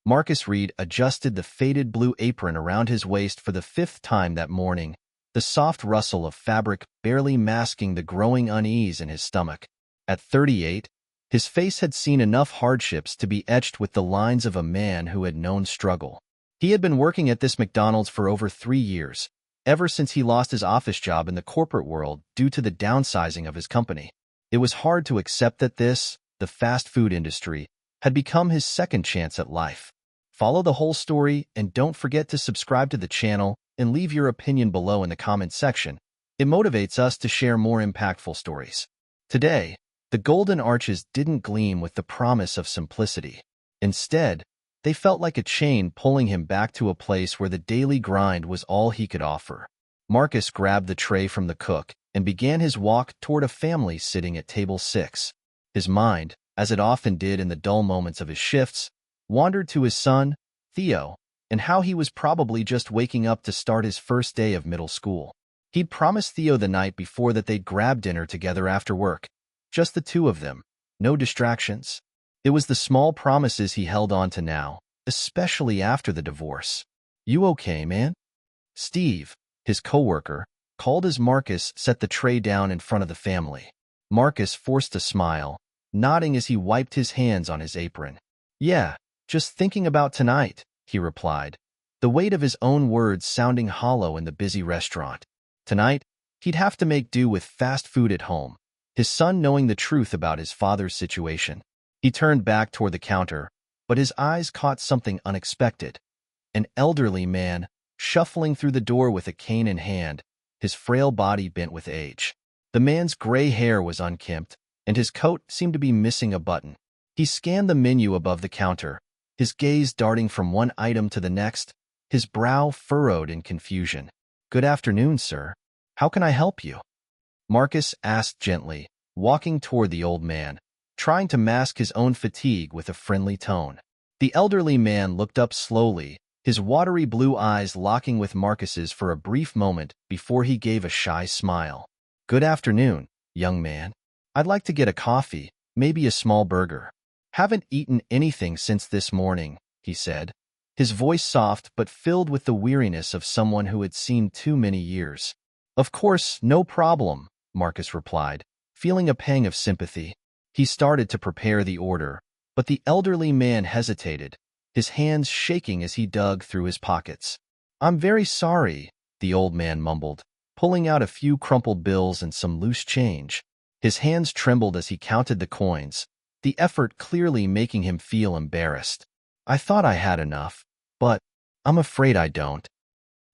Marcus Reed adjusted the faded blue apron around his waist for the 5th time that morning, the soft rustle of fabric barely masking the growing unease in his stomach. At 38, his face had seen enough hardships to be etched with the lines of a man who had known struggle. He had been working at this McDonald's for over 3 years, ever since he lost his office job in the corporate world due to the downsizing of his company. It was hard to accept that this, the fast food industry, had become his second chance at life. Follow the whole story and don't forget to subscribe to the channel and leave your opinion below in the comments section. It motivates us to share more impactful stories. Today, the golden arches didn't gleam with the promise of simplicity. Instead, they felt like a chain pulling him back to a place where the daily grind was all he could offer. Marcus grabbed the tray from the cook and began his walk toward a family sitting at table 6. His mind, as it often did in the dull moments of his shifts, wandered to his son, Theo, and how he was probably just waking up to start his first day of middle school. He'd promised Theo the night before that they'd grab dinner together after work. Just the two of them, no distractions. It was the small promises he held on to now, especially after the divorce. "You okay, man?" Steve, his coworker, called as Marcus set the tray down in front of the family. Marcus forced a smile, nodding as he wiped his hands on his apron. "Yeah, just thinking about tonight," he replied, the weight of his own words sounding hollow in the busy restaurant. Tonight, he'd have to make do with fast food at home, his son knowing the truth about his father's situation. He turned back toward the counter, but his eyes caught something unexpected. An elderly man, shuffling through the door with a cane in hand, his frail body bent with age. The man's gray hair was unkempt, and his coat seemed to be missing a button. He scanned the menu above the counter, his gaze darting from one item to the next, his brow furrowed in confusion. "Good afternoon, sir. How can I help you?" Marcus asked gently, walking toward the old man, trying to mask his own fatigue with a friendly tone. The elderly man looked up slowly, his watery blue eyes locking with Marcus's for a brief moment before he gave a shy smile. "Good afternoon, young man. I'd like to get a coffee, maybe a small burger. Haven't eaten anything since this morning," he said, his voice soft but filled with the weariness of someone who had seen too many years. "Of course, no problem," Marcus replied, feeling a pang of sympathy. He started to prepare the order, but the elderly man hesitated, his hands shaking as he dug through his pockets. "I'm very sorry," the old man mumbled, pulling out a few crumpled bills and some loose change. His hands trembled as he counted the coins, the effort clearly making him feel embarrassed. "I thought I had enough, but I'm afraid I don't."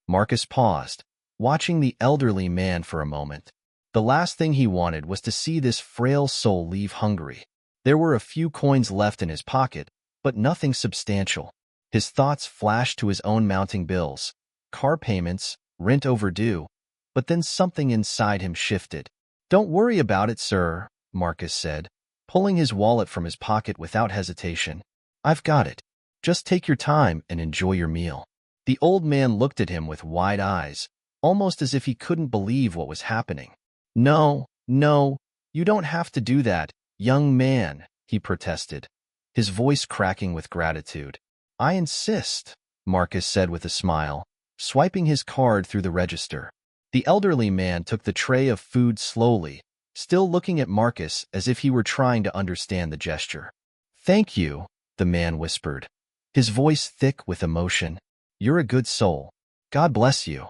Marcus paused, watching the elderly man for a moment. The last thing he wanted was to see this frail soul leave hungry. There were a few coins left in his pocket, but nothing substantial. His thoughts flashed to his own mounting bills, car payments, rent overdue, but then something inside him shifted. "Don't worry about it, sir," Marcus said, pulling his wallet from his pocket without hesitation. "I've got it. Just take your time and enjoy your meal." The old man looked at him with wide eyes, almost as if he couldn't believe what was happening. No, you don't have to do that, young man," he protested, his voice cracking with gratitude. "I insist," Marcus said with a smile, swiping his card through the register. The elderly man took the tray of food slowly, still looking at Marcus as if he were trying to understand the gesture. "Thank you," the man whispered, his voice thick with emotion. "You're a good soul. God bless you."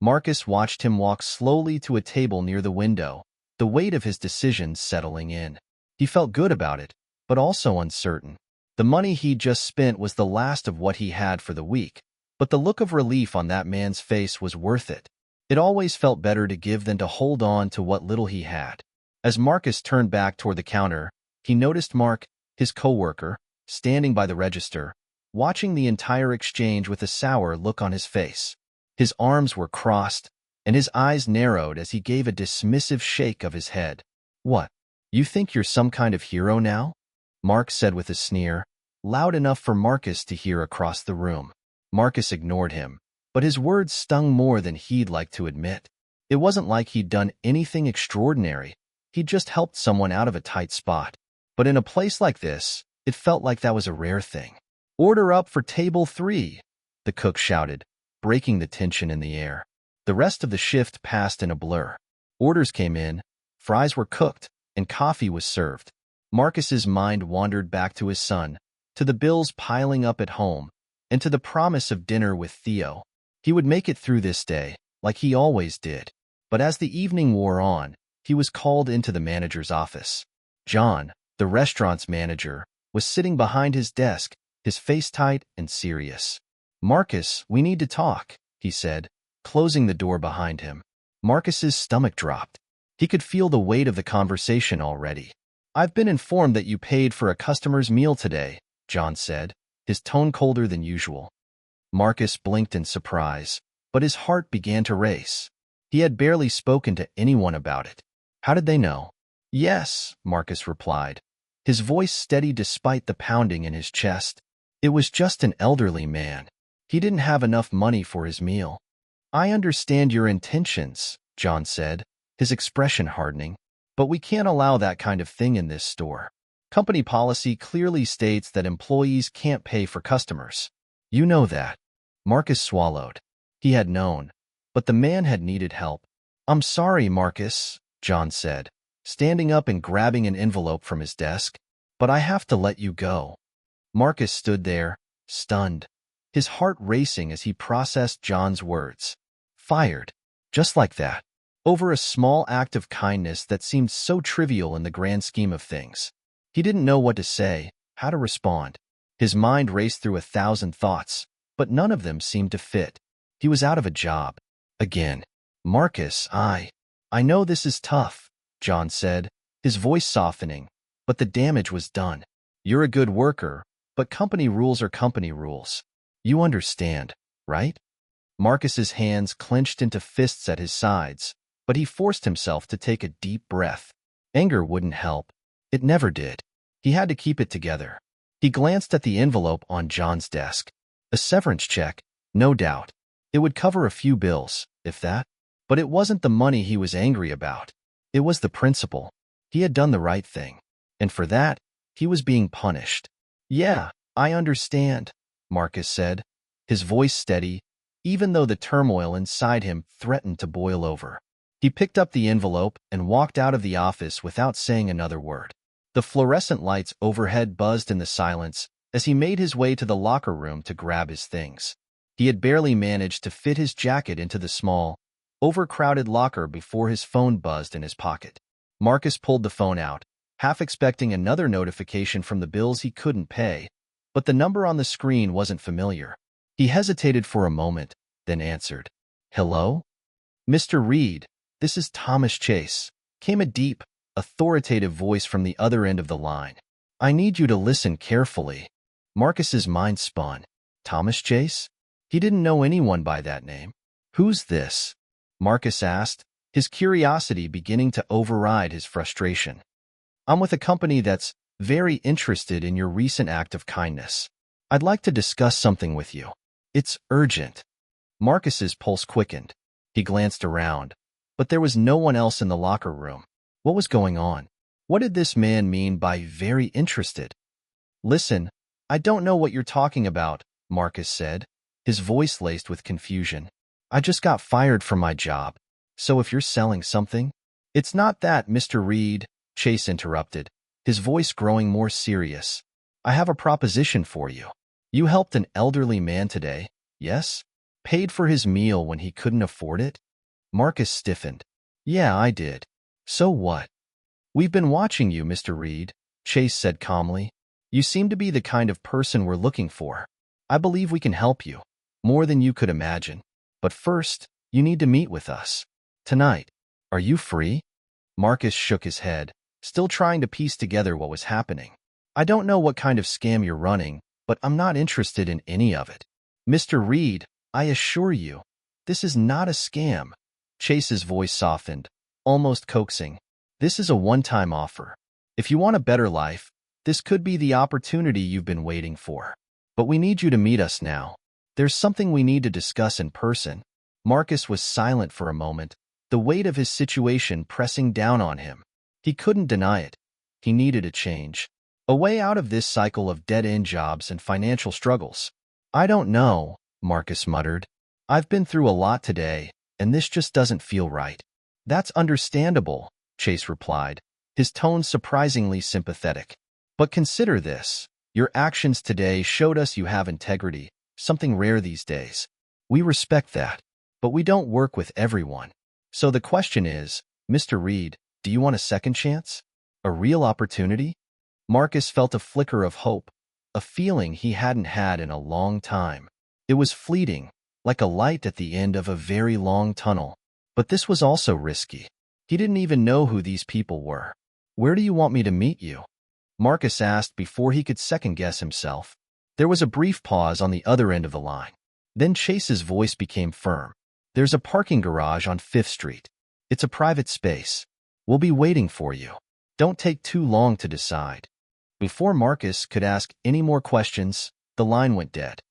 Marcus watched him walk slowly to a table near the window, the weight of his decision settling in. He felt good about it, but also uncertain. The money he'd just spent was the last of what he had for the week, but the look of relief on that man's face was worth it. It always felt better to give than to hold on to what little he had. As Marcus turned back toward the counter, he noticed Mark, his coworker, standing by the register, watching the entire exchange with a sour look on his face. His arms were crossed, and his eyes narrowed as he gave a dismissive shake of his head. "What? You think you're some kind of hero now?" Mark said with a sneer, loud enough for Marcus to hear across the room. Marcus ignored him, but his words stung more than he'd like to admit. It wasn't like he'd done anything extraordinary. He'd just helped someone out of a tight spot. But in a place like this, it felt like that was a rare thing. "Order up for table 3, the cook shouted, breaking the tension in the air. The rest of the shift passed in a blur. Orders came in, fries were cooked, and coffee was served. Marcus's mind wandered back to his son, to the bills piling up at home, and to the promise of dinner with Theo. He would make it through this day, like he always did. But as the evening wore on, he was called into the manager's office. John, the restaurant's manager, was sitting behind his desk, his face tight and serious. "Marcus, we need to talk," he said, closing the door behind him. Marcus's stomach dropped. He could feel the weight of the conversation already. "I've been informed that you paid for a customer's meal today," John said, his tone colder than usual. Marcus blinked in surprise, but his heart began to race. He had barely spoken to anyone about it. How did they know? "Yes," Marcus replied, his voice steady despite the pounding in his chest. "It was just an elderly man. He didn't have enough money for his meal." "I understand your intentions," John said, his expression hardening, "but we can't allow that kind of thing in this store. Company policy clearly states that employees can't pay for customers. You know that." Marcus swallowed. He had known, but the man had needed help. "I'm sorry, Marcus," John said, standing up and grabbing an envelope from his desk, "but I have to let you go." Marcus stood there, stunned, his heart racing as he processed John's words. Fired. Just like that. Over a small act of kindness that seemed so trivial in the grand scheme of things. He didn't know what to say, how to respond. His mind raced through 1,000 thoughts, but none of them seemed to fit. He was out of a job. Again. "Marcus, I know this is tough," John said, his voice softening, "but the damage was done. You're a good worker, but company rules are company rules. You understand, right?" Marcus's hands clenched into fists at his sides, but he forced himself to take a deep breath. Anger wouldn't help. It never did. He had to keep it together. He glanced at the envelope on John's desk. A severance check, no doubt. It would cover a few bills, if that. But it wasn't the money he was angry about. It was the principle. He had done the right thing. And for that, he was being punished. "Yeah, I understand," Marcus said, his voice steady, even though the turmoil inside him threatened to boil over. He picked up the envelope and walked out of the office without saying another word. The fluorescent lights overhead buzzed in the silence as he made his way to the locker room to grab his things. He had barely managed to fit his jacket into the small, overcrowded locker before his phone buzzed in his pocket. Marcus pulled the phone out, half expecting another notification from the bills he couldn't pay, but the number on the screen wasn't familiar. He hesitated for a moment, then answered. "Hello? Mr. Reed, this is Thomas Chase," came a deep, authoritative voice from the other end of the line. "I need you to listen carefully." Marcus's mind spun. Thomas Chase? He didn't know anyone by that name. "Who's this?" Marcus asked, his curiosity beginning to override his frustration. "I'm with a company that's very interested in your recent act of kindness. I'd like to discuss something with you. It's urgent." Marcus's pulse quickened. He glanced around, but there was no one else in the locker room. What was going on? What did this man mean by very interested? "Listen, I don't know what you're talking about," Marcus said, his voice laced with confusion. "I just got fired from my job. So if you're selling something—" "It's not that, Mr. Reed," Chase interrupted, his voice growing more serious. "I have a proposition for you. You helped an elderly man today, yes? Paid for his meal when he couldn't afford it?" Marcus stiffened. "Yeah, I did. So what?" "We've been watching you, Mr. Reed," Chase said calmly. "You seem to be the kind of person we're looking for. I believe we can help you, more than you could imagine. But first, you need to meet with us. Tonight. Are you free?" Marcus shook his head, still trying to piece together what was happening. "I don't know what kind of scam you're running, but I'm not interested in any of it. Mr. Reed, I assure you, this is not a scam." Chase's voice softened, almost coaxing. "This is a one-time offer. If you want a better life, this could be the opportunity you've been waiting for. But we need you to meet us now. There's something we need to discuss in person." Marcus was silent for a moment, the weight of his situation pressing down on him. He couldn't deny it. He needed a change. A way out of this cycle of dead-end jobs and financial struggles. I don't know, Marcus muttered. I've been through a lot today, and this just doesn't feel right. That's understandable, Chase replied, his tone surprisingly sympathetic. But consider this. Your actions today showed us you have integrity, something rare these days. We respect that, but we don't work with everyone. So the question is, Mr. Reed, do you want a second chance? A real opportunity? Marcus felt a flicker of hope, a feeling he hadn't had in a long time. It was fleeting, like a light at the end of a very long tunnel. But this was also risky. He didn't even know who these people were. Where do you want me to meet you? Marcus asked before he could second-guess himself. There was a brief pause on the other end of the line. Then Chase's voice became firm. There's a parking garage on 5th Street. It's a private space. We'll be waiting for you. Don't take too long to decide. Before Marcus could ask any more questions, the line went dead.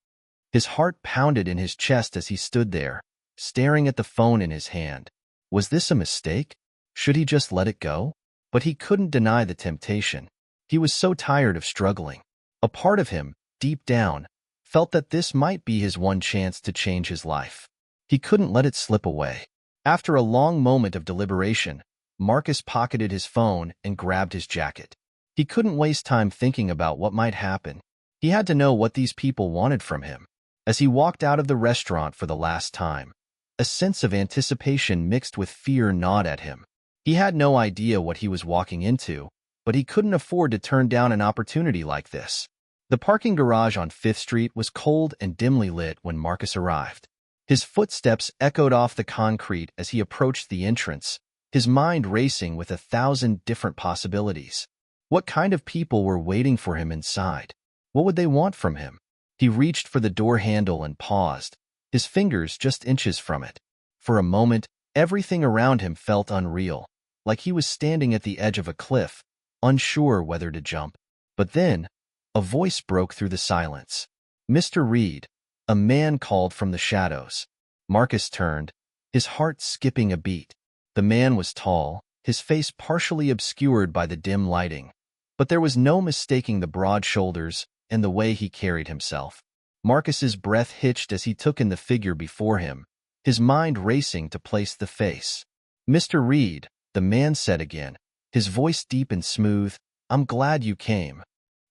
His heart pounded in his chest as he stood there, staring at the phone in his hand. Was this a mistake? Should he just let it go? But he couldn't deny the temptation. He was so tired of struggling. A part of him, deep down, felt that this might be his one chance to change his life. He couldn't let it slip away. After a long moment of deliberation, Marcus pocketed his phone and grabbed his jacket. He couldn't waste time thinking about what might happen. He had to know what these people wanted from him. As he walked out of the restaurant for the last time, a sense of anticipation mixed with fear gnawed at him. He had no idea what he was walking into, but he couldn't afford to turn down an opportunity like this. The parking garage on 5th Street was cold and dimly lit when Marcus arrived. His footsteps echoed off the concrete as he approached the entrance, his mind racing with 1,000 different possibilities. What kind of people were waiting for him inside? What would they want from him? He reached for the door handle and paused, his fingers just inches from it. For a moment, everything around him felt unreal, like he was standing at the edge of a cliff, unsure whether to jump. But then, a voice broke through the silence. Mr. Reed, a man called from the shadows. Marcus turned, his heart skipping a beat. The man was tall, his face partially obscured by the dim lighting. But there was no mistaking the broad shoulders and the way he carried himself. Marcus's breath hitched as he took in the figure before him, his mind racing to place the face. Mr. Reed, the man said again, his voice deep and smooth, I'm glad you came.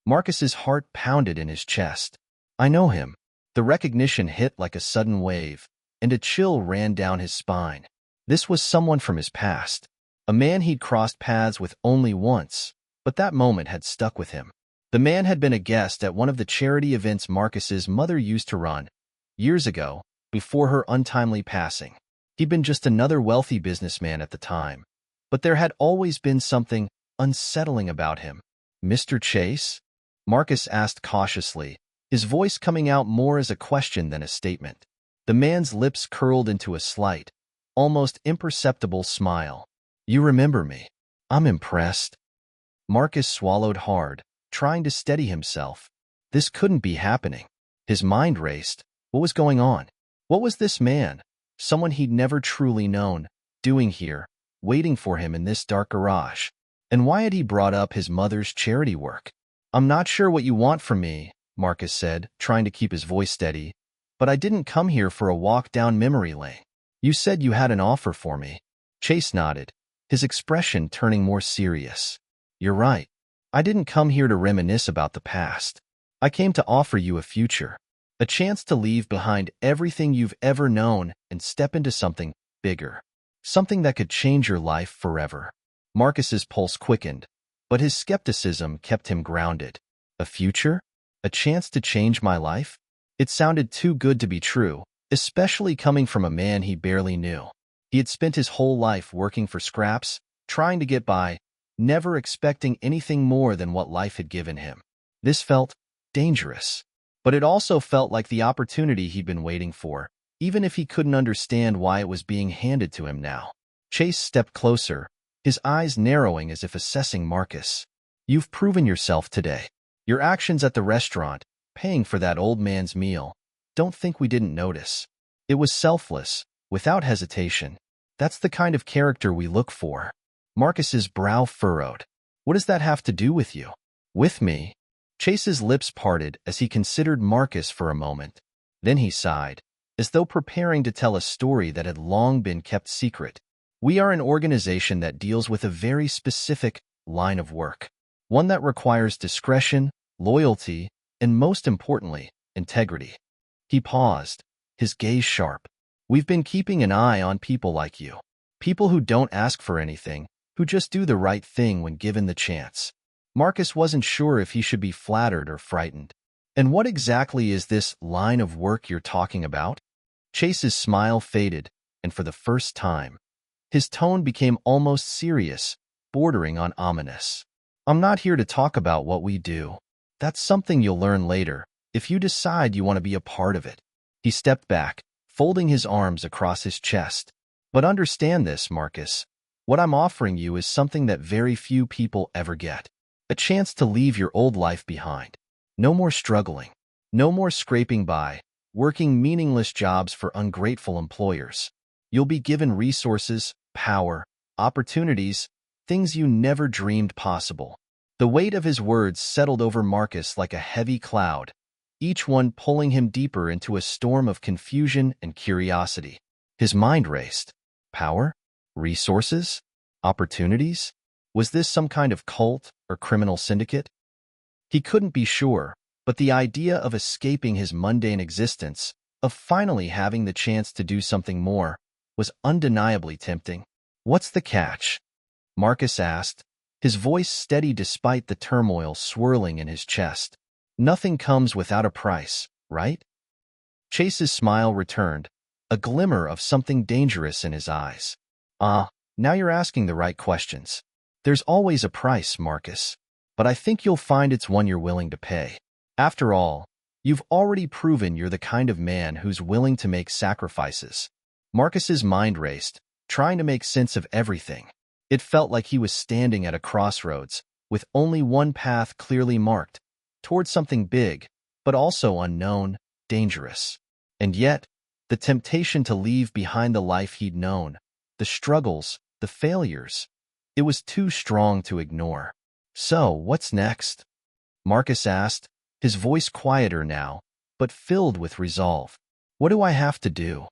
Marcus's heart pounded in his chest. I know him. The recognition hit like a sudden wave, and a chill ran down his spine. This was someone from his past, a man he'd crossed paths with only once, but that moment had stuck with him. The man had been a guest at one of the charity events Marcus's mother used to run, years ago, before her untimely passing. He'd been just another wealthy businessman at the time, but there had always been something unsettling about him. Mr. Chase? Marcus asked cautiously, his voice coming out more as a question than a statement. The man's lips curled into a slight, almost imperceptible smile. You remember me. I'm impressed. Marcus swallowed hard, trying to steady himself. This couldn't be happening. His mind raced. What was going on? What was this man, someone he'd never truly known, doing here, waiting for him in this dark garage? And why had he brought up his mother's charity work? I'm not sure what you want from me, Marcus said, trying to keep his voice steady, but I didn't come here for a walk down memory lane. You said you had an offer for me. Chase nodded, his expression turning more serious. You're right. I didn't come here to reminisce about the past. I came to offer you a future, a chance to leave behind everything you've ever known and step into something bigger, something that could change your life forever. Marcus's pulse quickened, but his skepticism kept him grounded. A future? A chance to change my life? It sounded too good to be true, especially coming from a man he barely knew. He had spent his whole life working for scraps, trying to get by, never expecting anything more than what life had given him. This felt dangerous, but it also felt like the opportunity he'd been waiting for, even if he couldn't understand why it was being handed to him now. Chase stepped closer, his eyes narrowing as if assessing Marcus. You've proven yourself today. Your actions at the restaurant, paying for that old man's meal, don't think we didn't notice. It was selfless, without hesitation. That's the kind of character we look for. Marcus's brow furrowed. What does that have to do with you? With me? Chase's lips parted as he considered Marcus for a moment. Then he sighed, as though preparing to tell a story that had long been kept secret. We are an organization that deals with a very specific line of work, one that requires discretion, loyalty, and most importantly, integrity. He paused, his gaze sharp. We've been keeping an eye on people like you. People who don't ask for anything, who just do the right thing when given the chance. Marcus wasn't sure if he should be flattered or frightened. And what exactly is this line of work you're talking about? Chase's smile faded, and for the first time, his tone became almost serious, bordering on ominous. I'm not here to talk about what we do. That's something you'll learn later, if you decide you want to be a part of it. He stepped back, folding his arms across his chest. But understand this, Marcus. What I'm offering you is something that very few people ever get. A chance to leave your old life behind. No more struggling. No more scraping by, working meaningless jobs for ungrateful employers. You'll be given resources, power, opportunities, things you never dreamed possible. The weight of his words settled over Marcus like a heavy cloud, each one pulling him deeper into a storm of confusion and curiosity. His mind raced. Power? Resources? Opportunities? Was this some kind of cult or criminal syndicate? He couldn't be sure, but the idea of escaping his mundane existence, of finally having the chance to do something more, was undeniably tempting. What's the catch? Marcus asked, his voice steady despite the turmoil swirling in his chest. Nothing comes without a price, right? Chase's smile returned, a glimmer of something dangerous in his eyes. Now you're asking the right questions. There's always a price, Marcus, but I think you'll find it's one you're willing to pay. After all, you've already proven you're the kind of man who's willing to make sacrifices. Marcus's mind raced, trying to make sense of everything. It felt like he was standing at a crossroads, with only one path clearly marked, towards something big, but also unknown, dangerous. And yet, the temptation to leave behind the life he'd known, the struggles, the failures, it was too strong to ignore. So, what's next? Marcus asked, his voice quieter now, but filled with resolve. What do I have to do?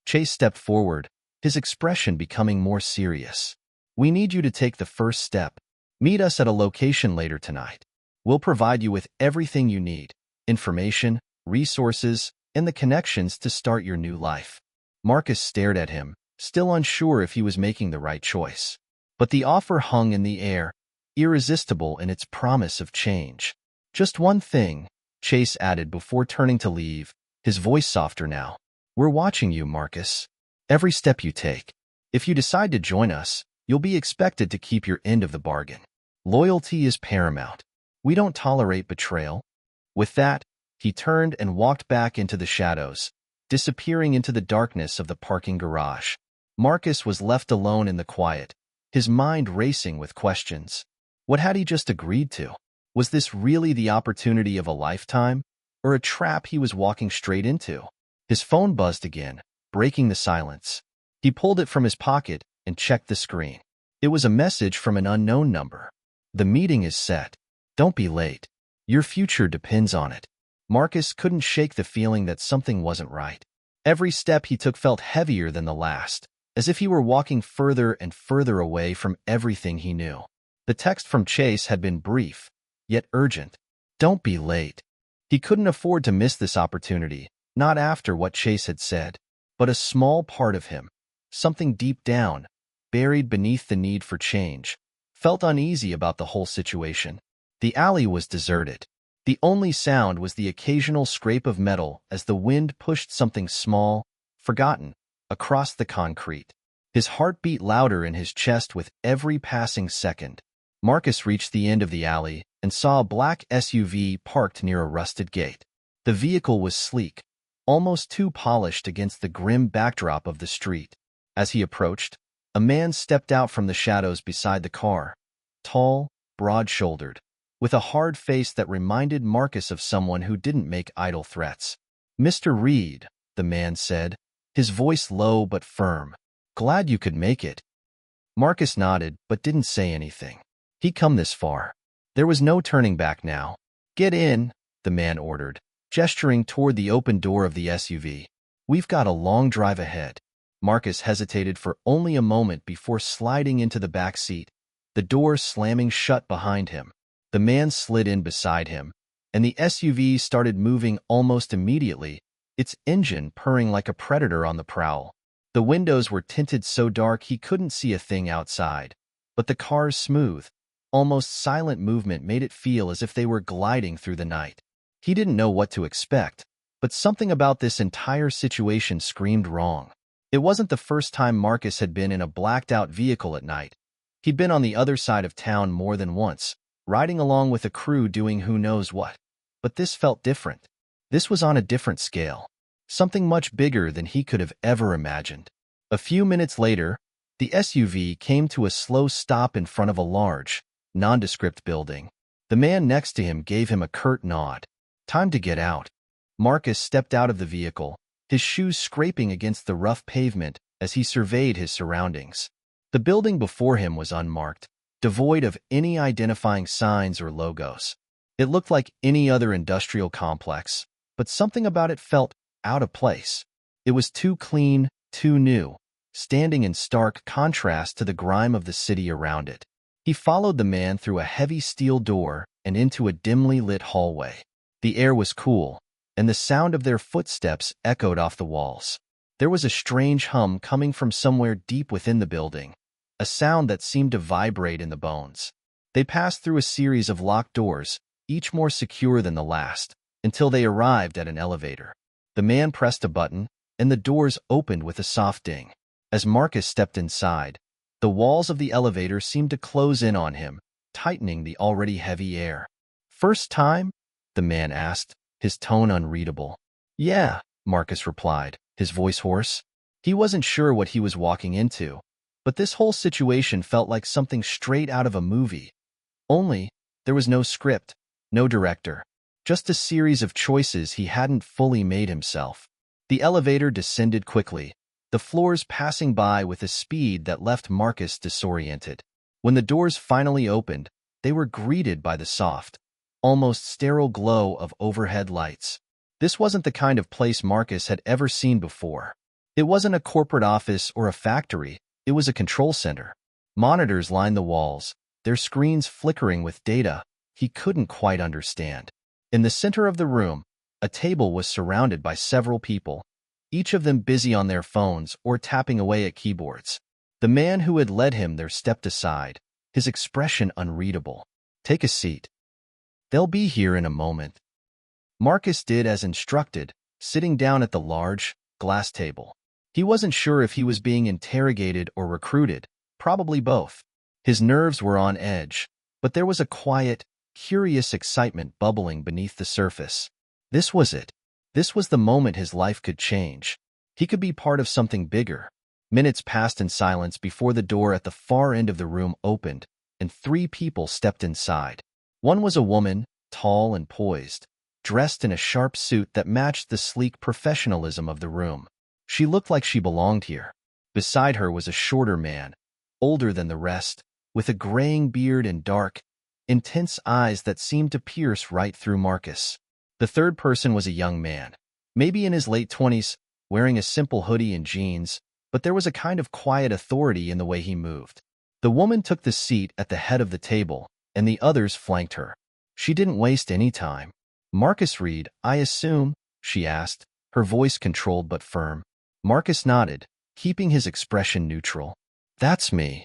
Chase stepped forward, his expression becoming more serious. We need you to take the first step. Meet us at a location later tonight. We'll provide you with everything you need, information, resources, and the connections to start your new life. Marcus stared at him, still unsure if he was making the right choice. But the offer hung in the air, irresistible in its promise of change. Just one thing, Chase added before turning to leave, his voice softer now. We're watching you, Marcus. Every step you take. If you decide to join us, you'll be expected to keep your end of the bargain. Loyalty is paramount. We don't tolerate betrayal. With that, he turned and walked back into the shadows, disappearing into the darkness of the parking garage. Marcus was left alone in the quiet, his mind racing with questions. What had he just agreed to? Was this really the opportunity of a lifetime, or a trap he was walking straight into? His phone buzzed again, breaking the silence. He pulled it from his pocket and checked the screen. It was a message from an unknown number. The meeting is set. Don't be late. Your future depends on it. Marcus couldn't shake the feeling that something wasn't right. Every step he took felt heavier than the last, as if he were walking further and further away from everything he knew. The text from Chase had been brief, yet urgent. Don't be late. He couldn't afford to miss this opportunity, not after what Chase had said. But a small part of him, something deep down, buried beneath the need for change, felt uneasy about the whole situation. The alley was deserted. The only sound was the occasional scrape of metal as the wind pushed something small, forgotten, across the concrete. His heart beat louder in his chest with every passing second. Marcus reached the end of the alley and saw a black SUV parked near a rusted gate. The vehicle was sleek, almost too polished against the grim backdrop of the street. As he approached, a man stepped out from the shadows beside the car, tall, broad-shouldered, with a hard face that reminded Marcus of someone who didn't make idle threats. "Mr. Reed," the man said, his voice low but firm. "Glad you could make it." Marcus nodded but didn't say anything. He'd come this far. There was no turning back now. "Get in," the man ordered, gesturing toward the open door of the SUV. "We've got a long drive ahead." Marcus hesitated for only a moment before sliding into the back seat, the door slamming shut behind him. The man slid in beside him, and the SUV started moving almost immediately, its engine purring like a predator on the prowl. The windows were tinted so dark he couldn't see a thing outside, but the car's smooth, almost silent movement made it feel as if they were gliding through the night. He didn't know what to expect, but something about this entire situation screamed wrong. It wasn't the first time Marcus had been in a blacked-out vehicle at night. He'd been on the other side of town more than once, riding along with a crew doing who knows what. But this felt different. This was on a different scale. Something much bigger than he could have ever imagined. A few minutes later, the SUV came to a slow stop in front of a large, nondescript building. The man next to him gave him a curt nod. "Time to get out." Marcus stepped out of the vehicle, his shoes scraping against the rough pavement as he surveyed his surroundings. The building before him was unmarked, devoid of any identifying signs or logos. It looked like any other industrial complex, but something about it felt out of place. It was too clean, too new, standing in stark contrast to the grime of the city around it. He followed the man through a heavy steel door and into a dimly lit hallway. The air was cool, and the sound of their footsteps echoed off the walls. There was a strange hum coming from somewhere deep within the building, a sound that seemed to vibrate in the bones. They passed through a series of locked doors, each more secure than the last, until they arrived at an elevator. The man pressed a button, and the doors opened with a soft ding. As Marcus stepped inside, the walls of the elevator seemed to close in on him, tightening the already heavy air. "First time?" the man asked, his tone unreadable. "Yeah," Marcus replied, his voice hoarse. He wasn't sure what he was walking into, but this whole situation felt like something straight out of a movie. Only, there was no script, no director, just a series of choices he hadn't fully made himself. The elevator descended quickly, the floors passing by with a speed that left Marcus disoriented. When the doors finally opened, they were greeted by the soft, almost sterile glow of overhead lights. This wasn't the kind of place Marcus had ever seen before. It wasn't a corporate office or a factory, it was a control center. Monitors lined the walls, their screens flickering with data he couldn't quite understand. In the center of the room, a table was surrounded by several people, each of them busy on their phones or tapping away at keyboards. The man who had led him there stepped aside, his expression unreadable. "Take a seat. They'll be here in a moment." Marcus did as instructed, sitting down at the large, glass table. He wasn't sure if he was being interrogated or recruited, probably both. His nerves were on edge, but there was a quiet, curious excitement bubbling beneath the surface. This was it. This was the moment his life could change. He could be part of something bigger. Minutes passed in silence before the door at the far end of the room opened, and 3 people stepped inside. One was a woman, tall and poised, dressed in a sharp suit that matched the sleek professionalism of the room. She looked like she belonged here. Beside her was a shorter man, older than the rest, with a graying beard and dark, intense eyes that seemed to pierce right through Marcus. The third person was a young man, maybe in his late 20s, wearing a simple hoodie and jeans, but there was a kind of quiet authority in the way he moved. The woman took the seat at the head of the table, and the others flanked her. She didn't waste any time. "Marcus Reed, I assume?" she asked, her voice controlled but firm. Marcus nodded, keeping his expression neutral. "That's me."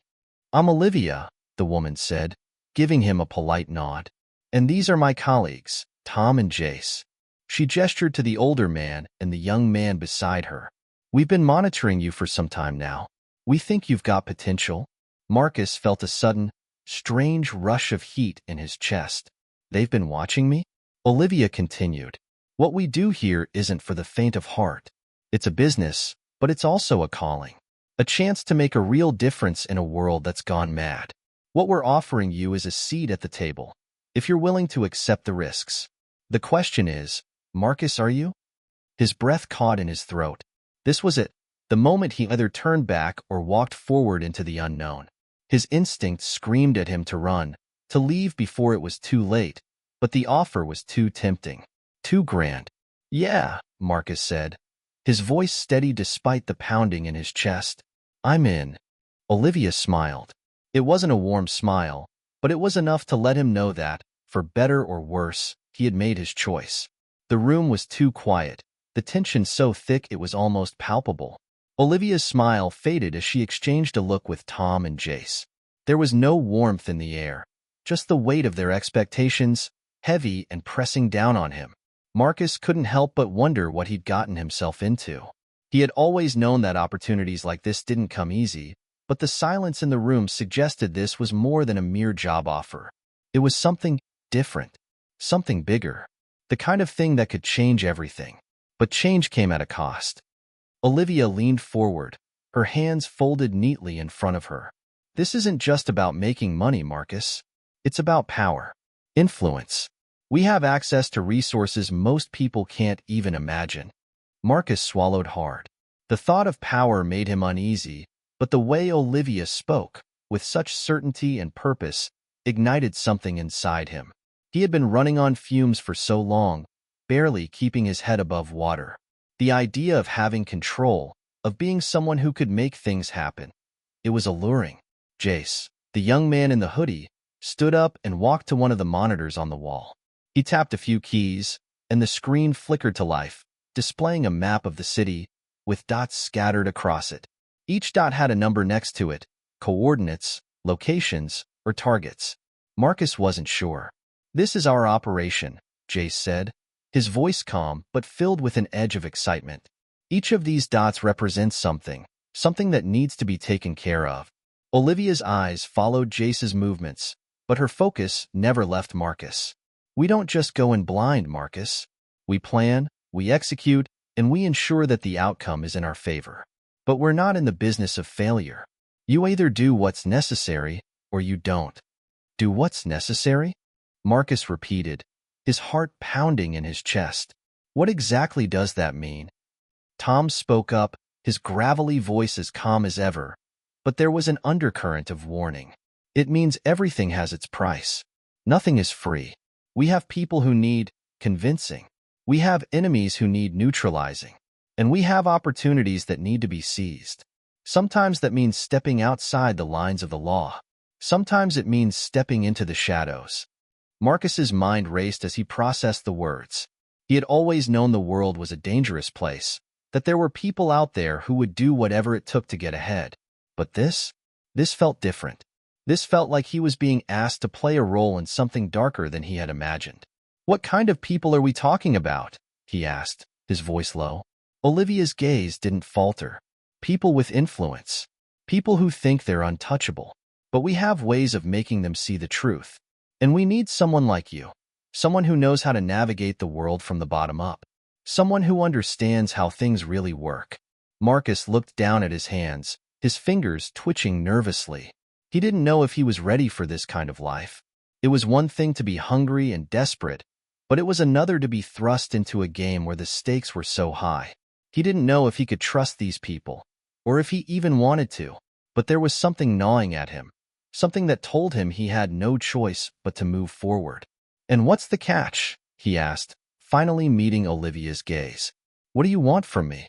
"I'm Olivia," the woman said, giving him a polite nod. "And these are my colleagues, Tom and Jace." She gestured to the older man and the young man beside her. "We've been monitoring you for some time now. We think you've got potential." Marcus felt a sudden, strange rush of heat in his chest. "They've been watching me?" Olivia continued. "What we do here isn't for the faint of heart. It's a business, but it's also a calling. A chance to make a real difference in a world that's gone mad. What we're offering you is a seat at the table, if you're willing to accept the risks. The question is, Marcus, are you?" His breath caught in his throat. This was it, the moment he either turned back or walked forward into the unknown. His instincts screamed at him to run, to leave before it was too late, but the offer was too tempting. $2,000. Yeah, Marcus said, his voice steady despite the pounding in his chest. I'm in. Olivia smiled. It wasn't a warm smile, but it was enough to let him know that, for better or worse, he had made his choice. The room was too quiet, the tension so thick it was almost palpable. Olivia's smile faded as she exchanged a look with Tom and Jace. There was no warmth in the air, just the weight of their expectations, heavy and pressing down on him. Marcus couldn't help but wonder what he'd gotten himself into. He had always known that opportunities like this didn't come easy, but the silence in the room suggested this was more than a mere job offer. It was something different, something bigger, the kind of thing that could change everything. But change came at a cost. Olivia leaned forward, her hands folded neatly in front of her. This isn't just about making money, Marcus. It's about power, influence. We have access to resources most people can't even imagine. Marcus swallowed hard. The thought of power made him uneasy, but the way Olivia spoke, with such certainty and purpose, ignited something inside him. He had been running on fumes for so long, barely keeping his head above water. The idea of having control, of being someone who could make things happen, it was alluring. Jace, the young man in the hoodie, stood up and walked to one of the monitors on the wall. He tapped a few keys, and the screen flickered to life, displaying a map of the city, with dots scattered across it. Each dot had a number next to it, coordinates, locations, or targets. Marcus wasn't sure. This is our operation, Jace said, his voice calm but filled with an edge of excitement. Each of these dots represents something that needs to be taken care of. Olivia's eyes followed Jace's movements, but her focus never left Marcus. We don't just go in blind, Marcus. We plan, we execute, and we ensure that the outcome is in our favor. But we're not in the business of failure. You either do what's necessary, or you don't. Do what's necessary? Marcus repeated, his heart pounding in his chest. What exactly does that mean? Tom spoke up, his gravelly voice as calm as ever, but there was an undercurrent of warning. It means everything has its price. Nothing is free. We have people who need convincing. We have enemies who need neutralizing. And we have opportunities that need to be seized. Sometimes that means stepping outside the lines of the law. Sometimes it means stepping into the shadows. Marcus's mind raced as he processed the words. He had always known the world was a dangerous place, that there were people out there who would do whatever it took to get ahead. But this felt different. This felt like he was being asked to play a role in something darker than he had imagined. What kind of people are we talking about? He asked, his voice low. Olivia's gaze didn't falter. People with influence. People who think they're untouchable. But we have ways of making them see the truth. And we need someone like you. Someone who knows how to navigate the world from the bottom up. Someone who understands how things really work. Marcus looked down at his hands, his fingers twitching nervously. He didn't know if he was ready for this kind of life. It was one thing to be hungry and desperate, but it was another to be thrust into a game where the stakes were so high. He didn't know if he could trust these people, or if he even wanted to, but there was something gnawing at him, something that told him he had no choice but to move forward. And what's the catch? He asked, finally meeting Olivia's gaze. What do you want from me?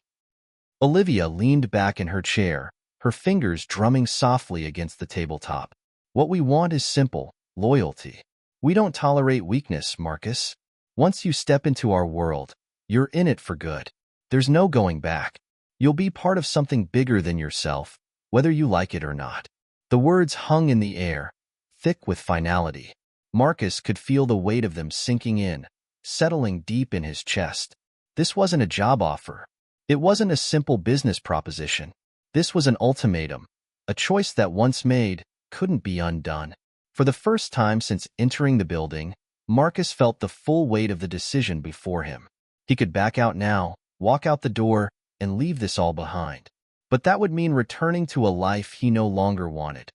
Olivia leaned back in her chair, her fingers drumming softly against the tabletop. What we want is simple, loyalty. We don't tolerate weakness, Marcus. Once you step into our world, you're in it for good. There's no going back. You'll be part of something bigger than yourself, whether you like it or not. The words hung in the air, thick with finality. Marcus could feel the weight of them sinking in, settling deep in his chest. This wasn't a job offer. It wasn't a simple business proposition. This was an ultimatum, a choice that once made couldn't be undone. For the first time since entering the building, Marcus felt the full weight of the decision before him. He could back out now, walk out the door, and leave this all behind. But that would mean returning to a life he no longer wanted.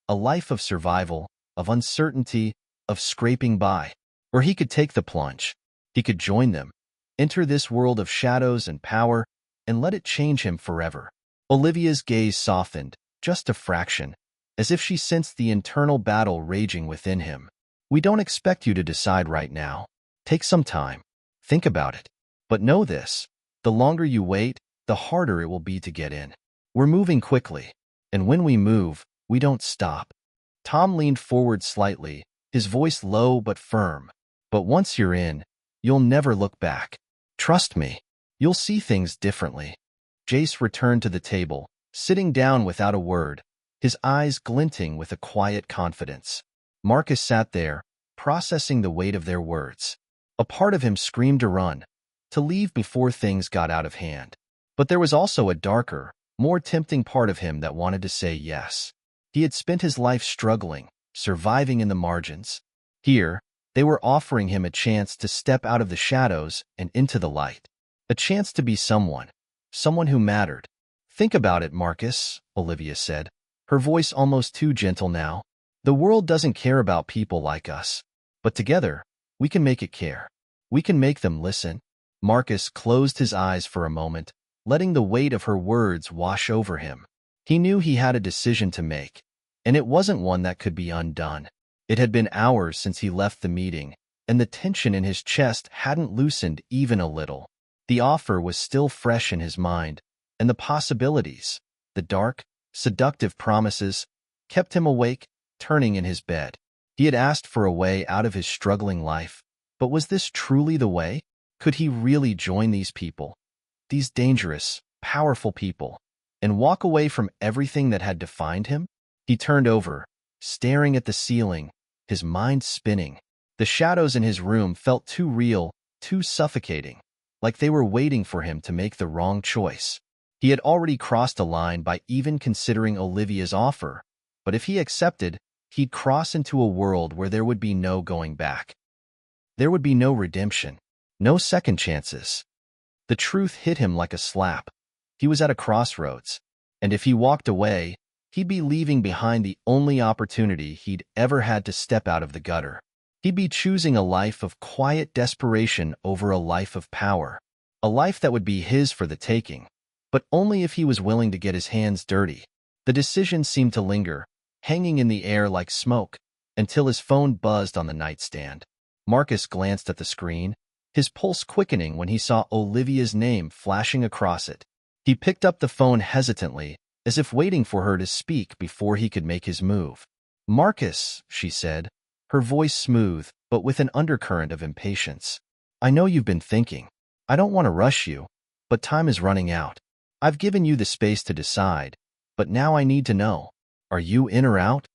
A life of survival, of uncertainty, of scraping by. Or he could take the plunge. He could join them, enter this world of shadows and power, and let it change him forever. Olivia's gaze softened, just a fraction, as if she sensed the internal battle raging within him. We don't expect you to decide right now. Take some time. Think about it. But know this, the longer you wait, the harder it will be to get in. We're moving quickly, and when we move, we don't stop. Tom leaned forward slightly, his voice low but firm. But once you're in, you'll never look back. Trust me, you'll see things differently. Jace returned to the table, sitting down without a word, his eyes glinting with a quiet confidence. Marcus sat there, processing the weight of their words. A part of him screamed to run, to leave before things got out of hand. But there was also a darker, more tempting part of him that wanted to say yes. He had spent his life struggling, surviving in the margins. Here, they were offering him a chance to step out of the shadows and into the light. A chance to be someone who mattered. Think about it, Marcus, Olivia said, her voice almost too gentle now. The world doesn't care about people like us. But together, we can make it care. We can make them listen. Marcus closed his eyes for a moment, letting the weight of her words wash over him. He knew he had a decision to make, and it wasn't one that could be undone. It had been hours since he left the meeting, and the tension in his chest hadn't loosened even a little. The offer was still fresh in his mind, and the possibilities, the dark, seductive promises, kept him awake, turning in his bed. He had asked for a way out of his struggling life, but was this truly the way? Could he really join these people, these dangerous, powerful people, and walk away from everything that had defined him? He turned over, staring at the ceiling, his mind spinning. The shadows in his room felt too real, too suffocating, like they were waiting for him to make the wrong choice. He had already crossed a line by even considering Olivia's offer, but if he accepted, he'd cross into a world where there would be no going back. There would be no redemption, no second chances. The truth hit him like a slap. He was at a crossroads, and if he walked away, he'd be leaving behind the only opportunity he'd ever had to step out of the gutter. He'd be choosing a life of quiet desperation over a life of power, a life that would be his for the taking, but only if he was willing to get his hands dirty. The decision seemed to linger, hanging in the air like smoke, until his phone buzzed on the nightstand. Marcus glanced at the screen, his pulse quickening when he saw Olivia's name flashing across it. He picked up the phone hesitantly, as if waiting for her to speak before he could make his move. "Marcus," she said, her voice smooth, but with an undercurrent of impatience. "I know you've been thinking. I don't want to rush you, but time is running out. I've given you the space to decide, but now I need to know. Are you in or out?"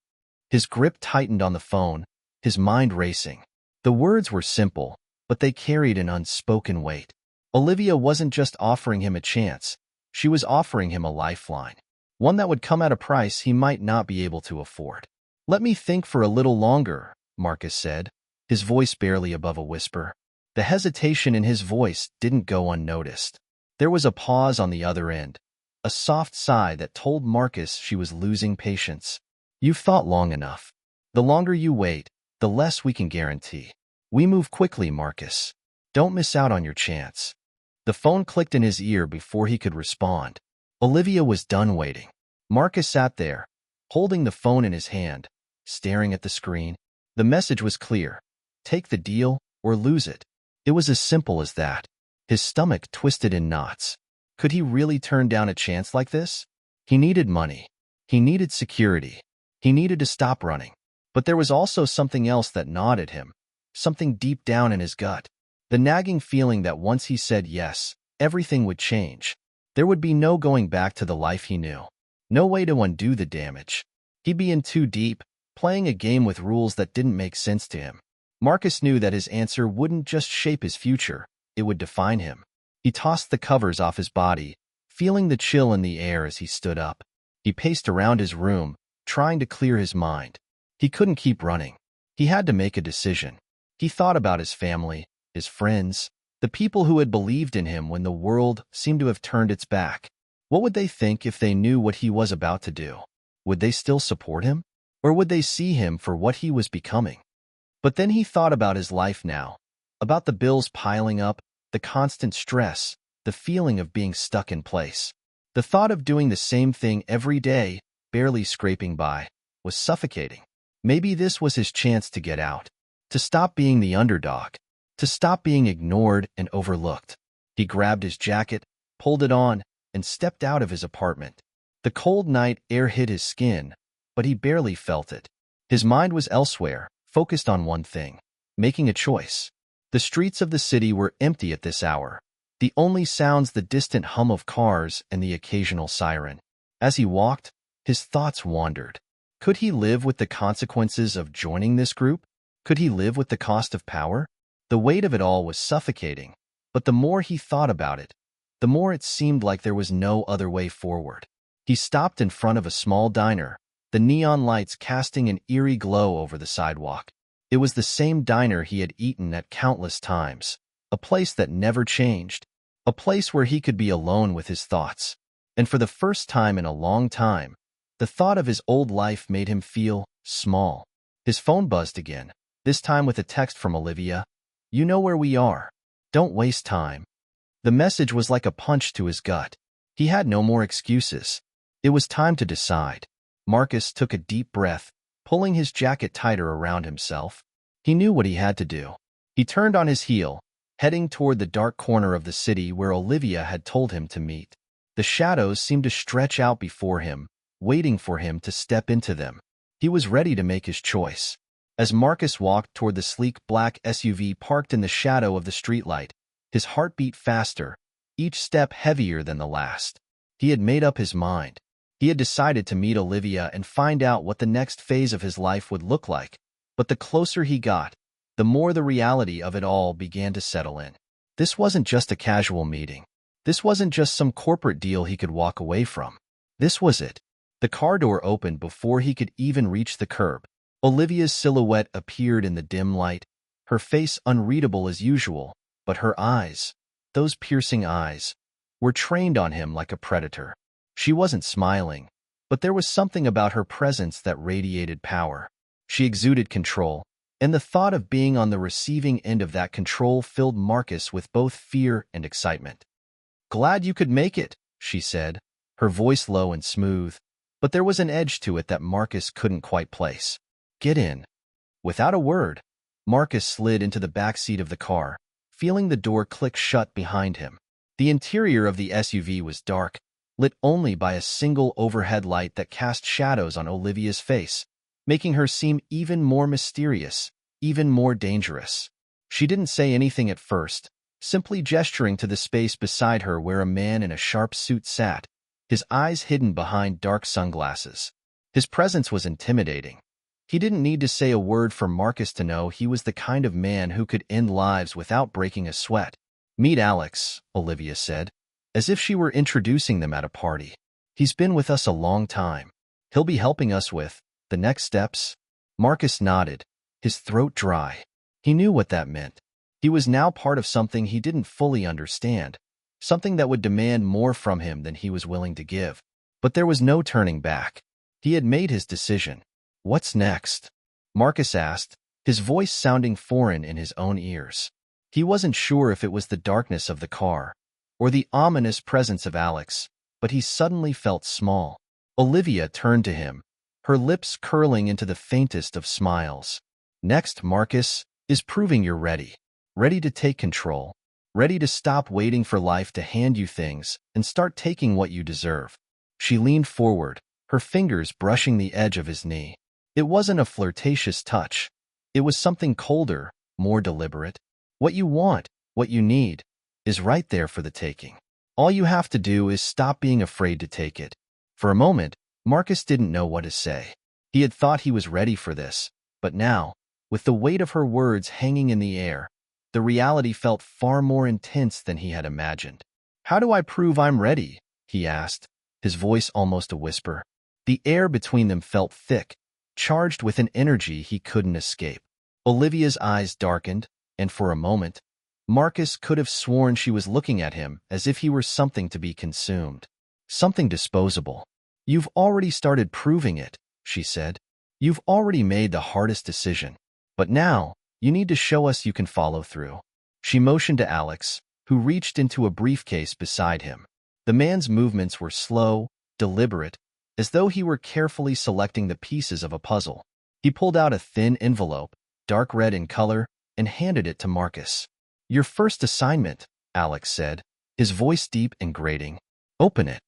His grip tightened on the phone, his mind racing. The words were simple, but they carried an unspoken weight. Olivia wasn't just offering him a chance, she was offering him a lifeline, one that would come at a price he might not be able to afford. "Let me think for a little longer," Marcus said, his voice barely above a whisper. The hesitation in his voice didn't go unnoticed. There was a pause on the other end, a soft sigh that told Marcus she was losing patience. "You've thought long enough. The longer you wait, the less we can guarantee. We move quickly, Marcus. Don't miss out on your chance." The phone clicked in his ear before he could respond. Olivia was done waiting. Marcus sat there, holding the phone in his hand, staring at the screen. The message was clear. Take the deal or lose it. It was as simple as that. His stomach twisted in knots. Could he really turn down a chance like this? He needed money. He needed security. He needed to stop running. But there was also something else that gnawed at him, something deep down in his gut. The nagging feeling that once he said yes, everything would change. There would be no going back to the life he knew. No way to undo the damage. He'd be in too deep, playing a game with rules that didn't make sense to him. Marcus knew that his answer wouldn't just shape his future, it would define him. He tossed the covers off his body, feeling the chill in the air as he stood up. He paced around his room, trying to clear his mind. He couldn't keep running. He had to make a decision. He thought about his family, his friends, the people who had believed in him when the world seemed to have turned its back. What would they think if they knew what he was about to do? Would they still support him? Or would they see him for what he was becoming? But then he thought about his life now, about the bills piling up, the constant stress, the feeling of being stuck in place. The thought of doing the same thing every day, barely scraping by, was suffocating. Maybe this was his chance to get out. to stop being the underdog, to stop being ignored and overlooked. He grabbed his jacket, pulled it on, and stepped out of his apartment. The cold night air hit his skin, but he barely felt it. His mind was elsewhere, focused on one thing: making a choice. The streets of the city were empty at this hour, the only sounds the distant hum of cars and the occasional siren. As he walked, his thoughts wandered. Could he live with the consequences of joining this group? Could he live with the cost of power? The weight of it all was suffocating, but the more he thought about it, the more it seemed like there was no other way forward. He stopped in front of a small diner, the neon lights casting an eerie glow over the sidewalk. It was the same diner he had eaten at countless times, a place that never changed, a place where he could be alone with his thoughts. And for the first time in a long time, the thought of his old life made him feel small. His phone buzzed again, this time with a text from Olivia. "You know where we are. Don't waste time." The message was like a punch to his gut. He had no more excuses. It was time to decide. Marcus took a deep breath, pulling his jacket tighter around himself. He knew what he had to do. He turned on his heel, heading toward the dark corner of the city where Olivia had told him to meet. The shadows seemed to stretch out before him, waiting for him to step into them. He was ready to make his choice. As Marcus walked toward the sleek black SUV parked in the shadow of the streetlight, his heart beat faster, each step heavier than the last. He had made up his mind. He had decided to meet Olivia and find out what the next phase of his life would look like. But the closer he got, the more the reality of it all began to settle in. This wasn't just a casual meeting. This wasn't just some corporate deal he could walk away from. This was it. The car door opened before he could even reach the curb. Olivia's silhouette appeared in the dim light, her face unreadable as usual, but her eyes, those piercing eyes, were trained on him like a predator. She wasn't smiling, but there was something about her presence that radiated power. She exuded control, and the thought of being on the receiving end of that control filled Marcus with both fear and excitement. "Glad you could make it," she said, her voice low and smooth, but there was an edge to it that Marcus couldn't quite place. "Get in." Without a word, Marcus slid into the back seat of the car, feeling the door click shut behind him. The interior of the SUV was dark, lit only by a single overhead light that cast shadows on Olivia's face, making her seem even more mysterious, even more dangerous. She didn't say anything at first, simply gesturing to the space beside her where a man in a sharp suit sat, his eyes hidden behind dark sunglasses. His presence was intimidating. He didn't need to say a word for Marcus to know he was the kind of man who could end lives without breaking a sweat. "Meet Alex," Olivia said, as if she were introducing them at a party. "He's been with us a long time. He'll be helping us with the next steps." Marcus nodded, his throat dry. He knew what that meant. He was now part of something he didn't fully understand, something that would demand more from him than he was willing to give. But there was no turning back. He had made his decision. "What's next?" Marcus asked, his voice sounding foreign in his own ears. He wasn't sure if it was the darkness of the car or the ominous presence of Alex, but he suddenly felt small. Olivia turned to him, her lips curling into the faintest of smiles. "Next, Marcus, is proving you're ready. Ready to take control. Ready to stop waiting for life to hand you things and start taking what you deserve." She leaned forward, her fingers brushing the edge of his knee. It wasn't a flirtatious touch. It was something colder, more deliberate. What you want, what you need, is right there for the taking. All you have to do is stop being afraid to take it. For a moment, Marcus didn't know what to say. He had thought he was ready for this, but now, with the weight of her words hanging in the air, the reality felt far more intense than he had imagined. "How do I prove I'm ready?" he asked, his voice almost a whisper. The air between them felt thick, charged with an energy he couldn't escape. Olivia's eyes darkened, and for a moment, Marcus could have sworn she was looking at him as if he were something to be consumed, something disposable. "You've already started proving it," she said. "You've already made the hardest decision. But now, you need to show us you can follow through." She motioned to Alex, who reached into a briefcase beside him. The man's movements were slow, deliberate, as though he were carefully selecting the pieces of a puzzle. He pulled out a thin envelope, dark red in color, and handed it to Marcus. "Your first assignment," Alex said, his voice deep and grating. "Open it."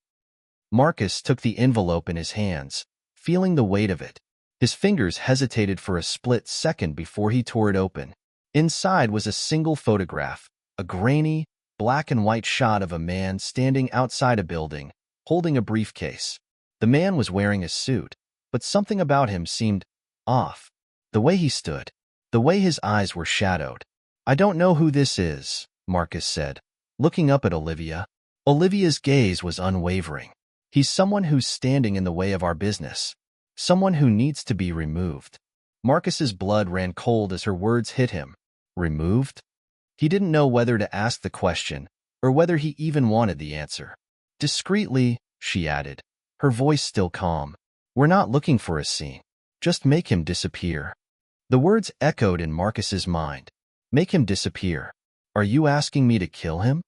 Marcus took the envelope in his hands, feeling the weight of it. His fingers hesitated for a split second before he tore it open. Inside was a single photograph, a grainy, black and white shot of a man standing outside a building, holding a briefcase. The man was wearing a suit, but something about him seemed off. The way he stood, the way his eyes were shadowed. "I don't know who this is," Marcus said, looking up at Olivia. Olivia's gaze was unwavering. "He's someone who's standing in the way of our business. Someone who needs to be removed." Marcus's blood ran cold as her words hit him. Removed? He didn't know whether to ask the question or whether he even wanted the answer. "Discreetly," she added, her voice still calm. "We're not looking for a scene. Just make him disappear." The words echoed in Marcus's mind. "Make him disappear. Are you asking me to kill him?"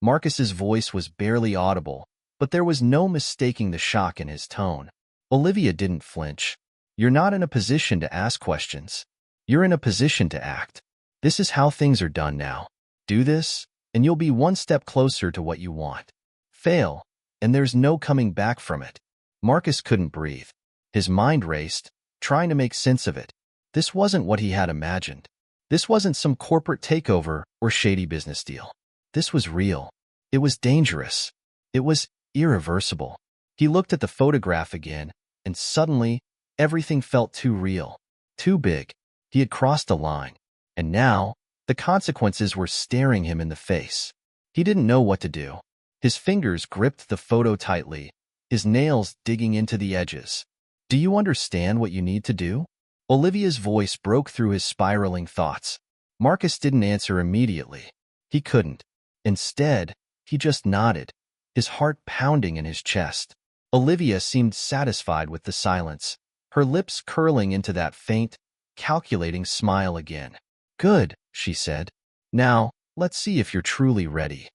Marcus's voice was barely audible, but there was no mistaking the shock in his tone. Olivia didn't flinch. "You're not in a position to ask questions. You're in a position to act. This is how things are done now. Do this, and you'll be one step closer to what you want. Fail, and there's no coming back from it." Marcus couldn't breathe. His mind raced, trying to make sense of it. This wasn't what he had imagined. This wasn't some corporate takeover or shady business deal. This was real. It was dangerous. It was irreversible. He looked at the photograph again, and suddenly, everything felt too real, too big. He had crossed a line, and now, the consequences were staring him in the face. He didn't know what to do. His fingers gripped the photo tightly, his nails digging into the edges. "Do you understand what you need to do?" Olivia's voice broke through his spiraling thoughts. Marcus didn't answer immediately. He couldn't. Instead, he just nodded, his heart pounding in his chest. Olivia seemed satisfied with the silence, her lips curling into that faint, calculating smile again. "Good," she said. "Now, let's see if you're truly ready."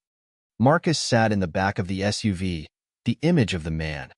Marcus sat in the back of the SUV, the image of the man,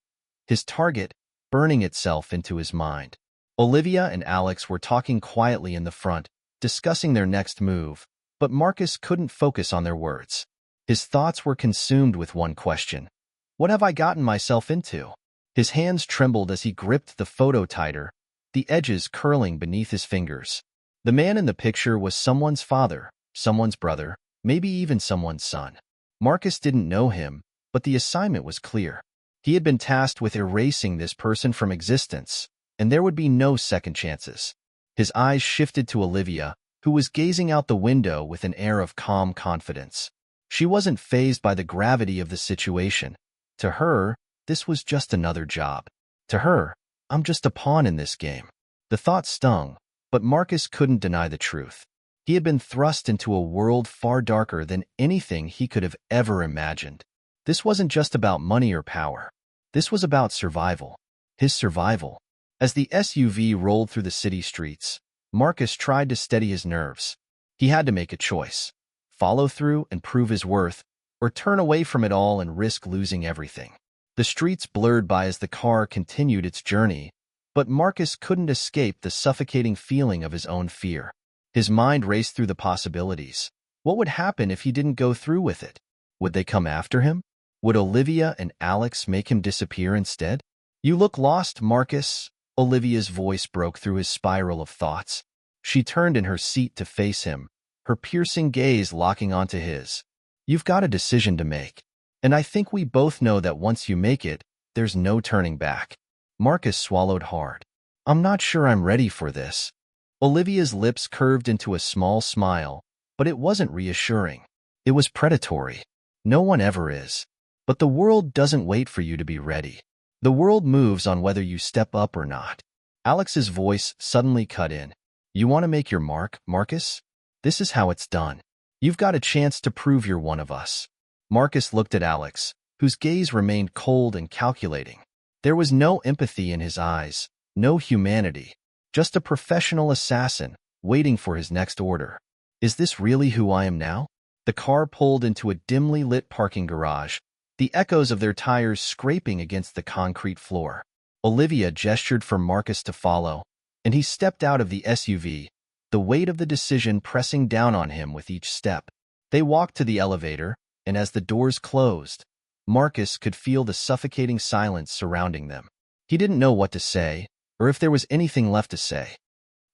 his target burning itself into his mind. Olivia and Alex were talking quietly in the front, discussing their next move, but Marcus couldn't focus on their words. His thoughts were consumed with one question. What have I gotten myself into? His hands trembled as he gripped the photo tighter, the edges curling beneath his fingers. The man in the picture was someone's father, someone's brother, maybe even someone's son. Marcus didn't know him, but the assignment was clear. He had been tasked with erasing this person from existence, and there would be no second chances. His eyes shifted to Olivia, who was gazing out the window with an air of calm confidence. She wasn't fazed by the gravity of the situation. To her, this was just another job. To her, "I'm just a pawn in this game." The thought stung, but Marcus couldn't deny the truth. He had been thrust into a world far darker than anything he could have ever imagined. This wasn't just about money or power. This was about survival. His survival. As the SUV rolled through the city streets, Marcus tried to steady his nerves. He had to make a choice. Follow through and prove his worth, or turn away from it all and risk losing everything. The streets blurred by as the car continued its journey, but Marcus couldn't escape the suffocating feeling of his own fear. His mind raced through the possibilities. What would happen if he didn't go through with it? Would they come after him? Would Olivia and Alex make him disappear instead? "You look lost, Marcus." Olivia's voice broke through his spiral of thoughts. She turned in her seat to face him, her piercing gaze locking onto his. "You've got a decision to make. And I think we both know that once you make it, there's no turning back." Marcus swallowed hard. "I'm not sure I'm ready for this." Olivia's lips curved into a small smile, but it wasn't reassuring. It was predatory. No one ever is. But the world doesn't wait for you to be ready. The world moves on whether you step up or not. Alex's voice suddenly cut in. "You want to make your mark, Marcus? This is how it's done. You've got a chance to prove you're one of us." Marcus looked at Alex, whose gaze remained cold and calculating. There was no empathy in his eyes, no humanity, just a professional assassin waiting for his next order. "Is this really who I am now?" The car pulled into a dimly lit parking garage, the echoes of their tires scraping against the concrete floor. Olivia gestured for Marcus to follow, and he stepped out of the SUV, the weight of the decision pressing down on him with each step. They walked to the elevator, and as the doors closed, Marcus could feel the suffocating silence surrounding them. He didn't know what to say, or if there was anything left to say.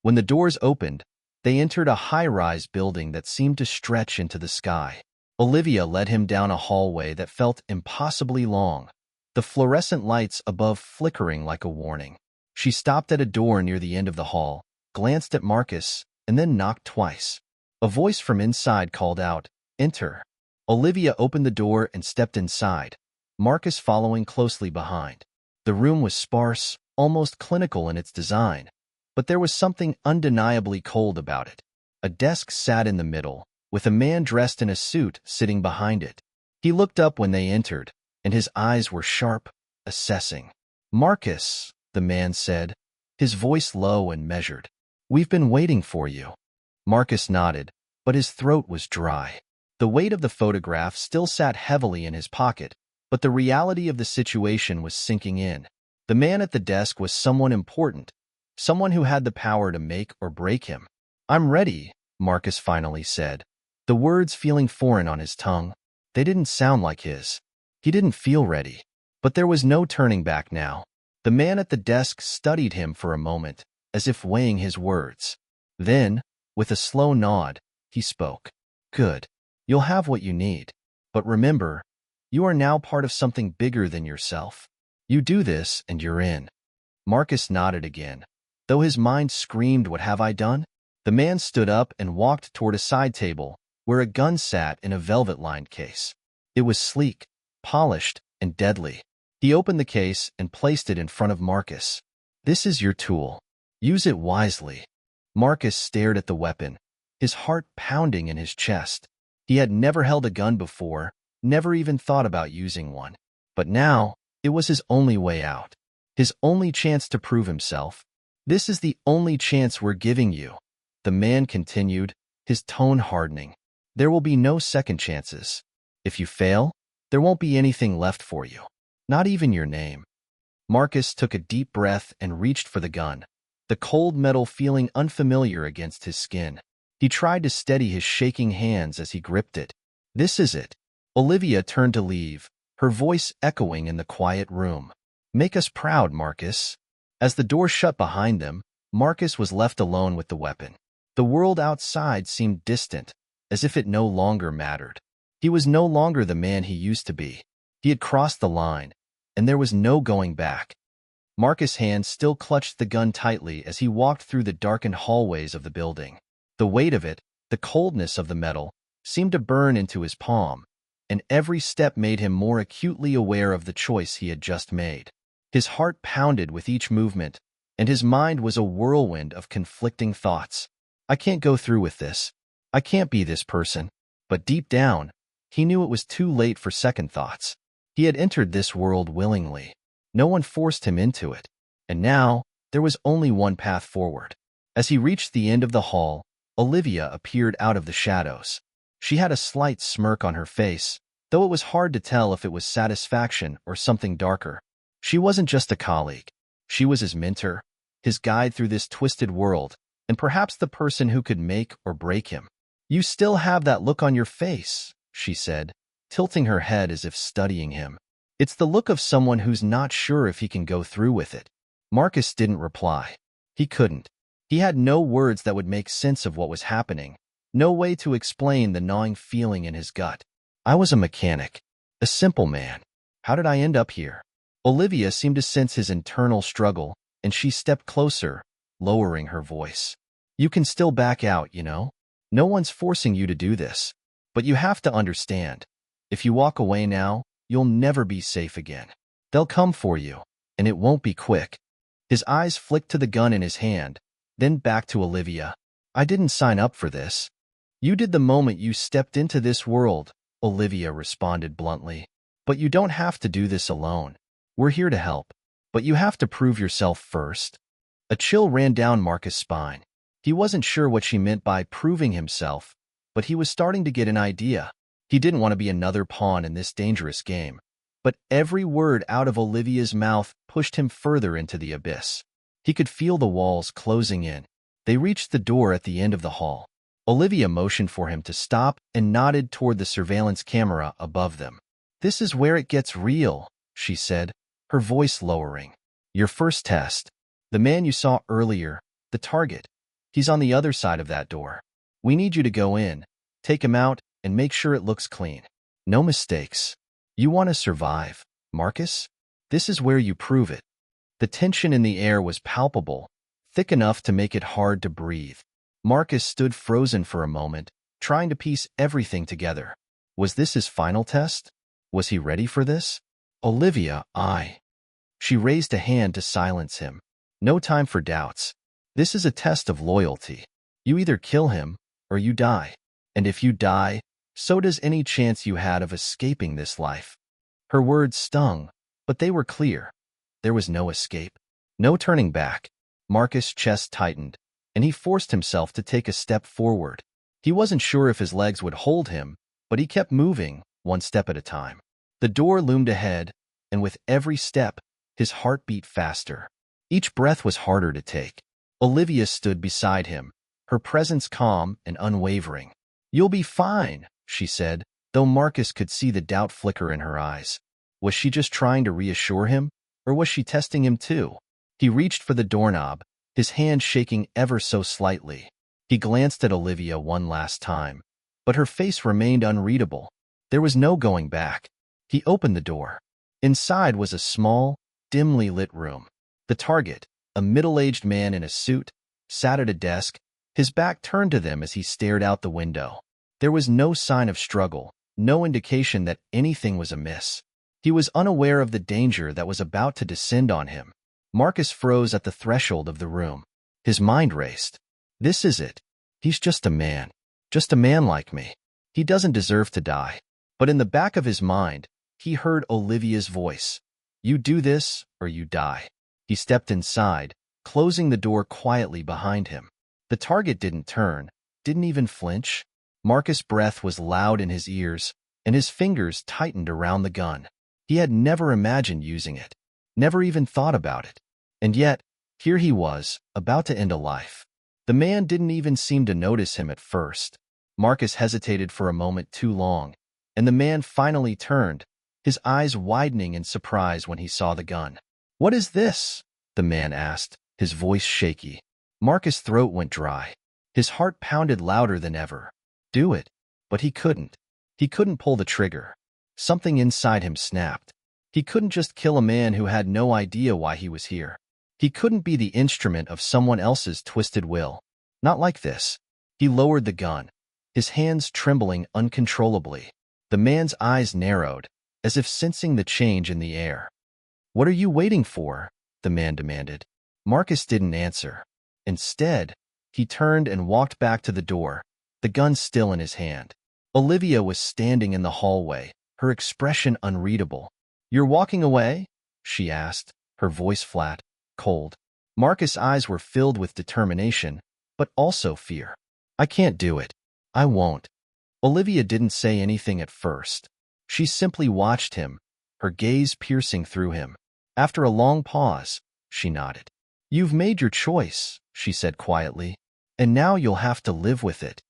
When the doors opened, they entered a high-rise building that seemed to stretch into the sky. Olivia led him down a hallway that felt impossibly long, the fluorescent lights above flickering like a warning. She stopped at a door near the end of the hall, glanced at Marcus, and then knocked twice. A voice from inside called out, "Enter." Olivia opened the door and stepped inside, Marcus following closely behind. The room was sparse, almost clinical in its design, but there was something undeniably cold about it. A desk sat in the middle, with a man dressed in a suit sitting behind it. He looked up when they entered, and his eyes were sharp, assessing. "Marcus," the man said, his voice low and measured. "We've been waiting for you." Marcus nodded, but his throat was dry. The weight of the photograph still sat heavily in his pocket, but the reality of the situation was sinking in. The man at the desk was someone important, someone who had the power to make or break him. "I'm ready," Marcus finally said, the words feeling foreign on his tongue. They didn't sound like his. He didn't feel ready. But there was no turning back now. The man at the desk studied him for a moment, as if weighing his words. Then, with a slow nod, he spoke. "Good. You'll have what you need. But remember, you are now part of something bigger than yourself. You do this and you're in." Marcus nodded again, though his mind screamed, "What have I done?" The man stood up and walked toward a side table, where a gun sat in a velvet-lined case. It was sleek, polished, and deadly. He opened the case and placed it in front of Marcus. "This is your tool. Use it wisely." Marcus stared at the weapon, his heart pounding in his chest. He had never held a gun before, never even thought about using one. But now, it was his only way out. His only chance to prove himself. "This is the only chance we're giving you," the man continued, his tone hardening. "There will be no second chances. If you fail, there won't be anything left for you. Not even your name." Marcus took a deep breath and reached for the gun, the cold metal feeling unfamiliar against his skin. He tried to steady his shaking hands as he gripped it. "This is it." Olivia turned to leave, her voice echoing in the quiet room. "Make us proud, Marcus." As the door shut behind them, Marcus was left alone with the weapon. The world outside seemed distant, as if it no longer mattered. He was no longer the man he used to be. He had crossed the line, and there was no going back. Marcus' hand still clutched the gun tightly as he walked through the darkened hallways of the building. The weight of it, the coldness of the metal, seemed to burn into his palm, and every step made him more acutely aware of the choice he had just made. His heart pounded with each movement, and his mind was a whirlwind of conflicting thoughts. "I can't go through with this. I can't be this person." But deep down, he knew it was too late for second thoughts. He had entered this world willingly. No one forced him into it. And now, there was only one path forward. As he reached the end of the hall, Olivia appeared out of the shadows. She had a slight smirk on her face, though it was hard to tell if it was satisfaction or something darker. She wasn't just a colleague. She was his mentor, his guide through this twisted world, and perhaps the person who could make or break him. "You still have that look on your face," she said, tilting her head as if studying him. "It's the look of someone who's not sure if he can go through with it." Marcus didn't reply. He couldn't. He had no words that would make sense of what was happening, no way to explain the gnawing feeling in his gut. "I was a mechanic, a simple man. How did I end up here?" Olivia seemed to sense his internal struggle, and she stepped closer, lowering her voice. "You can still back out, you know? No one's forcing you to do this. But you have to understand, if you walk away now, you'll never be safe again. They'll come for you, and it won't be quick." His eyes flicked to the gun in his hand, then back to Olivia. "I didn't sign up for this." "You did the moment you stepped into this world," Olivia responded bluntly. "But you don't have to do this alone. We're here to help. But you have to prove yourself first." A chill ran down Marcus' spine. He wasn't sure what she meant by proving himself, but he was starting to get an idea. He didn't want to be another pawn in this dangerous game. But every word out of Olivia's mouth pushed him further into the abyss. He could feel the walls closing in. They reached the door at the end of the hall. Olivia motioned for him to stop and nodded toward the surveillance camera above them. "This is where it gets real," she said, her voice lowering. "Your first test. The man you saw earlier, the target. He's on the other side of that door. We need you to go in, take him out, and make sure it looks clean. No mistakes. You want to survive, Marcus? This is where you prove it." The tension in the air was palpable, thick enough to make it hard to breathe. Marcus stood frozen for a moment, trying to piece everything together. Was this his final test? Was he ready for this? "Olivia, She raised a hand to silence him. "No time for doubts. This is a test of loyalty. You either kill him, or you die. And if you die, so does any chance you had of escaping this life." Her words stung, but they were clear. There was no escape. No turning back. Marcus' chest tightened, and he forced himself to take a step forward. He wasn't sure if his legs would hold him, but he kept moving, one step at a time. The door loomed ahead, and with every step, his heart beat faster. Each breath was harder to take. Olivia stood beside him, her presence calm and unwavering. "You'll be fine," she said, though Marcus could see the doubt flicker in her eyes. Was she just trying to reassure him, or was she testing him too? He reached for the doorknob, his hand shaking ever so slightly. He glanced at Olivia one last time, but her face remained unreadable. There was no going back. He opened the door. Inside was a small, dimly lit room. The target, a middle-aged man in a suit, sat at a desk, his back turned to them as he stared out the window. There was no sign of struggle, no indication that anything was amiss. He was unaware of the danger that was about to descend on him. Marcus froze at the threshold of the room. His mind raced. This is it. He's just a man like me. He doesn't deserve to die. But in the back of his mind, he heard Olivia's voice. "You do this, or you die." He stepped inside, closing the door quietly behind him. The target didn't turn, didn't even flinch. Marcus' breath was loud in his ears, and his fingers tightened around the gun. He had never imagined using it, never even thought about it. And yet, here he was, about to end a life. The man didn't even seem to notice him at first. Marcus hesitated for a moment too long, and the man finally turned, his eyes widening in surprise when he saw the gun. "What is this?" the man asked, his voice shaky. Marcus' throat went dry. His heart pounded louder than ever. Do it. But he couldn't. He couldn't pull the trigger. Something inside him snapped. He couldn't just kill a man who had no idea why he was here. He couldn't be the instrument of someone else's twisted will. Not like this. He lowered the gun, his hands trembling uncontrollably. The man's eyes narrowed, as if sensing the change in the air. "What are you waiting for?" the man demanded. Marcus didn't answer. Instead, he turned and walked back to the door, the gun still in his hand. Olivia was standing in the hallway, her expression unreadable. "You're walking away?" she asked, her voice flat, cold. Marcus' eyes were filled with determination, but also fear. "I can't do it. I won't." Olivia didn't say anything at first. She simply watched him, her gaze piercing through him. After a long pause, she nodded. "You've made your choice," she said quietly, "and now you'll have to live with it."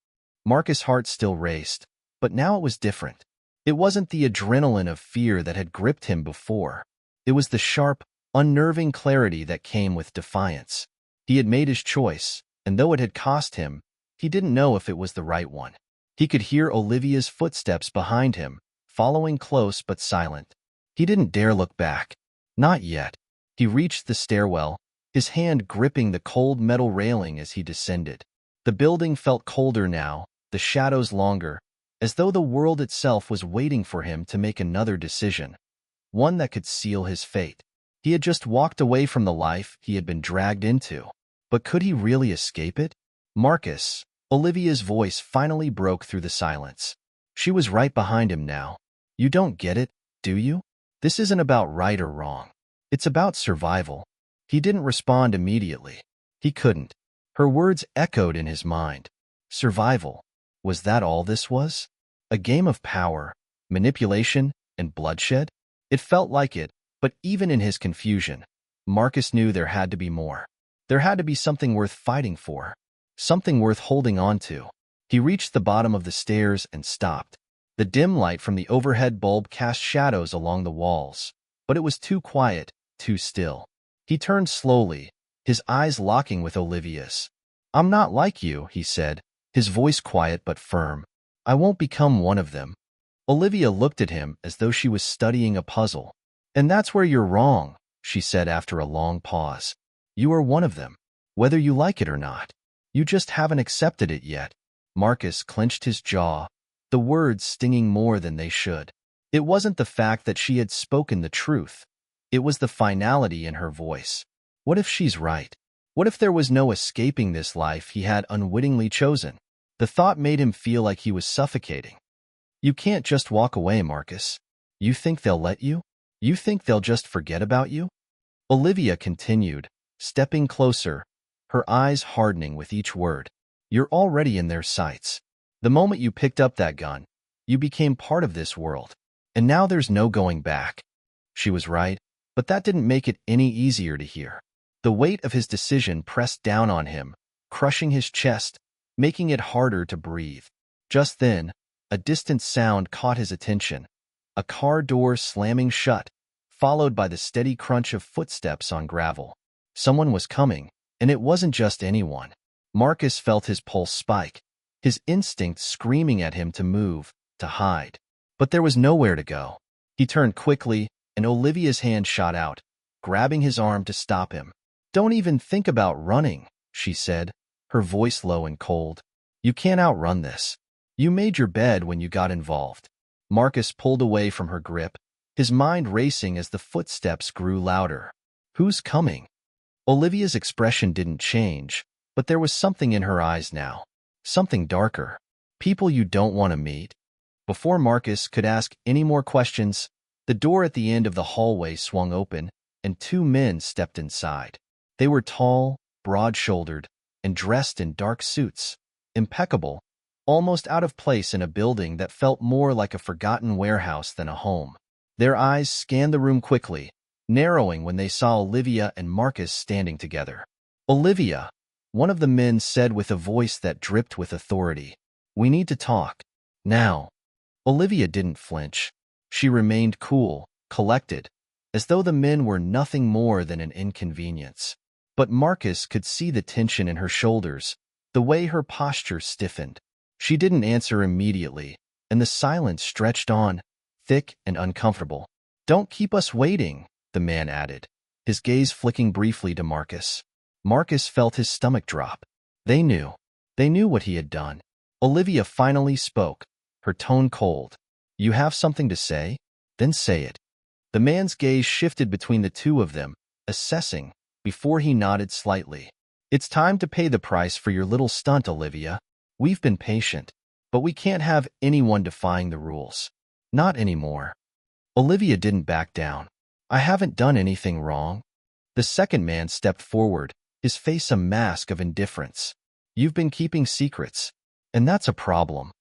Marcus' heart still raced, but now it was different. It wasn't the adrenaline of fear that had gripped him before. It was the sharp, unnerving clarity that came with defiance. He had made his choice, and though it had cost him, he didn't know if it was the right one. He could hear Olivia's footsteps behind him, following close but silent. He didn't dare look back. Not yet. He reached the stairwell, his hand gripping the cold metal railing as he descended. The building felt colder now, the shadows longer, as though the world itself was waiting for him to make another decision, one that could seal his fate. He had just walked away from the life he had been dragged into. But could he really escape it? "Marcus," Olivia's voice finally broke through the silence. She was right behind him now. "You don't get it, do you? This isn't about right or wrong. It's about survival." He didn't respond immediately. He couldn't. Her words echoed in his mind. Survival. Was that all this was? A game of power, manipulation, and bloodshed? It felt like it, but even in his confusion, Marcus knew there had to be more. There had to be something worth fighting for. something worth holding on to. He reached the bottom of the stairs and stopped. The dim light from the overhead bulb cast shadows along the walls, but it was too quiet, too still. He turned slowly, his eyes locking with Olivia's. "I'm not like you," he said, his voice quiet but firm. "I won't become one of them." Olivia looked at him as though she was studying a puzzle. "And that's where you're wrong," she said after a long pause. "You are one of them, whether you like it or not. You just haven't accepted it yet." Marcus clenched his jaw, the words stinging more than they should. It wasn't the fact that she had spoken the truth. It was the finality in her voice. What if she's right? What if there was no escaping this life he had unwittingly chosen? The thought made him feel like he was suffocating. "You can't just walk away, Marcus. You think they'll let you? You think they'll just forget about you?" Olivia continued, stepping closer, her eyes hardening with each word. "You're already in their sights. The moment you picked up that gun, you became part of this world. And now there's no going back." She was right, but that didn't make it any easier to hear. The weight of his decision pressed down on him, crushing his chest, making it harder to breathe. Just then, a distant sound caught his attention. A car door slamming shut, followed by the steady crunch of footsteps on gravel. Someone was coming, and it wasn't just anyone. Marcus felt his pulse spike, his instinct screaming at him to move, to hide. But there was nowhere to go. He turned quickly, and Olivia's hand shot out, grabbing his arm to stop him. "Don't even think about running," she said, her voice low and cold. "You can't outrun this. You made your bed when you got involved." Marcus pulled away from her grip, his mind racing as the footsteps grew louder. "Who's coming?" Olivia's expression didn't change, but there was something in her eyes now. Something darker. "People you don't want to meet." Before Marcus could ask any more questions, the door at the end of the hallway swung open, and two men stepped inside. They were tall, broad-shouldered, and dressed in dark suits, impeccable, almost out of place in a building that felt more like a forgotten warehouse than a home. Their eyes scanned the room quickly, narrowing when they saw Olivia and Marcus standing together. "Olivia," one of the men said with a voice that dripped with authority, "we need to talk. Now." Olivia didn't flinch. She remained cool, collected, as though the men were nothing more than an inconvenience. But Marcus could see the tension in her shoulders, the way her posture stiffened. She didn't answer immediately, and the silence stretched on, thick and uncomfortable. "Don't keep us waiting," the man added, his gaze flicking briefly to Marcus. Marcus felt his stomach drop. They knew. They knew what he had done. Olivia finally spoke, her tone cold. "You have something to say? Then say it." The man's gaze shifted between the two of them, assessing, before he nodded slightly. "It's time to pay the price for your little stunt, Olivia. We've been patient, but we can't have anyone defying the rules. Not anymore." Olivia didn't back down. "I haven't done anything wrong." The second man stepped forward, his face a mask of indifference. "You've been keeping secrets, and that's a problem."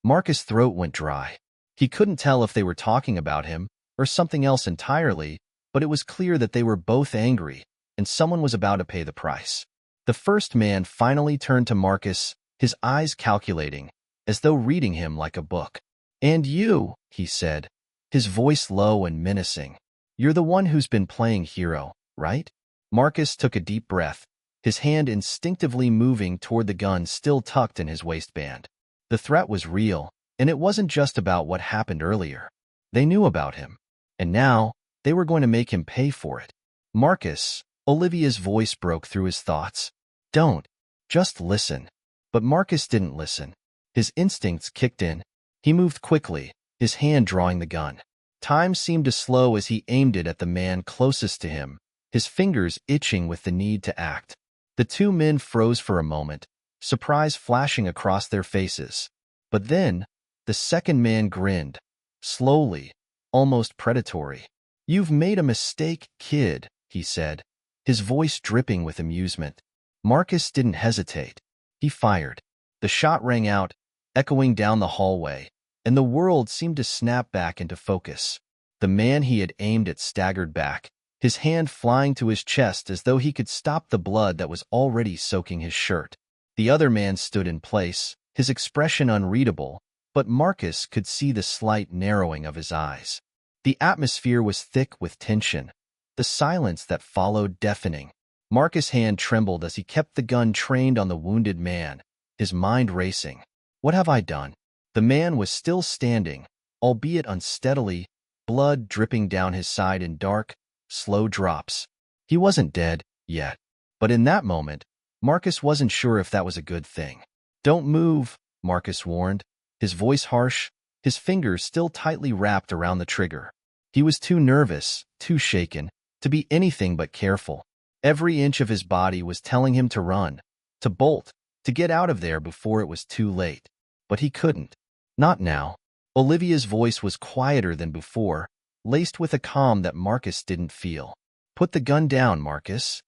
Marcus' throat went dry. He couldn't tell if they were talking about him or something else entirely, but it was clear that they were both angry, and someone was about to pay the price. The first man finally turned to Marcus, his eyes calculating, as though reading him like a book. "And you," he said, his voice low and menacing. "You're the one who's been playing hero, right?" Marcus took a deep breath, his hand instinctively moving toward the gun still tucked in his waistband. The threat was real, and it wasn't just about what happened earlier. They knew about him, and now they were going to make him pay for it. "Marcus," Olivia's voice broke through his thoughts. "Don't. Just listen." But Marcus didn't listen. His instincts kicked in. He moved quickly, his hand drawing the gun. Time seemed to slow as he aimed it at the man closest to him, his fingers itching with the need to act. The two men froze for a moment, surprise flashing across their faces. But then, the second man grinned, slowly, almost predatory. "You've made a mistake, kid," he said, his voice dripping with amusement. Marcus didn't hesitate. He fired. The shot rang out, echoing down the hallway, and the world seemed to snap back into focus. The man he had aimed at staggered back, his hand flying to his chest as though he could stop the blood that was already soaking his shirt. The other man stood in place, his expression unreadable, but Marcus could see the slight narrowing of his eyes. The atmosphere was thick with tension, the silence that followed deafening. Marcus' hand trembled as he kept the gun trained on the wounded man, his mind racing. What have I done? The man was still standing, albeit unsteadily, blood dripping down his side in dark, slow drops. He wasn't dead yet, but in that moment, Marcus wasn't sure if that was a good thing. "Don't move," Marcus warned, his voice harsh, his fingers still tightly wrapped around the trigger. He was too nervous, too shaken, to be anything but careful. Every inch of his body was telling him to run, to bolt, to get out of there before it was too late. But he couldn't. Not now. Olivia's voice was quieter than before, laced with a calm that Marcus didn't feel. "Put the gun down, Marcus."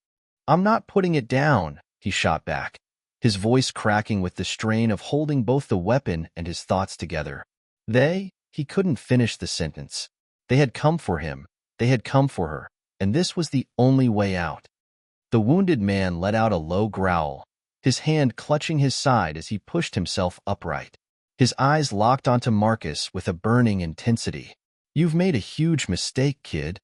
"I'm not putting it down," he shot back, his voice cracking with the strain of holding both the weapon and his thoughts together. He couldn't finish the sentence. They had come for him, they had come for her, and this was the only way out. The wounded man let out a low growl, his hand clutching his side as he pushed himself upright. His eyes locked onto Marcus with a burning intensity. "You've made a huge mistake, kid."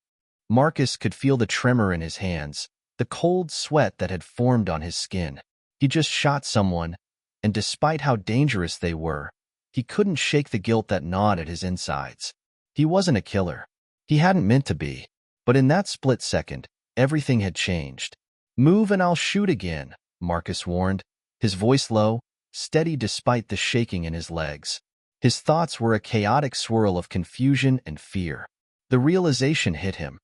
Marcus could feel the tremor in his hands, the cold sweat that had formed on his skin. He just shot someone, and despite how dangerous they were, he couldn't shake the guilt that gnawed at his insides. He wasn't a killer. He hadn't meant to be. But in that split second, everything had changed. "Move and I'll shoot again," Marcus warned, his voice low, steady despite the shaking in his legs. His thoughts were a chaotic swirl of confusion and fear. The realization hit him.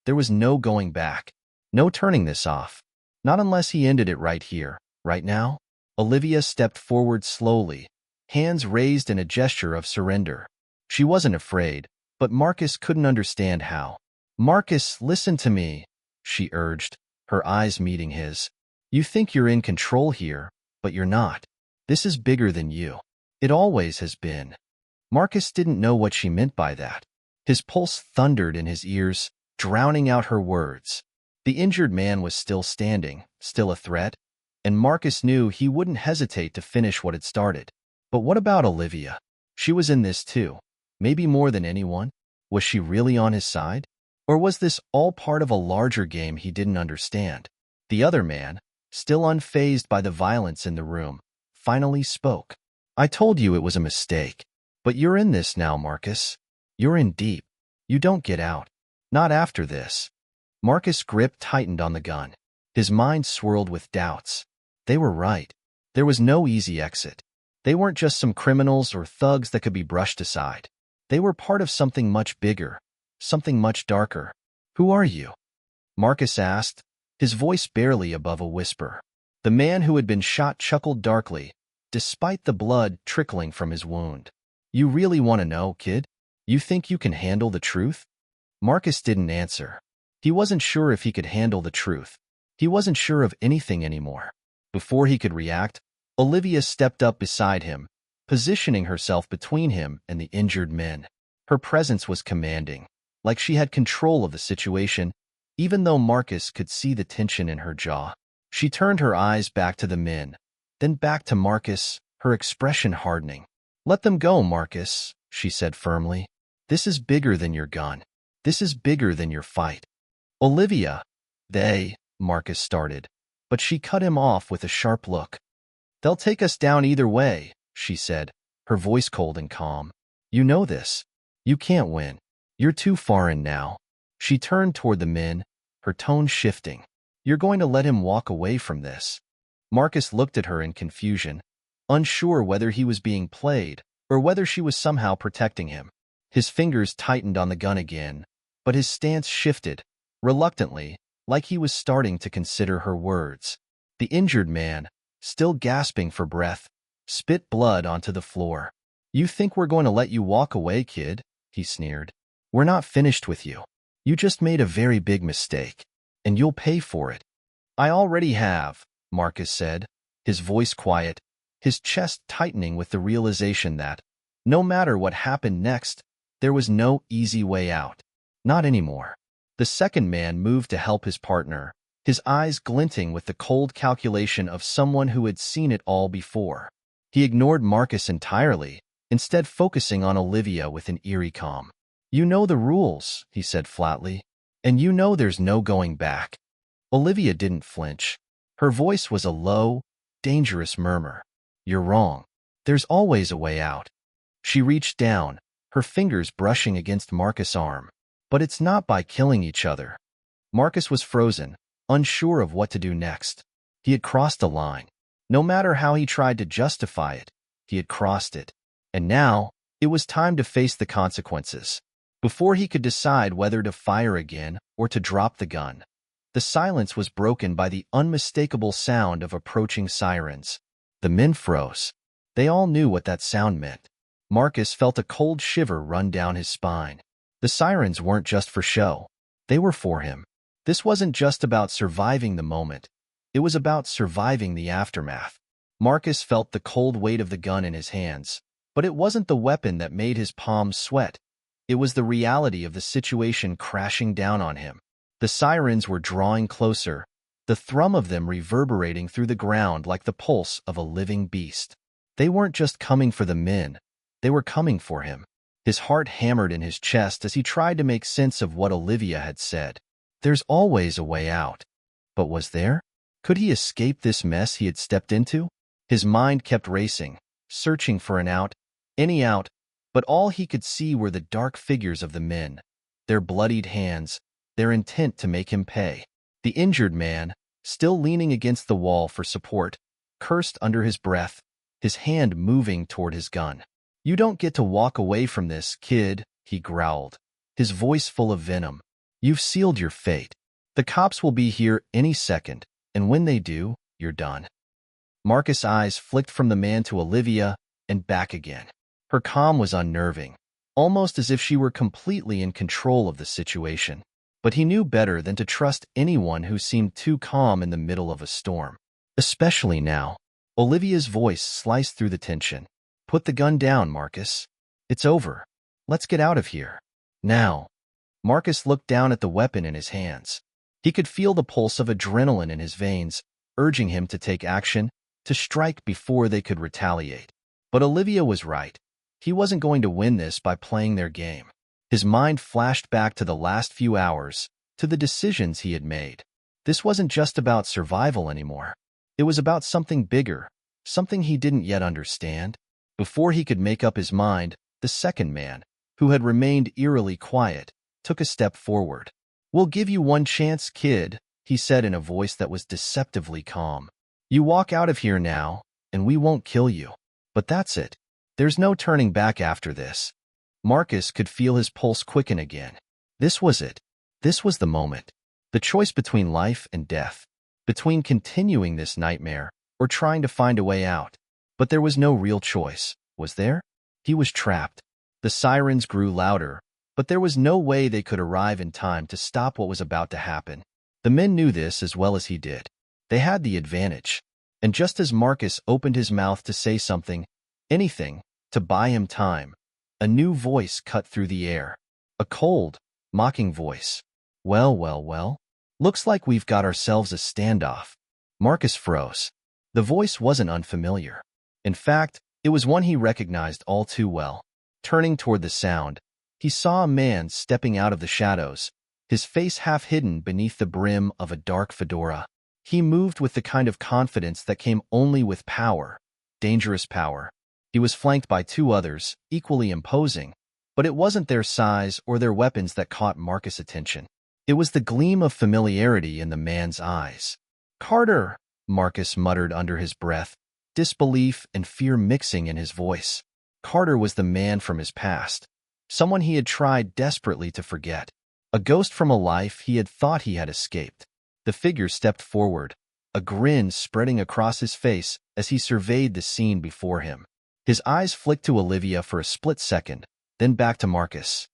There was no going back, no turning this off. Not unless he ended it right here, right now. Olivia stepped forward slowly, hands raised in a gesture of surrender. She wasn't afraid, but Marcus couldn't understand how. "Marcus, listen to me," she urged, her eyes meeting his. "You think you're in control here, but you're not. This is bigger than you. It always has been." Marcus didn't know what she meant by that. His pulse thundered in his ears, drowning out her words. The injured man was still standing, still a threat, and Marcus knew he wouldn't hesitate to finish what had started. But what about Olivia? She was in this too, maybe more than anyone. Was she really on his side? Or was this all part of a larger game he didn't understand? The other man, still unfazed by the violence in the room, finally spoke. "I told you it was a mistake. But you're in this now, Marcus. You're in deep. You don't get out. Not after this." Marcus' grip tightened on the gun. His mind swirled with doubts. They were right. There was no easy exit. They weren't just some criminals or thugs that could be brushed aside. They were part of something much bigger, something much darker. "Who are you?" Marcus asked, his voice barely above a whisper. The man who had been shot chuckled darkly, despite the blood trickling from his wound. "You really want to know, kid? You think you can handle the truth?" Marcus didn't answer. He wasn't sure if he could handle the truth. He wasn't sure of anything anymore. Before he could react, Olivia stepped up beside him, positioning herself between him and the injured men. Her presence was commanding, like she had control of the situation, even though Marcus could see the tension in her jaw. She turned her eyes back to the men, then back to Marcus, her expression hardening. "Let them go, Marcus," she said firmly. "This is bigger than your gun. This is bigger than your fight." "Olivia," Marcus started, but she cut him off with a sharp look. "They'll take us down either way," she said, her voice cold and calm. "You know this. You can't win. You're too far in now." She turned toward the men, her tone shifting. "You're going to let him walk away from this?" Marcus looked at her in confusion, unsure whether he was being played or whether she was somehow protecting him. His fingers tightened on the gun again, but his stance shifted, reluctantly, like he was starting to consider her words. The injured man, still gasping for breath, spit blood onto the floor. "You think we're going to let you walk away, kid?" he sneered. "We're not finished with you. You just made a very big mistake, and you'll pay for it." "I already have," Marcus said, his voice quiet, his chest tightening with the realization that, no matter what happened next, there was no easy way out. Not anymore. The second man moved to help his partner, his eyes glinting with the cold calculation of someone who had seen it all before. He ignored Marcus entirely, instead focusing on Olivia with an eerie calm. "You know the rules," he said flatly, "and you know there's no going back." Olivia didn't flinch. Her voice was a low, dangerous murmur. "You're wrong. There's always a way out." She reached down, her fingers brushing against Marcus' arm. "But it's not by killing each other." Marcus was frozen, unsure of what to do next. He had crossed a line. No matter how he tried to justify it, he had crossed it. And now, it was time to face the consequences. Before he could decide whether to fire again or to drop the gun, the silence was broken by the unmistakable sound of approaching sirens. The men froze. They all knew what that sound meant. Marcus felt a cold shiver run down his spine. The sirens weren't just for show. They were for him. This wasn't just about surviving the moment. It was about surviving the aftermath. Marcus felt the cold weight of the gun in his hands, but it wasn't the weapon that made his palms sweat. It was the reality of the situation crashing down on him. The sirens were drawing closer, the thrum of them reverberating through the ground like the pulse of a living beast. They weren't just coming for the men. They were coming for him. His heart hammered in his chest as he tried to make sense of what Olivia had said. There's always a way out. But was there? Could he escape this mess he had stepped into? His mind kept racing, searching for an out, any out, but all he could see were the dark figures of the men, their bloodied hands, their intent to make him pay. The injured man, still leaning against the wall for support, cursed under his breath, his hand moving toward his gun. "You don't get to walk away from this, kid," he growled, his voice full of venom. "You've sealed your fate. The cops will be here any second, and when they do, you're done." Marcus' eyes flicked from the man to Olivia and back again. Her calm was unnerving, almost as if she were completely in control of the situation. But he knew better than to trust anyone who seemed too calm in the middle of a storm. Especially now. Olivia's voice sliced through the tension. "Put the gun down, Marcus. It's over. Let's get out of here. Now." Marcus looked down at the weapon in his hands. He could feel the pulse of adrenaline in his veins, urging him to take action, to strike before they could retaliate. But Olivia was right. He wasn't going to win this by playing their game. His mind flashed back to the last few hours, to the decisions he had made. This wasn't just about survival anymore. It was about something bigger, something he didn't yet understand. Before he could make up his mind, the second man, who had remained eerily quiet, took a step forward. "We'll give you one chance, kid," he said in a voice that was deceptively calm. "You walk out of here now, and we won't kill you. But that's it. There's no turning back after this." Marcus could feel his pulse quicken again. This was it. This was the moment. The choice between life and death. Between continuing this nightmare or trying to find a way out. But there was no real choice, was there? He was trapped. The sirens grew louder, but there was no way they could arrive in time to stop what was about to happen. The men knew this as well as he did. They had the advantage. And just as Marcus opened his mouth to say something, anything, to buy him time, a new voice cut through the air. A cold, mocking voice. "Well, well, well. Looks like we've got ourselves a standoff." Marcus froze. The voice wasn't unfamiliar. In fact, it was one he recognized all too well. Turning toward the sound, he saw a man stepping out of the shadows, his face half hidden beneath the brim of a dark fedora. He moved with the kind of confidence that came only with power, dangerous power. He was flanked by two others, equally imposing, but it wasn't their size or their weapons that caught Marcus' attention. It was the gleam of familiarity in the man's eyes. "Carter," Marcus muttered under his breath, disbelief and fear mixing in his voice. Carter was the man from his past, someone he had tried desperately to forget, a ghost from a life he had thought he had escaped. The figure stepped forward, a grin spreading across his face as he surveyed the scene before him. His eyes flicked to Olivia for a split second, then back to Marcus.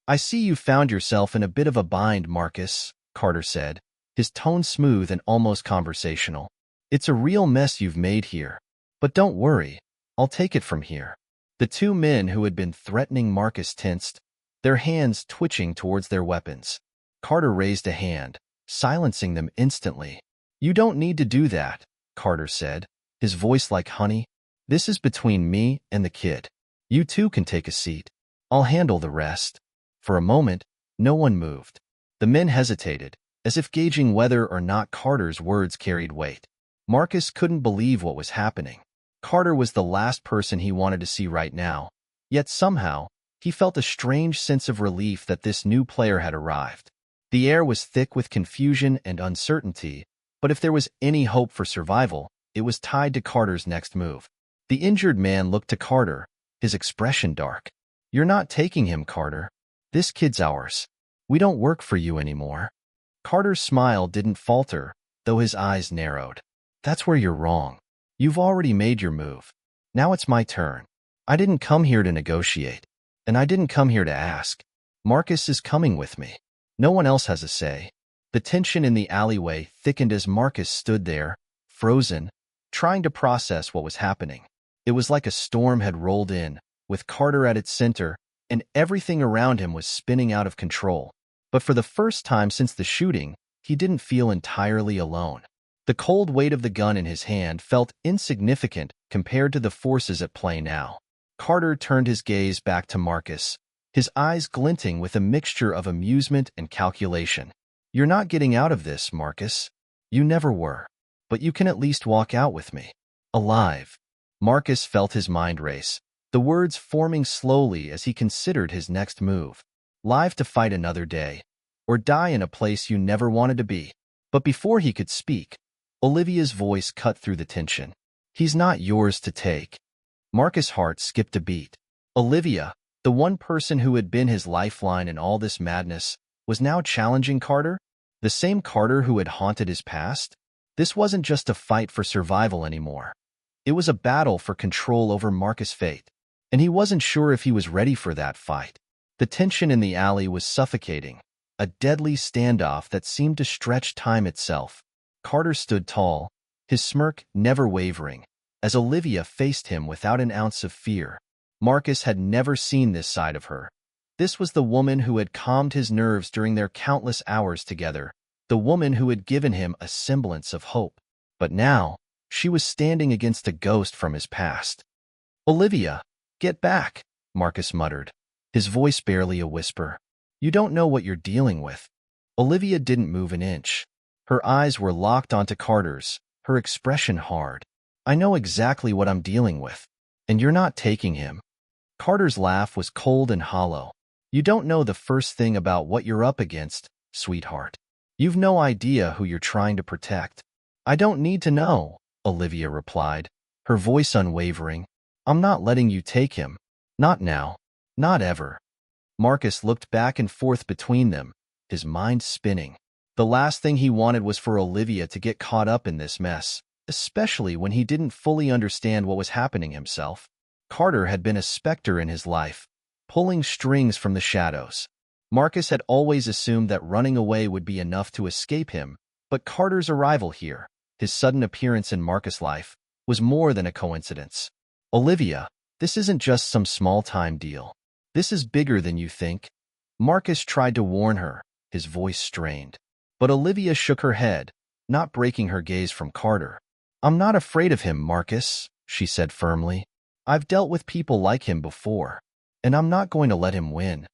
"I see you found yourself in a bit of a bind, Marcus," Carter said, his tone smooth and almost conversational. "It's a real mess you've made here. But don't worry, I'll take it from here." The two men who had been threatening Marcus tensed, their hands twitching towards their weapons. Carter raised a hand, silencing them instantly. "You don't need to do that," Carter said, his voice like honey. "This is between me and the kid. You two can take a seat. I'll handle the rest." For a moment, no one moved. The men hesitated, as if gauging whether or not Carter's words carried weight. Marcus couldn't believe what was happening. Carter was the last person he wanted to see right now, yet somehow, he felt a strange sense of relief that this new player had arrived. The air was thick with confusion and uncertainty, but if there was any hope for survival, it was tied to Carter's next move. The injured man looked to Carter, his expression dark. "You're not taking him, Carter. This kid's ours. We don't work for you anymore." Carter's smile didn't falter, though his eyes narrowed. "That's where you're wrong. You've already made your move. Now it's my turn. I didn't come here to negotiate, and I didn't come here to ask. Marcus is coming with me. No one else has a say." The tension in the alleyway thickened as Marcus stood there, frozen, trying to process what was happening. It was like a storm had rolled in, with Carter at its center, and everything around him was spinning out of control. But for the first time since the shooting, he didn't feel entirely alone. The cold weight of the gun in his hand felt insignificant compared to the forces at play now. Carter turned his gaze back to Marcus, his eyes glinting with a mixture of amusement and calculation. "You're not getting out of this, Marcus. You never were. But you can at least walk out with me. Alive." Marcus felt his mind race, the words forming slowly as he considered his next move. Live to fight another day, or die in a place you never wanted to be. But before he could speak, Olivia's voice cut through the tension. "He's not yours to take." Marcus' heart skipped a beat. Olivia, the one person who had been his lifeline in all this madness, was now challenging Carter? The same Carter who had haunted his past? This wasn't just a fight for survival anymore. It was a battle for control over Marcus' fate, and he wasn't sure if he was ready for that fight. The tension in the alley was suffocating, a deadly standoff that seemed to stretch time itself. Carter stood tall, his smirk never wavering, as Olivia faced him without an ounce of fear. Marcus had never seen this side of her. This was the woman who had calmed his nerves during their countless hours together, the woman who had given him a semblance of hope. But now, she was standing against a ghost from his past. "Olivia, get back," Marcus muttered, his voice barely a whisper. "You don't know what you're dealing with." Olivia didn't move an inch. Her eyes were locked onto Carter's, her expression hard. "I know exactly what I'm dealing with, and you're not taking him." Carter's laugh was cold and hollow. "You don't know the first thing about what you're up against, sweetheart. You've no idea who you're trying to protect." "I don't need to know," Olivia replied, her voice unwavering. "I'm not letting you take him. Not now. Not ever." Marcus looked back and forth between them, his mind spinning. The last thing he wanted was for Olivia to get caught up in this mess, especially when he didn't fully understand what was happening himself. Carter had been a specter in his life, pulling strings from the shadows. Marcus had always assumed that running away would be enough to escape him, but Carter's arrival here, his sudden appearance in Marcus' life, was more than a coincidence. "Olivia, this isn't just some small-time deal. This is bigger than you think." Marcus tried to warn her, his voice strained. But Olivia shook her head, not breaking her gaze from Carter. "I'm not afraid of him, Marcus," she said firmly. "I've dealt with people like him before, and I'm not going to let him win."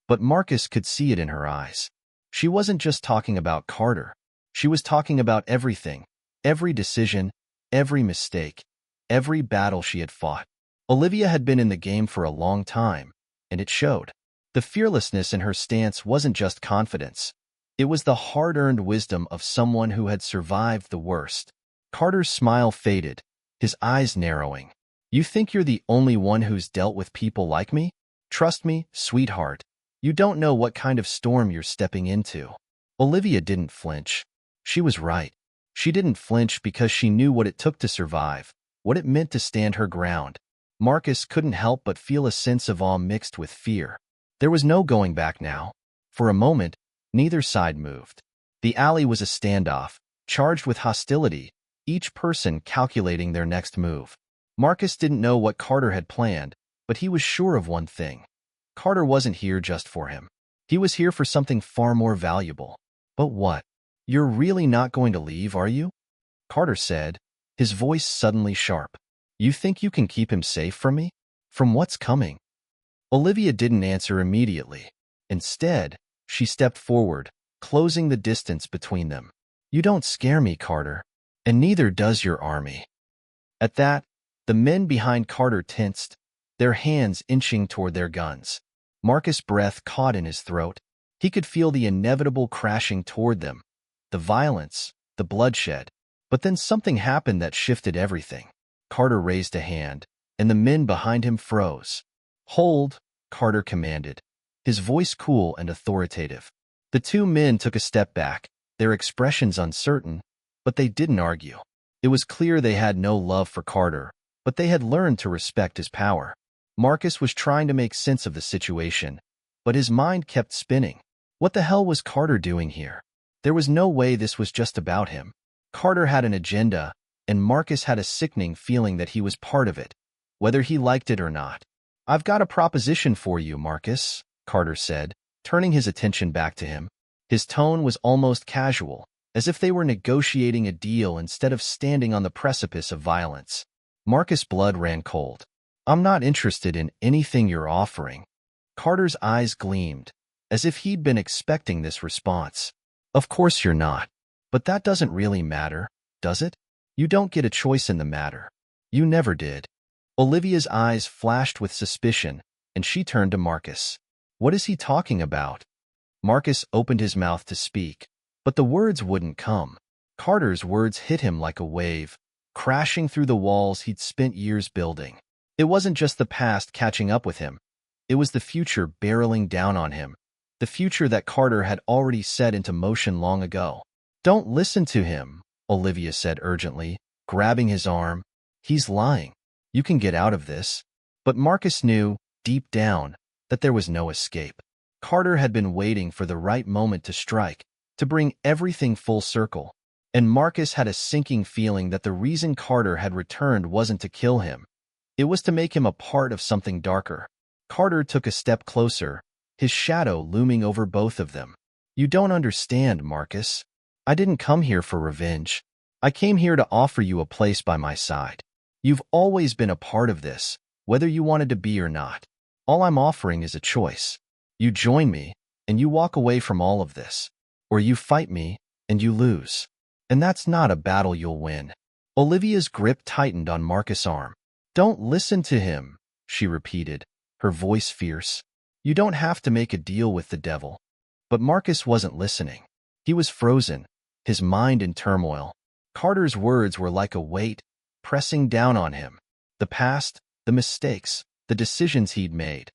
But Marcus could see it in her eyes. She wasn't just talking about Carter. She was talking about everything, every decision, every mistake, every battle she had fought. Olivia had been in the game for a long time, and it showed. The fearlessness in her stance wasn't just confidence. It was the hard-earned wisdom of someone who had survived the worst. Carter's smile faded, his eyes narrowing. "You think you're the only one who's dealt with people like me? Trust me, sweetheart. You don't know what kind of storm you're stepping into." Olivia didn't flinch. She was right. She didn't flinch because she knew what it took to survive, what it meant to stand her ground. Marcus couldn't help but feel a sense of awe mixed with fear. There was no going back now. For a moment, neither side moved. The alley was a standoff, charged with hostility, each person calculating their next move. Marcus didn't know what Carter had planned, but he was sure of one thing. Carter wasn't here just for him. He was here for something far more valuable. But what? You're really not going to leave, are you? Carter said, his voice suddenly sharp. You think you can keep him safe from me? From what's coming? Olivia didn't answer immediately. Instead, she stepped forward, closing the distance between them. You don't scare me, Carter, and neither does your army. At that, the men behind Carter tensed, their hands inching toward their guns. Marcus' breath caught in his throat. He could feel the inevitable crashing toward them, the violence, the bloodshed. But then something happened that shifted everything. Carter raised a hand, and the men behind him froze. Hold, Carter commanded, his voice cool and authoritative. The two men took a step back, their expressions uncertain, but they didn't argue. It was clear they had no love for Carter, but they had learned to respect his power. Marcus was trying to make sense of the situation, but his mind kept spinning. What the hell was Carter doing here? There was no way this was just about him. Carter had an agenda, and Marcus had a sickening feeling that he was part of it, whether he liked it or not. I've got a proposition for you, Marcus, Carter said, turning his attention back to him. His tone was almost casual, as if they were negotiating a deal instead of standing on the precipice of violence. Marcus' blood ran cold. I'm not interested in anything you're offering. Carter's eyes gleamed, as if he'd been expecting this response. Of course you're not. But that doesn't really matter, does it? You don't get a choice in the matter. You never did. Olivia's eyes flashed with suspicion, and she turned to Marcus. What is he talking about? Marcus opened his mouth to speak, but the words wouldn't come. Carter's words hit him like a wave, crashing through the walls he'd spent years building. It wasn't just the past catching up with him. It was the future barreling down on him, the future that Carter had already set into motion long ago. Don't listen to him, Olivia said urgently, grabbing his arm. He's lying. You can get out of this. But Marcus knew, deep down, that there was no escape. Carter had been waiting for the right moment to strike, to bring everything full circle. And Marcus had a sinking feeling that the reason Carter had returned wasn't to kill him. It was to make him a part of something darker. Carter took a step closer, his shadow looming over both of them. You don't understand, Marcus. I didn't come here for revenge. I came here to offer you a place by my side. You've always been a part of this, whether you wanted to be or not. All I'm offering is a choice. You join me, and you walk away from all of this. Or you fight me, and you lose. And that's not a battle you'll win. Olivia's grip tightened on Marcus' arm. Don't listen to him, she repeated, her voice fierce. You don't have to make a deal with the devil. But Marcus wasn't listening. He was frozen, his mind in turmoil. Carter's words were like a weight, pressing down on him. The past, the mistakes, the decisions he'd made.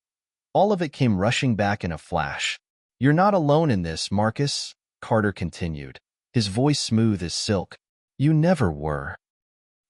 All of it came rushing back in a flash. You're not alone in this, Marcus, Carter continued, his voice smooth as silk. You never were.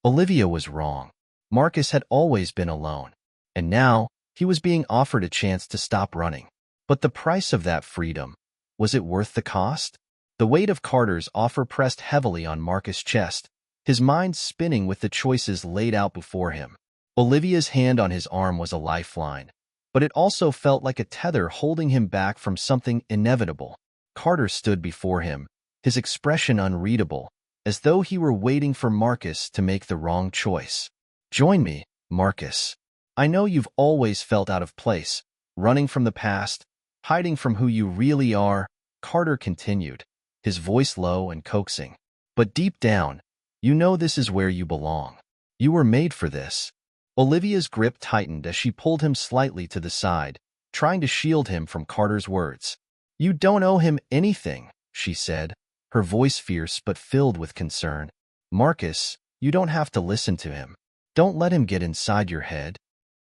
Olivia was wrong. Marcus had always been alone. And now, he was being offered a chance to stop running. But the price of that freedom, was it worth the cost? The weight of Carter's offer pressed heavily on Marcus' chest, his mind spinning with the choices laid out before him. Olivia's hand on his arm was a lifeline, but it also felt like a tether holding him back from something inevitable. Carter stood before him, his expression unreadable, as though he were waiting for Marcus to make the wrong choice. Join me, Marcus. I know you've always felt out of place, running from the past, hiding from who you really are, Carter continued, his voice low and coaxing. But deep down, you know this is where you belong. You were made for this. Olivia's grip tightened as she pulled him slightly to the side, trying to shield him from Carter's words. You don't owe him anything, she said, her voice fierce but filled with concern. Marcus, you don't have to listen to him. Don't let him get inside your head.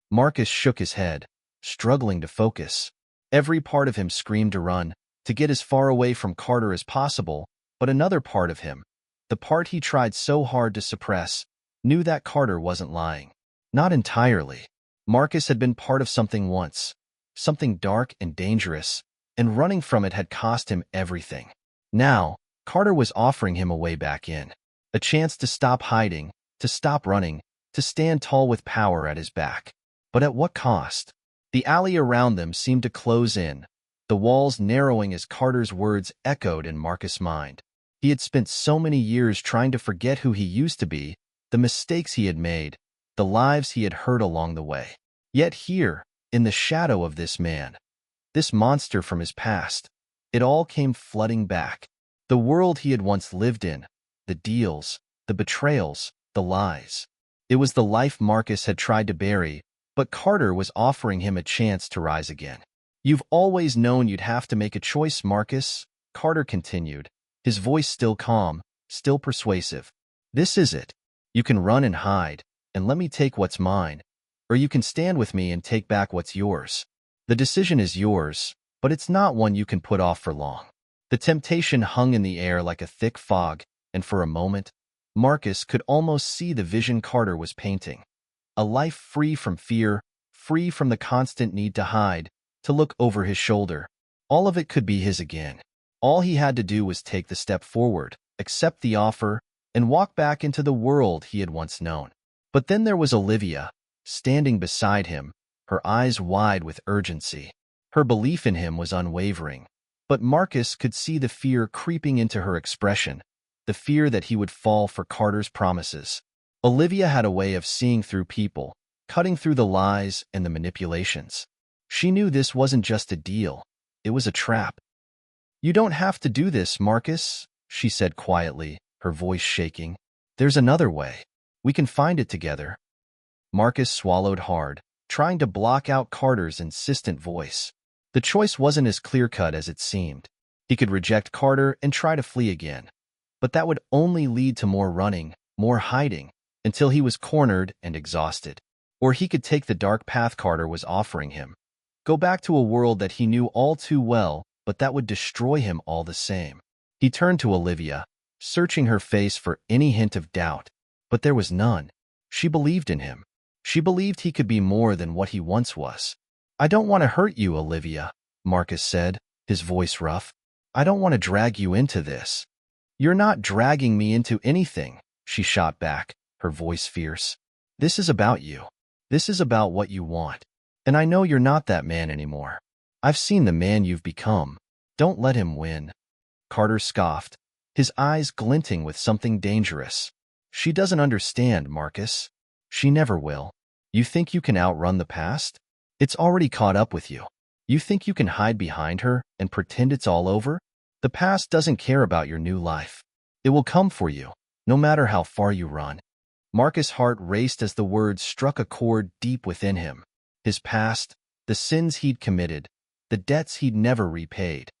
Marcus shook his head, struggling to focus. Every part of him screamed to run, to get as far away from Carter as possible, but another part of him, the part he tried so hard to suppress, knew that Carter wasn't lying. Not entirely. Marcus had been part of something once, something dark and dangerous, and running from it had cost him everything. Now, Carter was offering him a way back in, a chance to stop hiding, to stop running, to stand tall with power at his back. But at what cost? The alley around them seemed to close in, the walls narrowing as Carter's words echoed in Marcus' mind. He had spent so many years trying to forget who he used to be, the mistakes he had made, the lives he had hurt along the way. Yet here, in the shadow of this man, this monster from his past, it all came flooding back. The world he had once lived in, the deals, the betrayals, the lies. It was the life Marcus had tried to bury, but Carter was offering him a chance to rise again. "You've always known you'd have to make a choice, Marcus," Carter continued, his voice still calm, still persuasive. "This is it. You can run and hide, and let me take what's mine, or you can stand with me and take back what's yours. The decision is yours, but it's not one you can put off for long." The temptation hung in the air like a thick fog, and for a moment, Marcus could almost see the vision Carter was painting. A life free from fear, free from the constant need to hide, to look over his shoulder. All of it could be his again. All he had to do was take the step forward, accept the offer, and walk back into the world he had once known. But then there was Olivia, standing beside him, her eyes wide with urgency. Her belief in him was unwavering, but Marcus could see the fear creeping into her expression, the fear that he would fall for Carter's promises. Olivia had a way of seeing through people, cutting through the lies and the manipulations. She knew this wasn't just a deal, it was a trap. "You don't have to do this, Marcus," she said quietly, her voice shaking. "There's another way. We can find it together." Marcus swallowed hard, trying to block out Carter's insistent voice. The choice wasn't as clear-cut as it seemed. He could reject Carter and try to flee again, but that would only lead to more running, more hiding, until he was cornered and exhausted. Or he could take the dark path Carter was offering him, go back to a world that he knew all too well, but that would destroy him all the same. He turned to Olivia, searching her face for any hint of doubt, but there was none. She believed in him. She believed he could be more than what he once was. "I don't want to hurt you, Olivia," Marcus said, his voice rough. "I don't want to drag you into this." "You're not dragging me into anything," she shot back, her voice fierce. "This is about you. This is about what you want. And I know you're not that man anymore. I've seen the man you've become. Don't let him win." Carter scoffed, his eyes glinting with something dangerous. "She doesn't understand, Marcus. She never will. You think you can outrun the past? It's already caught up with you. You think you can hide behind her and pretend it's all over? The past doesn't care about your new life. It will come for you, no matter how far you run." Marcus' heart raced as the words struck a chord deep within him. His past, the sins he'd committed, the debts he'd never repaid.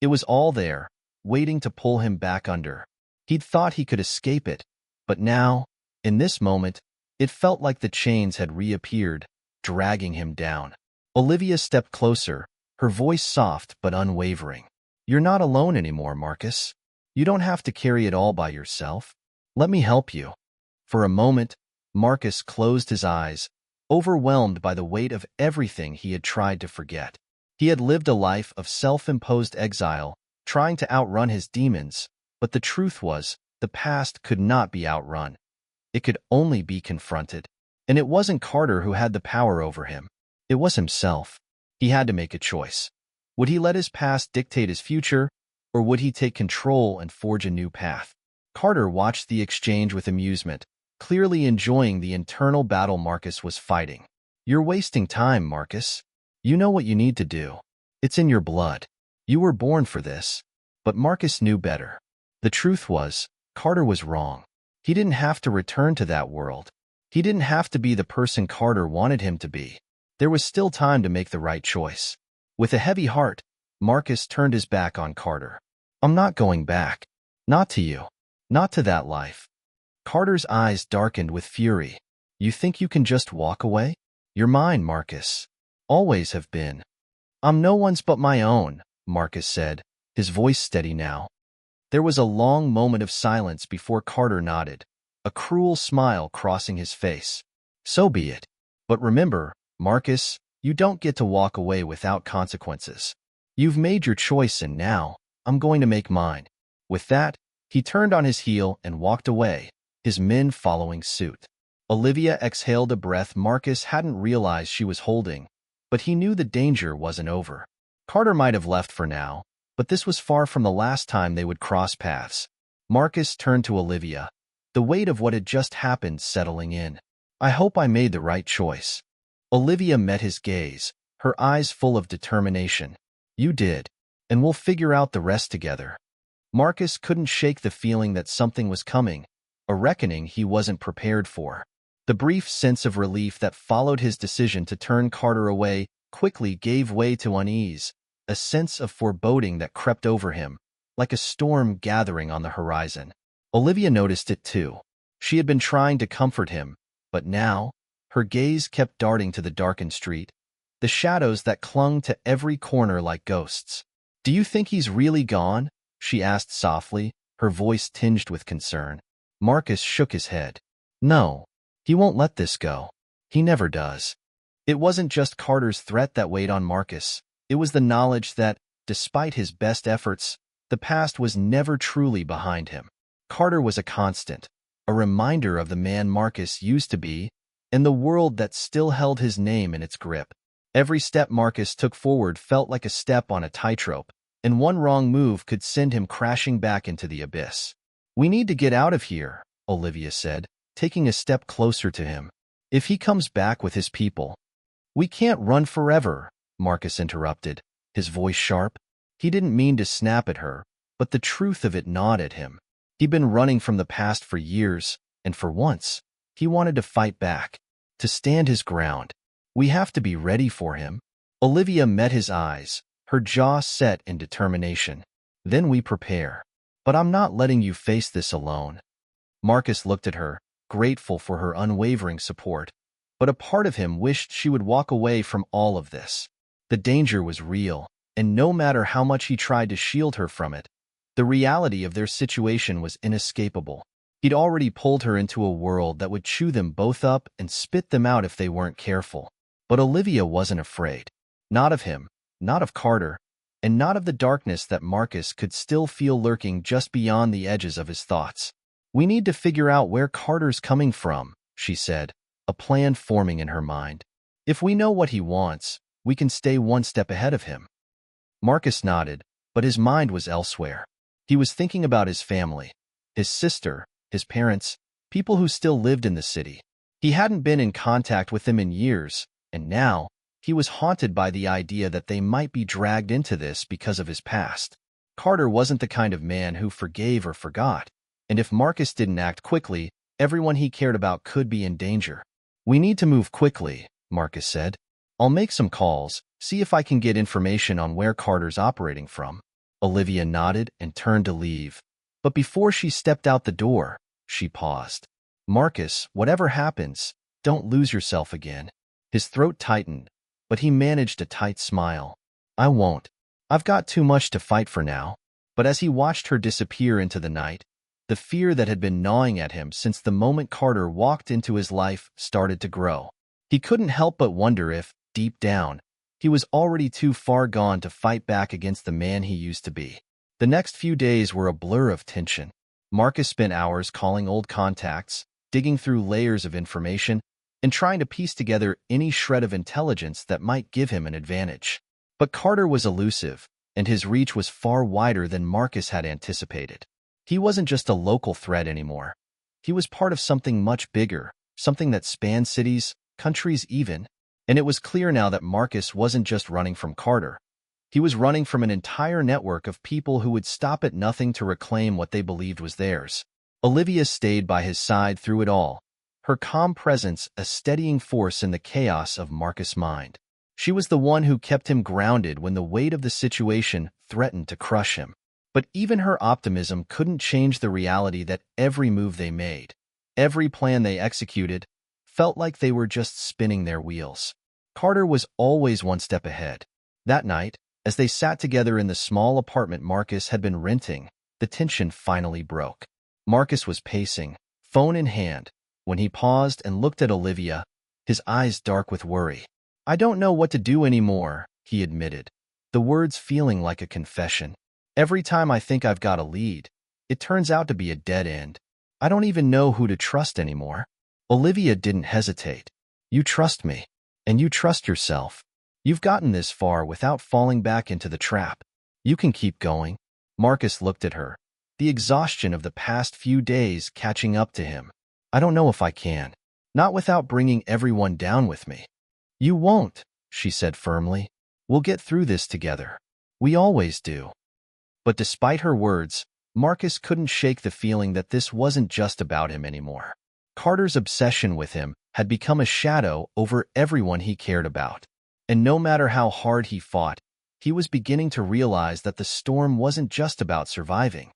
It was all there, waiting to pull him back under. He'd thought he could escape it, but now, in this moment, it felt like the chains had reappeared, dragging him down. Olivia stepped closer, her voice soft but unwavering. "You're not alone anymore, Marcus. You don't have to carry it all by yourself. Let me help you." For a moment, Marcus closed his eyes, overwhelmed by the weight of everything he had tried to forget. He had lived a life of self-imposed exile, trying to outrun his demons, but the truth was, the past could not be outrun. It could only be confronted. And it wasn't Carter who had the power over him. It was himself. He had to make a choice. Would he let his past dictate his future, or would he take control and forge a new path? Carter watched the exchange with amusement, clearly enjoying the internal battle Marcus was fighting. "You're wasting time, Marcus. You know what you need to do. It's in your blood. You were born for this." But Marcus knew better. The truth was, Carter was wrong. He didn't have to return to that world. He didn't have to be the person Carter wanted him to be. There was still time to make the right choice. With a heavy heart, Marcus turned his back on Carter. "I'm not going back. Not to you. Not to that life." Carter's eyes darkened with fury. "You think you can just walk away? You're mine, Marcus. Always have been." "I'm no one's but my own," Marcus said, his voice steady now. There was a long moment of silence before Carter nodded, a cruel smile crossing his face. "So be it. But remember, Marcus, you don't get to walk away without consequences. You've made your choice and now, I'm going to make mine." With that, he turned on his heel and walked away, his men following suit. Olivia exhaled a breath Marcus hadn't realized she was holding, but he knew the danger wasn't over. Carter might have left for now, but this was far from the last time they would cross paths. Marcus turned to Olivia, the weight of what had just happened settling in. I hope I made the right choice. Olivia met his gaze, her eyes full of determination. You did, and we'll figure out the rest together. Marcus couldn't shake the feeling that something was coming, a reckoning he wasn't prepared for. The brief sense of relief that followed his decision to turn Carter away quickly gave way to unease, a sense of foreboding that crept over him, like a storm gathering on the horizon. Olivia noticed it too. She had been trying to comfort him, but now, her gaze kept darting to the darkened street, the shadows that clung to every corner like ghosts. Do you think he's really gone? She asked softly, her voice tinged with concern. Marcus shook his head. No, he won't let this go. He never does. It wasn't just Carter's threat that weighed on Marcus. It was the knowledge that, despite his best efforts, the past was never truly behind him. Carter was a constant, a reminder of the man Marcus used to be, and the world that still held his name in its grip. Every step Marcus took forward felt like a step on a tightrope, and one wrong move could send him crashing back into the abyss. We need to get out of here, Olivia said, taking a step closer to him. If he comes back with his people. We can't run forever, Marcus interrupted, his voice sharp. He didn't mean to snap at her, but the truth of it gnawed at him. He'd been running from the past for years, and for once, he wanted to fight back, to stand his ground. We have to be ready for him. Olivia met his eyes, her jaw set in determination. Then we prepare. But I'm not letting you face this alone. Marcus looked at her, grateful for her unwavering support, but a part of him wished she would walk away from all of this. The danger was real, and no matter how much he tried to shield her from it, the reality of their situation was inescapable. He'd already pulled her into a world that would chew them both up and spit them out if they weren't careful. But Olivia wasn't afraid. Not of him, not of Carter, and not of the darkness that Marcus could still feel lurking just beyond the edges of his thoughts. We need to figure out where Carter's coming from, she said, a plan forming in her mind. If we know what he wants, we can stay one step ahead of him. Marcus nodded, but his mind was elsewhere. He was thinking about his family, his sister, his parents, people who still lived in the city. He hadn't been in contact with them in years, and now, he was haunted by the idea that they might be dragged into this because of his past. Carter wasn't the kind of man who forgave or forgot, and if Marcus didn't act quickly, everyone he cared about could be in danger. We need to move quickly, Marcus said. I'll make some calls, see if I can get information on where Carter's operating from. Olivia nodded and turned to leave. But before she stepped out the door, she paused. Marcus, whatever happens, don't lose yourself again. His throat tightened, but he managed a tight smile. I won't. I've got too much to fight for now. But as he watched her disappear into the night, the fear that had been gnawing at him since the moment Carter walked into his life started to grow. He couldn't help but wonder if, deep down, he was already too far gone to fight back against the man he used to be. The next few days were a blur of tension. Marcus spent hours calling old contacts, digging through layers of information, and trying to piece together any shred of intelligence that might give him an advantage. But Carter was elusive, and his reach was far wider than Marcus had anticipated. He wasn't just a local threat anymore. He was part of something much bigger, something that spanned cities, countries even, and it was clear now that Marcus wasn't just running from Carter. He was running from an entire network of people who would stop at nothing to reclaim what they believed was theirs. Olivia stayed by his side through it all, her calm presence a steadying force in the chaos of Marcus' mind. She was the one who kept him grounded when the weight of the situation threatened to crush him. But even her optimism couldn't change the reality that every move they made, every plan they executed, felt like they were just spinning their wheels. Carter was always one step ahead. That night, as they sat together in the small apartment Marcus had been renting, the tension finally broke. Marcus was pacing, phone in hand, when he paused and looked at Olivia, his eyes dark with worry. I don't know what to do anymore, he admitted, the words feeling like a confession. Every time I think I've got a lead, it turns out to be a dead end. I don't even know who to trust anymore. Olivia didn't hesitate. You trust me, and you trust yourself. You've gotten this far without falling back into the trap. You can keep going. Marcus looked at her, the exhaustion of the past few days catching up to him. I don't know if I can. Not without bringing everyone down with me. You won't, she said firmly. We'll get through this together. We always do. But despite her words, Marcus couldn't shake the feeling that this wasn't just about him anymore. Carter's obsession with him had become a shadow over everyone he cared about. And no matter how hard he fought, he was beginning to realize that the storm wasn't just about surviving.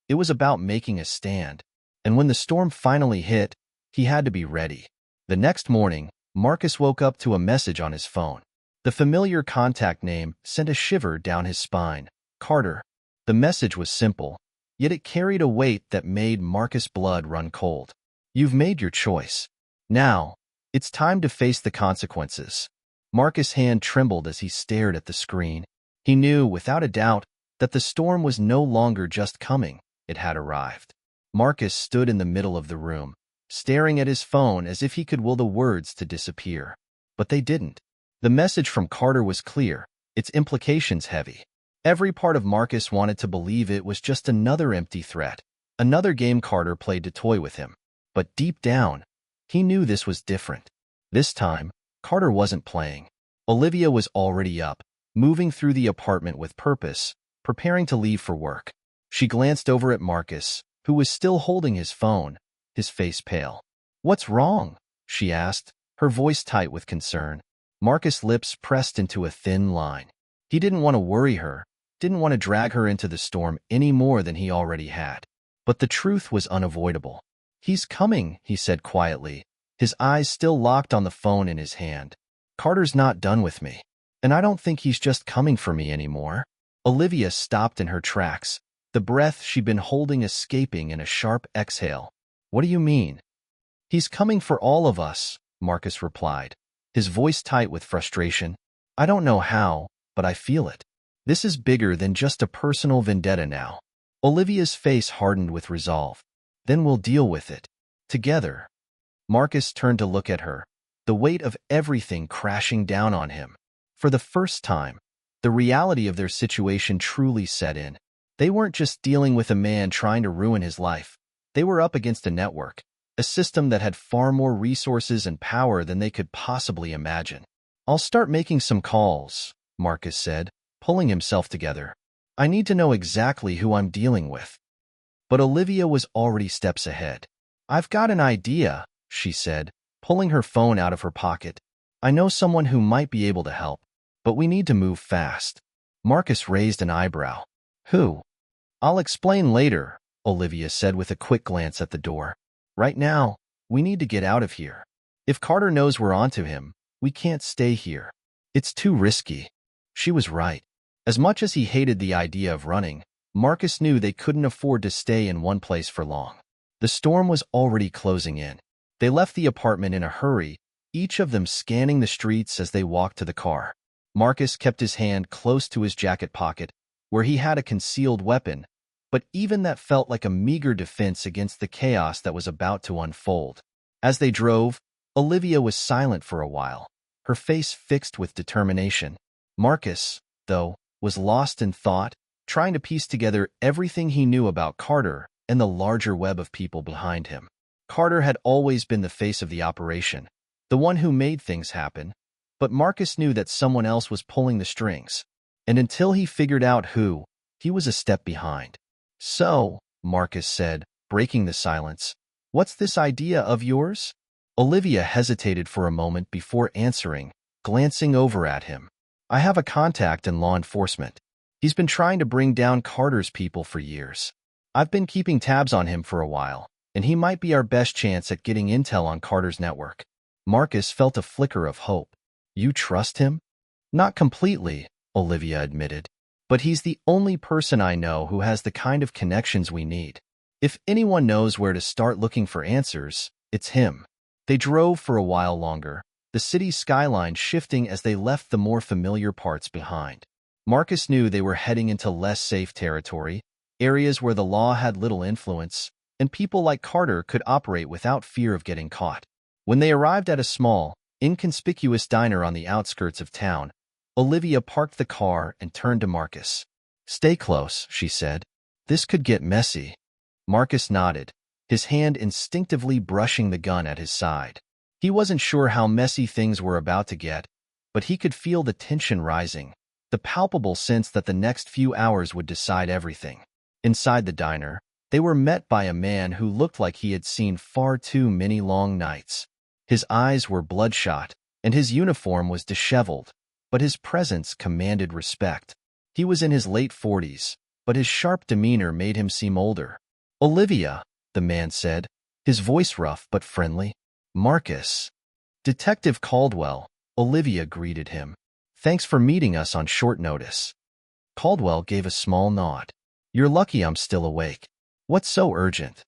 It was about making a stand. And when the storm finally hit, he had to be ready. The next morning, Marcus woke up to a message on his phone. The familiar contact name sent a shiver down his spine. Carter. The message was simple, yet it carried a weight that made Marcus' blood run cold. You've made your choice. Now, it's time to face the consequences. Marcus' hand trembled as he stared at the screen. He knew, without a doubt, that the storm was no longer just coming, it had arrived. Marcus stood in the middle of the room, staring at his phone as if he could will the words to disappear. But they didn't. The message from Carter was clear, its implications heavy. Every part of Marcus wanted to believe it was just another empty threat, another game Carter played to toy with him. But deep down, he knew this was different. This time, Carter wasn't playing. Olivia was already up, moving through the apartment with purpose, preparing to leave for work. She glanced over at Marcus, who was still holding his phone, his face pale. "What's wrong?" she asked, her voice tight with concern. Marcus' lips pressed into a thin line. He didn't want to worry her, didn't want to drag her into the storm any more than he already had. But the truth was unavoidable. "He's coming," he said quietly, his eyes still locked on the phone in his hand. "Carter's not done with me. And I don't think he's just coming for me anymore." Olivia stopped in her tracks, the breath she'd been holding escaping in a sharp exhale. "What do you mean?" "He's coming for all of us," Marcus replied, his voice tight with frustration. "I don't know how, but I feel it. This is bigger than just a personal vendetta now." Olivia's face hardened with resolve. "Then we'll deal with it. Together." Marcus turned to look at her, the weight of everything crashing down on him. For the first time, the reality of their situation truly set in. They weren't just dealing with a man trying to ruin his life. They were up against a network, a system that had far more resources and power than they could possibly imagine. "I'll start making some calls," Marcus said, pulling himself together. "I need to know exactly who I'm dealing with." But Olivia was already steps ahead. "I've got an idea," she said, pulling her phone out of her pocket. "I know someone who might be able to help, but we need to move fast." Marcus raised an eyebrow. "Who?" "I'll explain later," Olivia said with a quick glance at the door. "Right now, we need to get out of here. If Carter knows we're onto him, we can't stay here. It's too risky." She was right. As much as he hated the idea of running, Marcus knew they couldn't afford to stay in one place for long. The storm was already closing in. They left the apartment in a hurry, each of them scanning the streets as they walked to the car. Marcus kept his hand close to his jacket pocket, where he had a concealed weapon, but even that felt like a meager defense against the chaos that was about to unfold. As they drove, Olivia was silent for a while, her face fixed with determination. Marcus, though, was lost in thought, trying to piece together everything he knew about Carter and the larger web of people behind him. Carter had always been the face of the operation, the one who made things happen, but Marcus knew that someone else was pulling the strings, and until he figured out who, he was a step behind. "So," Marcus said, breaking the silence, "what's this idea of yours?" Olivia hesitated for a moment before answering, glancing over at him. "I have a contact in law enforcement. He's been trying to bring down Carter's people for years. I've been keeping tabs on him for a while, and he might be our best chance at getting intel on Carter's network." Marcus felt a flicker of hope. "You trust him?" "Not completely," Olivia admitted, "but he's the only person I know who has the kind of connections we need. If anyone knows where to start looking for answers, it's him." They drove for a while longer, the city's skyline shifting as they left the more familiar parts behind. Marcus knew they were heading into less safe territory, areas where the law had little influence, and people like Carter could operate without fear of getting caught. When they arrived at a small, inconspicuous diner on the outskirts of town, Olivia parked the car and turned to Marcus. "Stay close," she said. This could get messy. Marcus nodded, his hand instinctively brushing the gun at his side. He wasn't sure how messy things were about to get, but he could feel the tension rising, the palpable sense that the next few hours would decide everything. Inside the diner, they were met by a man who looked like he had seen far too many long nights. His eyes were bloodshot, and his uniform was disheveled, but his presence commanded respect. He was in his late 40s, but his sharp demeanor made him seem older. "Olivia," the man said, his voice rough but friendly. "Marcus." "Detective Caldwell," Olivia greeted him. "Thanks for meeting us on short notice." Caldwell gave a small nod. "You're lucky I'm still awake. What's so urgent?"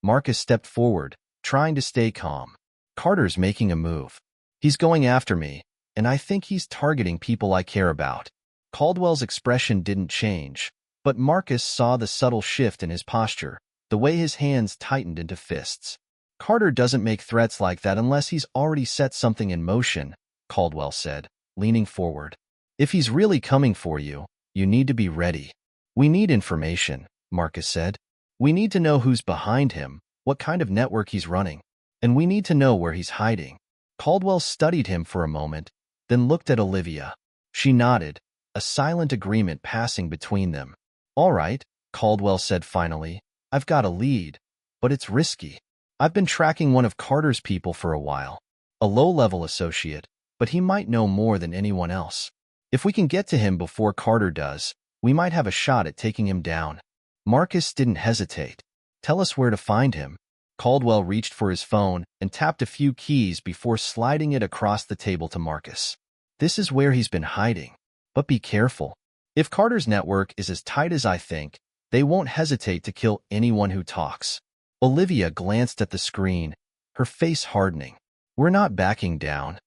Marcus stepped forward, trying to stay calm. "Carter's making a move. He's going after me, and I think he's targeting people I care about." Caldwell's expression didn't change, but Marcus saw the subtle shift in his posture, the way his hands tightened into fists. "Carter doesn't make threats like that unless he's already set something in motion," Caldwell said, leaning forward. "If he's really coming for you, you need to be ready." "We need information," Marcus said. "We need to know who's behind him, what kind of network he's running, and we need to know where he's hiding." Caldwell studied him for a moment, then looked at Olivia. She nodded, a silent agreement passing between them. "All right," Caldwell said finally. "I've got a lead, but it's risky. I've been tracking one of Carter's people for a while. A low-level associate, but he might know more than anyone else. If we can get to him before Carter does, we might have a shot at taking him down." Marcus didn't hesitate. "Tell us where to find him." Caldwell reached for his phone and tapped a few keys before sliding it across the table to Marcus. "This is where he's been hiding. But be careful. If Carter's network is as tight as I think, they won't hesitate to kill anyone who talks." Olivia glanced at the screen, her face hardening. "We're not backing down."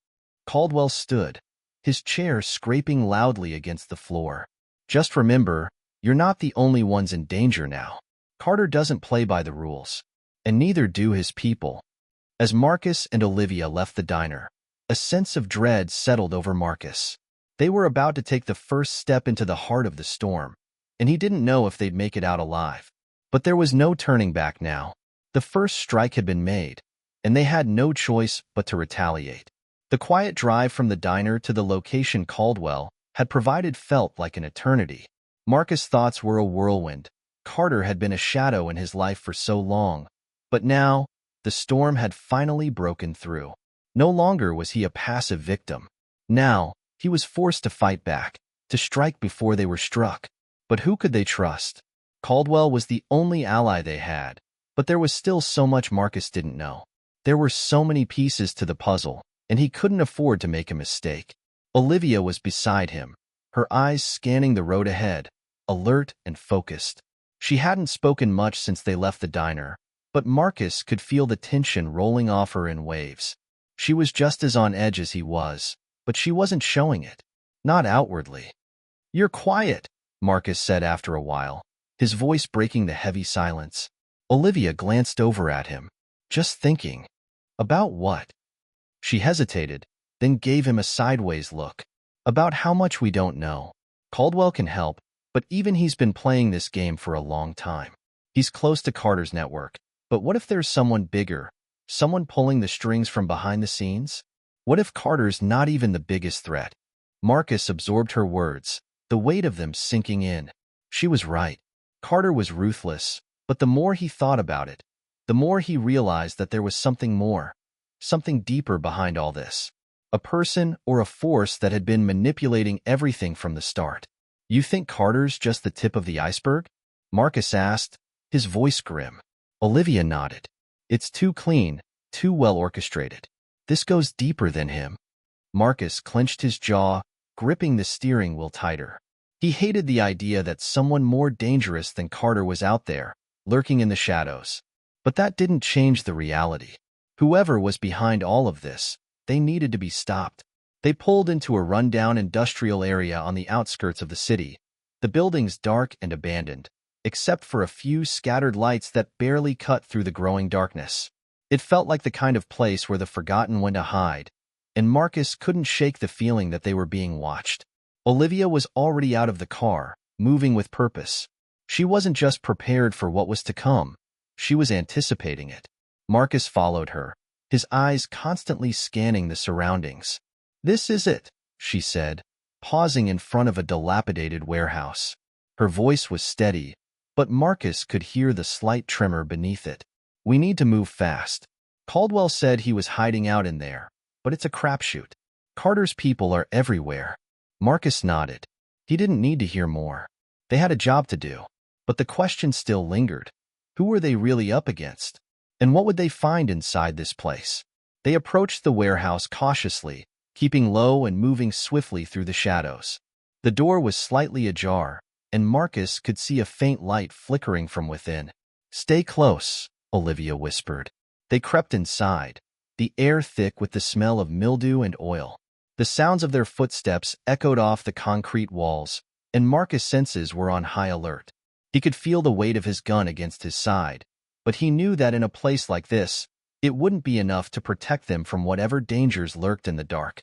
Caldwell stood, his chair scraping loudly against the floor. "Just remember, you're not the only ones in danger now. Carter doesn't play by the rules, and neither do his people." As Marcus and Olivia left the diner, a sense of dread settled over Marcus. They were about to take the first step into the heart of the storm, and he didn't know if they'd make it out alive. But there was no turning back now. The first strike had been made, and they had no choice but to retaliate. The quiet drive from the diner to the location Caldwell had provided felt like an eternity. Marcus' thoughts were a whirlwind. Carter had been a shadow in his life for so long, but now the storm had finally broken through. No longer was he a passive victim. Now, he was forced to fight back, to strike before they were struck. But who could they trust? Caldwell was the only ally they had, but there was still so much Marcus didn't know. There were so many pieces to the puzzle, and he couldn't afford to make a mistake. Olivia was beside him, her eyes scanning the road ahead, alert and focused. She hadn't spoken much since they left the diner, but Marcus could feel the tension rolling off her in waves. She was just as on edge as he was, but she wasn't showing it. Not outwardly. "You're quiet," Marcus said after a while, his voice breaking the heavy silence. Olivia glanced over at him. "Just thinking." "About what?" She hesitated, then gave him a sideways look. "About how much we don't know. Caldwell can help, but even he's been playing this game for a long time. He's close to Carter's network, but what if there's someone bigger, someone pulling the strings from behind the scenes? What if Carter's not even the biggest threat?" Marcus absorbed her words, the weight of them sinking in. She was right. Carter was ruthless, but the more he thought about it, the more he realized that there was something more, something deeper behind all this. A person or a force that had been manipulating everything from the start. "You think Carter's just the tip of the iceberg?" Marcus asked, his voice grim. Olivia nodded. "It's too clean, too well orchestrated. This goes deeper than him." Marcus clenched his jaw, gripping the steering wheel tighter. He hated the idea that someone more dangerous than Carter was out there, lurking in the shadows. But that didn't change the reality. Whoever was behind all of this, they needed to be stopped. They pulled into a rundown industrial area on the outskirts of the city, the buildings dark and abandoned, except for a few scattered lights that barely cut through the growing darkness. It felt like the kind of place where the forgotten went to hide, and Marcus couldn't shake the feeling that they were being watched. Olivia was already out of the car, moving with purpose. She wasn't just prepared for what was to come. She was anticipating it. Marcus followed her, his eyes constantly scanning the surroundings. "This is it," she said, pausing in front of a dilapidated warehouse. Her voice was steady, but Marcus could hear the slight tremor beneath it. "We need to move fast. Caldwell said he was hiding out in there, but it's a crapshoot. Carter's people are everywhere." Marcus nodded. He didn't need to hear more. They had a job to do. But the question still lingered. Who were they really up against? And what would they find inside this place? They approached the warehouse cautiously, keeping low and moving swiftly through the shadows. The door was slightly ajar, and Marcus could see a faint light flickering from within. "Stay close," Olivia whispered. They crept inside, the air thick with the smell of mildew and oil. The sounds of their footsteps echoed off the concrete walls, and Marcus' senses were on high alert. He could feel the weight of his gun against his side, but he knew that in a place like this, it wouldn't be enough to protect them from whatever dangers lurked in the dark.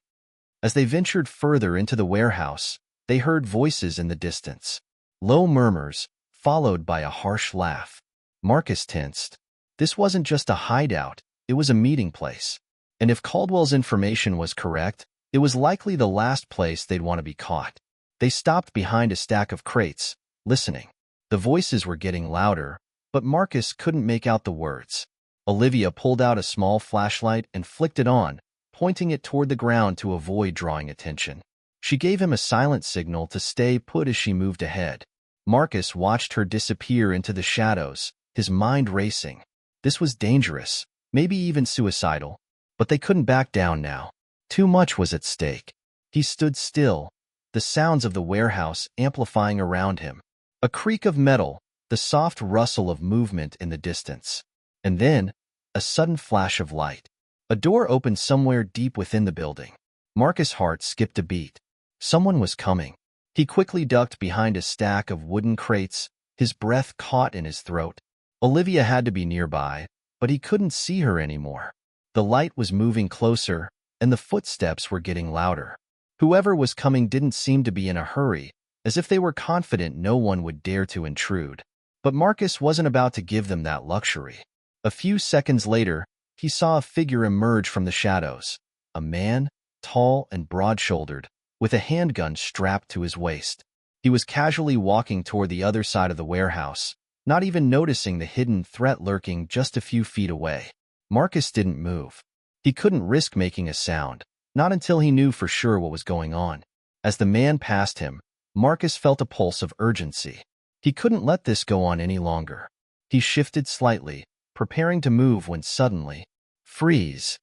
As they ventured further into the warehouse, they heard voices in the distance. Low murmurs, followed by a harsh laugh. Marcus tensed. This wasn't just a hideout, it was a meeting place. And if Caldwell's information was correct, it was likely the last place they'd want to be caught. They stopped behind a stack of crates, listening. The voices were getting louder, but Marcus couldn't make out the words. Olivia pulled out a small flashlight and flicked it on, pointing it toward the ground to avoid drawing attention. She gave him a silent signal to stay put as she moved ahead. Marcus watched her disappear into the shadows, his mind racing. This was dangerous, maybe even suicidal, but they couldn't back down now. Too much was at stake. He stood still, the sounds of the warehouse amplifying around him. A creak of metal, the soft rustle of movement in the distance. And then, a sudden flash of light. A door opened somewhere deep within the building. Marcus' heart skipped a beat. Someone was coming. He quickly ducked behind a stack of wooden crates, his breath caught in his throat. Olivia had to be nearby, but he couldn't see her anymore. The light was moving closer, and the footsteps were getting louder. Whoever was coming didn't seem to be in a hurry, as if they were confident no one would dare to intrude. But Marcus wasn't about to give them that luxury. A few seconds later, he saw a figure emerge from the shadows. A man, tall and broad-shouldered, with a handgun strapped to his waist. He was casually walking toward the other side of the warehouse, not even noticing the hidden threat lurking just a few feet away. Marcus didn't move. He couldn't risk making a sound, not until he knew for sure what was going on. As the man passed him, Marcus felt a pulse of urgency. He couldn't let this go on any longer. He shifted slightly, preparing to move when suddenly, "Freeze!"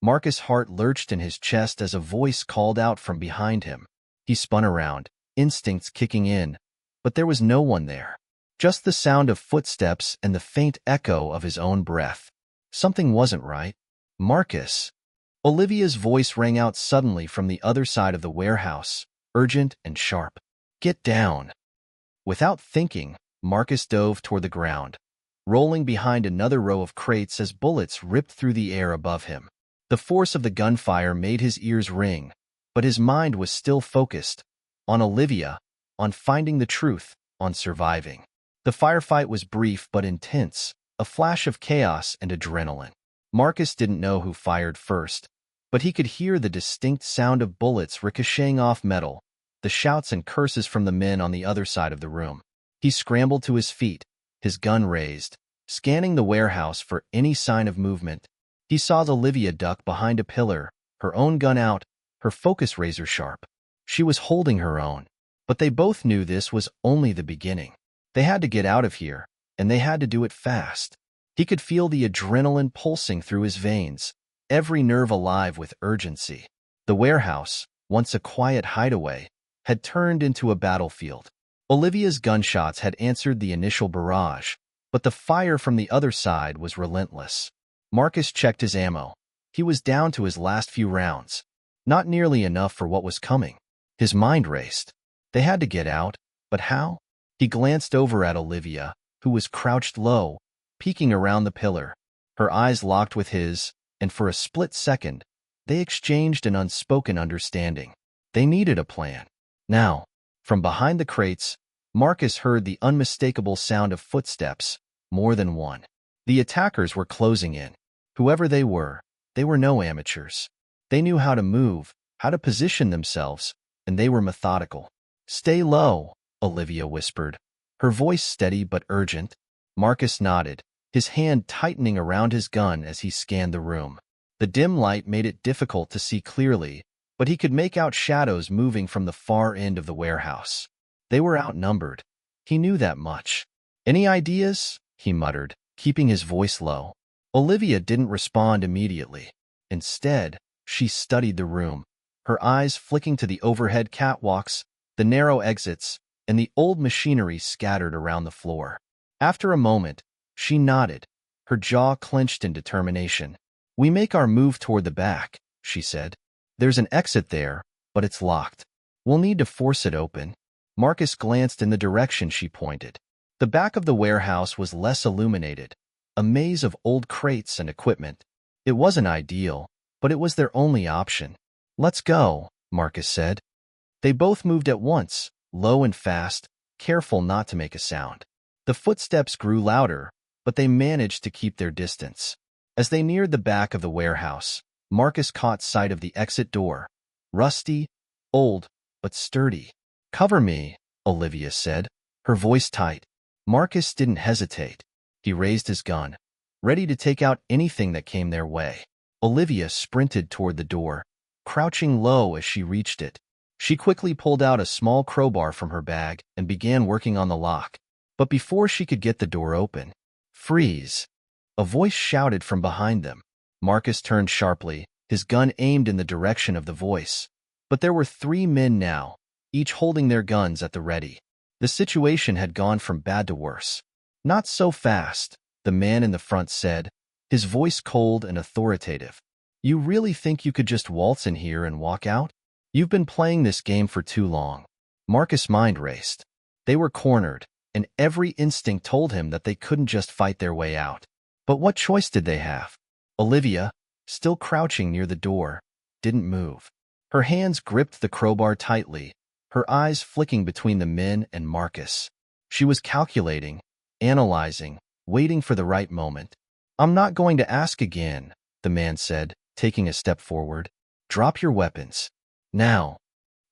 Marcus' heart lurched in his chest as a voice called out from behind him. He spun around, instincts kicking in, but there was no one there. Just the sound of footsteps and the faint echo of his own breath. Something wasn't right. "Marcus!" Olivia's voice rang out suddenly from the other side of the warehouse, urgent and sharp. "Get down!" Without thinking, Marcus dove toward the ground, rolling behind another row of crates as bullets ripped through the air above him. The force of the gunfire made his ears ring, but his mind was still focused on Olivia, on finding the truth, on surviving. The firefight was brief but intense, a flash of chaos and adrenaline. Marcus didn't know who fired first, but he could hear the distinct sound of bullets ricocheting off metal, the shouts and curses from the men on the other side of the room. He scrambled to his feet, his gun raised, scanning the warehouse for any sign of movement. He saw Olivia duck behind a pillar, her own gun out, her focus razor sharp. She was holding her own, but they both knew this was only the beginning. They had to get out of here, and they had to do it fast. He could feel the adrenaline pulsing through his veins, every nerve alive with urgency. The warehouse, once a quiet hideaway, had turned into a battlefield. Olivia's gunshots had answered the initial barrage, but the fire from the other side was relentless. Marcus checked his ammo. He was down to his last few rounds. Not nearly enough for what was coming. His mind raced. They had to get out, but how? He glanced over at Olivia, who was crouched low, peeking around the pillar. Her eyes locked with his, and for a split second, they exchanged an unspoken understanding. They needed a plan. Now, from behind the crates, Marcus heard the unmistakable sound of footsteps, more than one. The attackers were closing in. Whoever they were no amateurs. They knew how to move, how to position themselves, and they were methodical. "Stay low," Olivia whispered, her voice steady but urgent. Marcus nodded, his hand tightening around his gun as he scanned the room. The dim light made it difficult to see clearly, but he could make out shadows moving from the far end of the warehouse. They were outnumbered. He knew that much. "Any ideas?" he muttered, keeping his voice low. Olivia didn't respond immediately. Instead, she studied the room, her eyes flicking to the overhead catwalks, the narrow exits, and the old machinery scattered around the floor. After a moment, she nodded, her jaw clenched in determination. "We make our move toward the back," she said. "There's an exit there, but it's locked. We'll need to force it open." Marcus glanced in the direction she pointed. The back of the warehouse was less illuminated, a maze of old crates and equipment. It wasn't ideal, but it was their only option. "Let's go," Marcus said. They both moved at once, low and fast, careful not to make a sound. The footsteps grew louder, but they managed to keep their distance. As they neared the back of the warehouse, Marcus caught sight of the exit door. Rusty, old, but sturdy. "Cover me," Olivia said, her voice tight. Marcus didn't hesitate. He raised his gun, ready to take out anything that came their way. Olivia sprinted toward the door, crouching low as she reached it. She quickly pulled out a small crowbar from her bag and began working on the lock. But before she could get the door open, "Freeze!" a voice shouted from behind them. Marcus turned sharply, his gun aimed in the direction of the voice. But there were 3 men now, each holding their guns at the ready. The situation had gone from bad to worse. "Not so fast," the man in the front said, his voice cold and authoritative. "You really think you could just waltz in here and walk out? You've been playing this game for too long." Marcus' mind raced. They were cornered, and every instinct told him that they couldn't just fight their way out. But what choice did they have? Olivia, still crouching near the door, didn't move. Her hands gripped the crowbar tightly, her eyes flicking between the men and Marcus. She was calculating, analyzing, waiting for the right moment. "I'm not going to ask again," the man said, taking a step forward. "Drop your weapons. Now."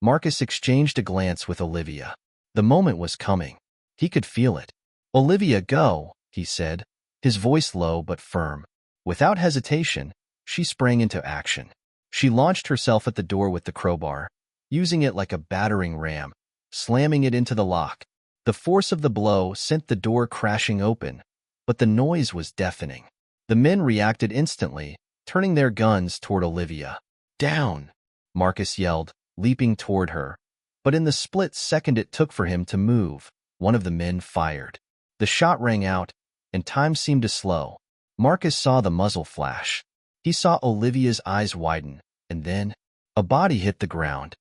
Marcus exchanged a glance with Olivia. The moment was coming. He could feel it. "Olivia, go," he said, his voice low but firm. Without hesitation, she sprang into action. She launched herself at the door with the crowbar, using it like a battering ram, slamming it into the lock. The force of the blow sent the door crashing open, but the noise was deafening. The men reacted instantly, turning their guns toward Olivia. "Down!" Marcus yelled, leaping toward her. But in the split second it took for him to move, one of the men fired. The shot rang out, and time seemed to slow. Marcus saw the muzzle flash. He saw Olivia's eyes widen, and then a body hit the ground.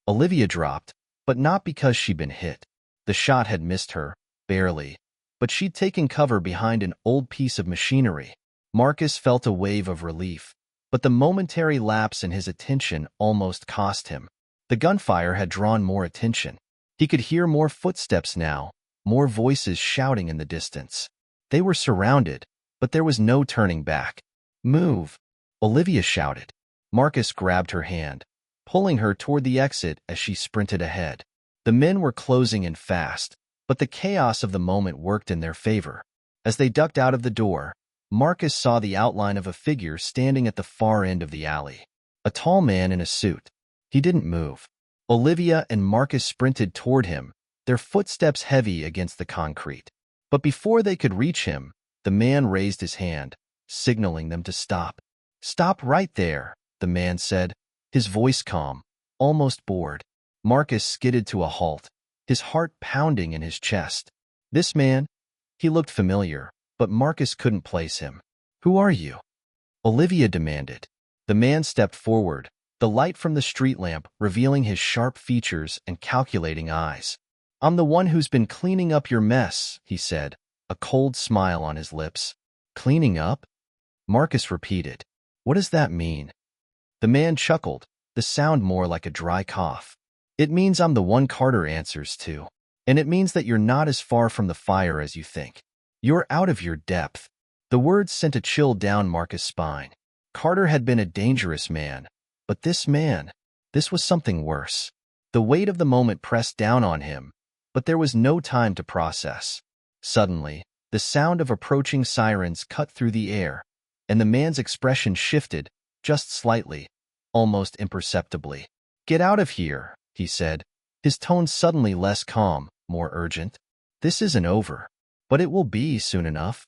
Olivia dropped, but not because she'd been hit. The shot had missed her, barely, but she'd taken cover behind an old piece of machinery. Marcus felt a wave of relief, but the momentary lapse in his attention almost cost him. The gunfire had drawn more attention. He could hear more footsteps now, more voices shouting in the distance. They were surrounded, but there was no turning back. "Move!" Olivia shouted. Marcus grabbed her hand, pulling her toward the exit as she sprinted ahead. The men were closing in fast, but the chaos of the moment worked in their favor. As they ducked out of the door, Marcus saw the outline of a figure standing at the far end of the alley. A tall man in a suit. He didn't move. Olivia and Marcus sprinted toward him, their footsteps heavy against the concrete. But before they could reach him, the man raised his hand, signaling them to stop. "Stop right there," the man said, his voice calm, almost bored. Marcus skidded to a halt, his heart pounding in his chest. This man, he looked familiar, but Marcus couldn't place him. "Who are you?" Olivia demanded. The man stepped forward, the light from the street lamp revealing his sharp features and calculating eyes. "I'm the one who's been cleaning up your mess," he said, a cold smile on his lips. "Cleaning up?" Marcus repeated. "What does that mean?" The man chuckled, the sound more like a dry cough. "It means I'm the one Carter answers to." And it means that you're not as far from the fire as you think. You're out of your depth. The words sent a chill down Marcus' spine. Carter had been a dangerous man, but this was something worse. The weight of the moment pressed down on him, but there was no time to process. Suddenly, the sound of approaching sirens cut through the air, and the man's expression shifted, just slightly, almost imperceptibly. "Get out of here," he said, his tone suddenly less calm, more urgent. "This isn't over, but it will be soon enough."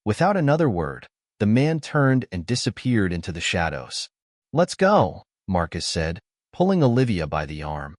Without another word, the man turned and disappeared into the shadows. "Let's go," Marcus said, pulling Olivia by the arm.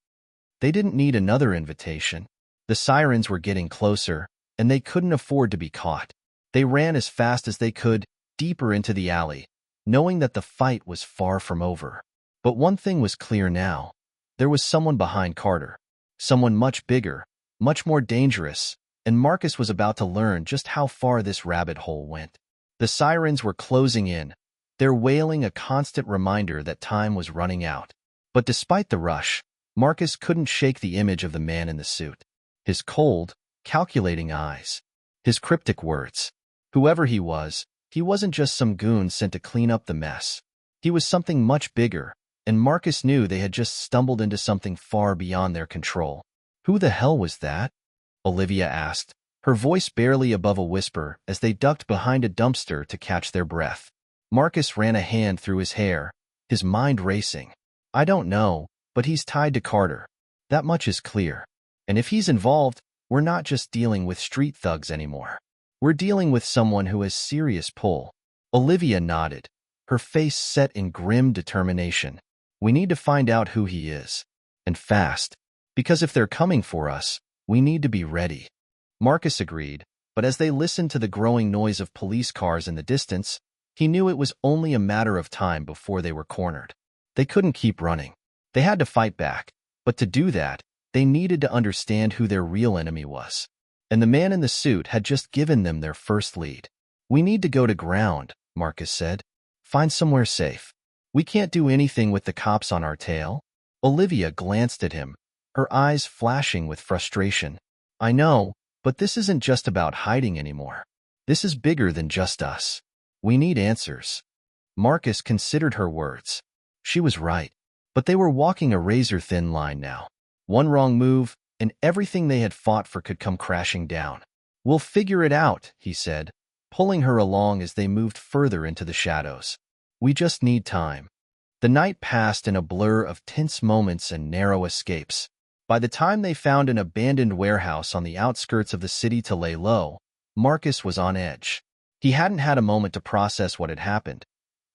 They didn't need another invitation. The sirens were getting closer, and they couldn't afford to be caught. They ran as fast as they could, deeper into the alley, knowing that the fight was far from over. But one thing was clear now. There was someone behind Carter. Someone much bigger, much more dangerous, and Marcus was about to learn just how far this rabbit hole went. The sirens were closing in, their wailing a constant reminder that time was running out. But despite the rush, Marcus couldn't shake the image of the man in the suit. His cold, calculating eyes. His cryptic words. Whoever he wasn't just some goon sent to clean up the mess. He was something much bigger, and Marcus knew they had just stumbled into something far beyond their control. "Who the hell was that?" Olivia asked, her voice barely above a whisper as they ducked behind a dumpster to catch their breath. Marcus ran a hand through his hair, his mind racing. "I don't know, but he's tied to Carter. That much is clear. And if he's involved, we're not just dealing with street thugs anymore. We're dealing with someone who has serious pull." Olivia nodded, her face set in grim determination. "We need to find out who he is. And fast. Because if they're coming for us, we need to be ready." Marcus agreed, but as they listened to the growing noise of police cars in the distance, he knew it was only a matter of time before they were cornered. They couldn't keep running. They had to fight back, but to do that, they needed to understand who their real enemy was. And the man in the suit had just given them their first lead. "We need to go to ground," Marcus said. "Find somewhere safe. We can't do anything with the cops on our tail." Olivia glanced at him, her eyes flashing with frustration. "I know, but this isn't just about hiding anymore. This is bigger than just us. We need answers." Marcus considered her words. She was right, but they were walking a razor-thin line now. One wrong move, and everything they had fought for could come crashing down. "We'll figure it out," he said, pulling her along as they moved further into the shadows. "We just need time." The night passed in a blur of tense moments and narrow escapes. By the time they found an abandoned warehouse on the outskirts of the city to lay low, Marcus was on edge. He hadn't had a moment to process what had happened,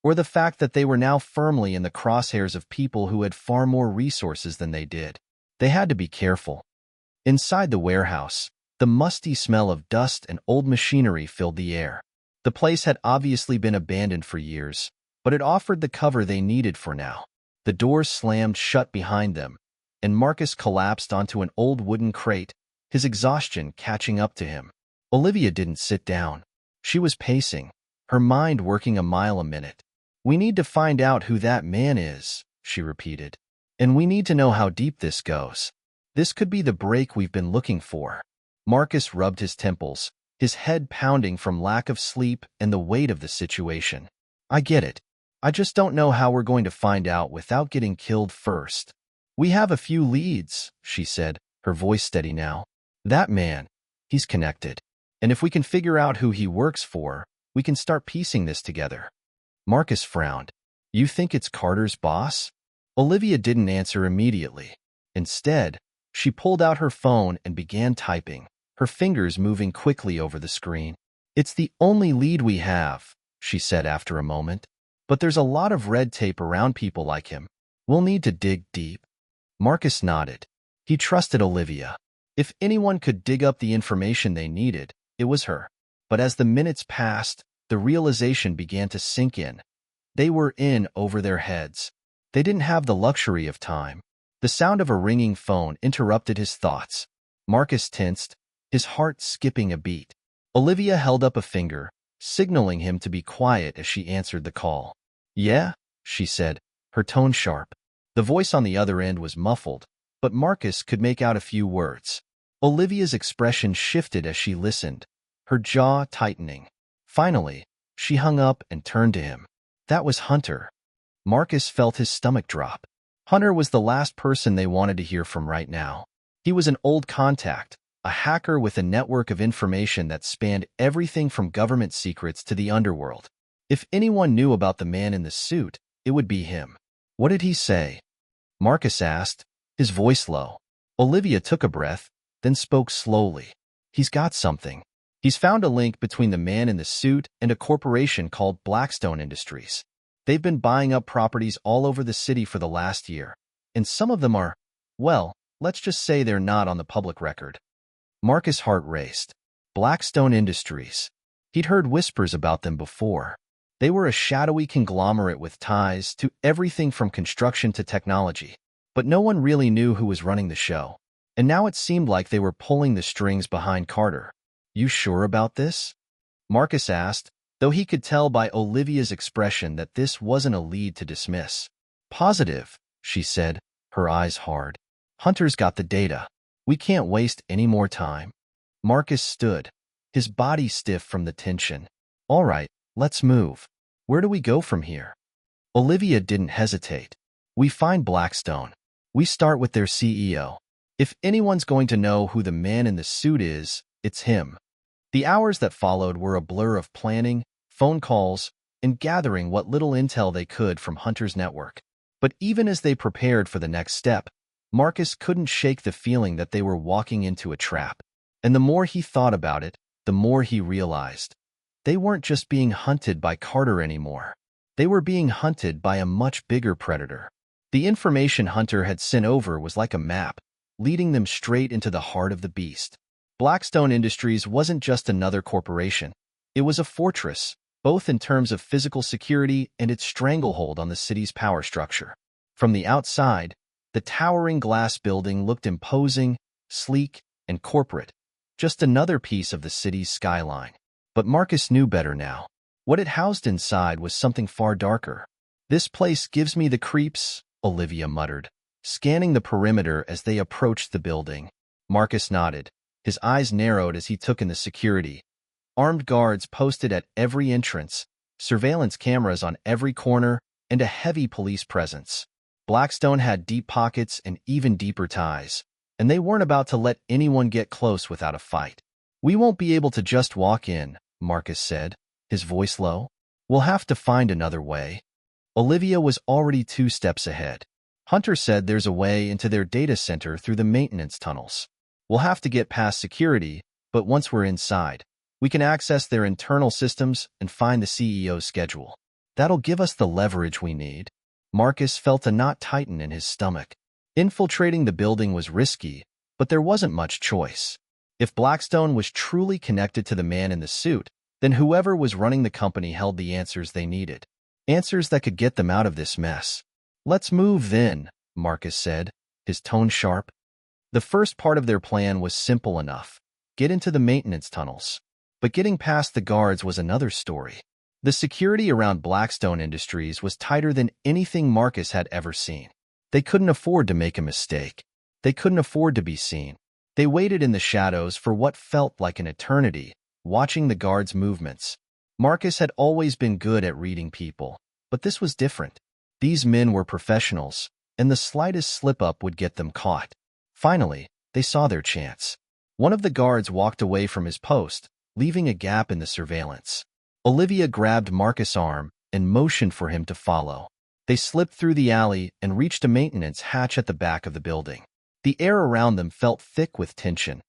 or the fact that they were now firmly in the crosshairs of people who had far more resources than they did. They had to be careful. Inside the warehouse, the musty smell of dust and old machinery filled the air. The place had obviously been abandoned for years, but it offered the cover they needed for now. The doors slammed shut behind them, and Marcus collapsed onto an old wooden crate, his exhaustion catching up to him. Olivia didn't sit down. She was pacing, her mind working a mile a minute. "We need to find out who that man is," she repeated. "And we need to know how deep this goes. This could be the break we've been looking for." Marcus rubbed his temples, his head pounding from lack of sleep and the weight of the situation. "I get it. I just don't know how we're going to find out without getting killed first." "We have a few leads," she said, her voice steady now. "That man, he's connected. And if we can figure out who he works for, we can start piecing this together." Marcus frowned. "You think it's Carter's boss?" Olivia didn't answer immediately. Instead, she pulled out her phone and began typing, her fingers moving quickly over the screen. "It's the only lead we have," she said after a moment. "But there's a lot of red tape around people like him. We'll need to dig deep." Marcus nodded. He trusted Olivia. If anyone could dig up the information they needed, it was her. But as the minutes passed, the realization began to sink in. They were in over their heads. They didn't have the luxury of time. The sound of a ringing phone interrupted his thoughts. Marcus tensed, his heart skipping a beat. Olivia held up a finger, signaling him to be quiet as she answered the call. "Yeah," she said, her tone sharp. The voice on the other end was muffled, but Marcus could make out a few words. Olivia's expression shifted as she listened, her jaw tightening. Finally, she hung up and turned to him. That was Hunter. Marcus felt his stomach drop. Hunter was the last person they wanted to hear from right now. He was an old contact, a hacker with a network of information that spanned everything from government secrets to the underworld. If anyone knew about the man in the suit, it would be him. What did he say? Marcus asked, his voice low. Olivia took a breath, then spoke slowly. He's got something. He's found a link between the man in the suit and a corporation called Blackstone Industries. They've been buying up properties all over the city for the last year, and some of them are, well, let's just say they're not on the public record. Marcus' heart raced. Blackstone Industries. He'd heard whispers about them before. They were a shadowy conglomerate with ties to everything from construction to technology, but no one really knew who was running the show. And now it seemed like they were pulling the strings behind Carter. You sure about this? Marcus asked, though he could tell by Olivia's expression that this wasn't a lead to dismiss. Positive, she said, her eyes hard. Hunter's got the data. We can't waste any more time. Marcus stood, his body stiff from the tension. All right, let's move. Where do we go from here? Olivia didn't hesitate. We find Blackstone. We start with their CEO. If anyone's going to know who the man in the suit is, it's him. The hours that followed were a blur of planning, phone calls, and gathering what little intel they could from Hunter's network. But even as they prepared for the next step, Marcus couldn't shake the feeling that they were walking into a trap. And the more he thought about it, the more he realized. They weren't just being hunted by Carter anymore. They were being hunted by a much bigger predator. The information Hunter had sent over was like a map, leading them straight into the heart of the beast. Blackstone Industries wasn't just another corporation. It was a fortress, both in terms of physical security and its stranglehold on the city's power structure. From the outside, the towering glass building looked imposing, sleek, and corporate, just another piece of the city's skyline. But Marcus knew better now. What it housed inside was something far darker. This place gives me the creeps, Olivia muttered, scanning the perimeter as they approached the building. Marcus nodded. His eyes narrowed as he took in the security. Armed guards posted at every entrance, surveillance cameras on every corner, and a heavy police presence. Blackstone had deep pockets and even deeper ties, and they weren't about to let anyone get close without a fight. We won't be able to just walk in, Marcus said, his voice low. We'll have to find another way. Olivia was already 2 steps ahead. Hunter said there's a way into their data center through the maintenance tunnels. We'll have to get past security, but once we're inside, we can access their internal systems and find the CEO's schedule. That'll give us the leverage we need. Marcus felt a knot tighten in his stomach. Infiltrating the building was risky, but there wasn't much choice. If Blackstone was truly connected to the man in the suit, then whoever was running the company held the answers they needed. Answers that could get them out of this mess. Let's move then, Marcus said, his tone sharp. The first part of their plan was simple enough. Get into the maintenance tunnels. But getting past the guards was another story. The security around Blackstone Industries was tighter than anything Marcus had ever seen. They couldn't afford to make a mistake. They couldn't afford to be seen. They waited in the shadows for what felt like an eternity, watching the guards' movements. Marcus had always been good at reading people, but this was different. These men were professionals, and the slightest slip-up would get them caught. Finally, they saw their chance. One of the guards walked away from his post, leaving a gap in the surveillance. Olivia grabbed Marcus' arm and motioned for him to follow. They slipped through the alley and reached a maintenance hatch at the back of the building. The air around them felt thick with tension.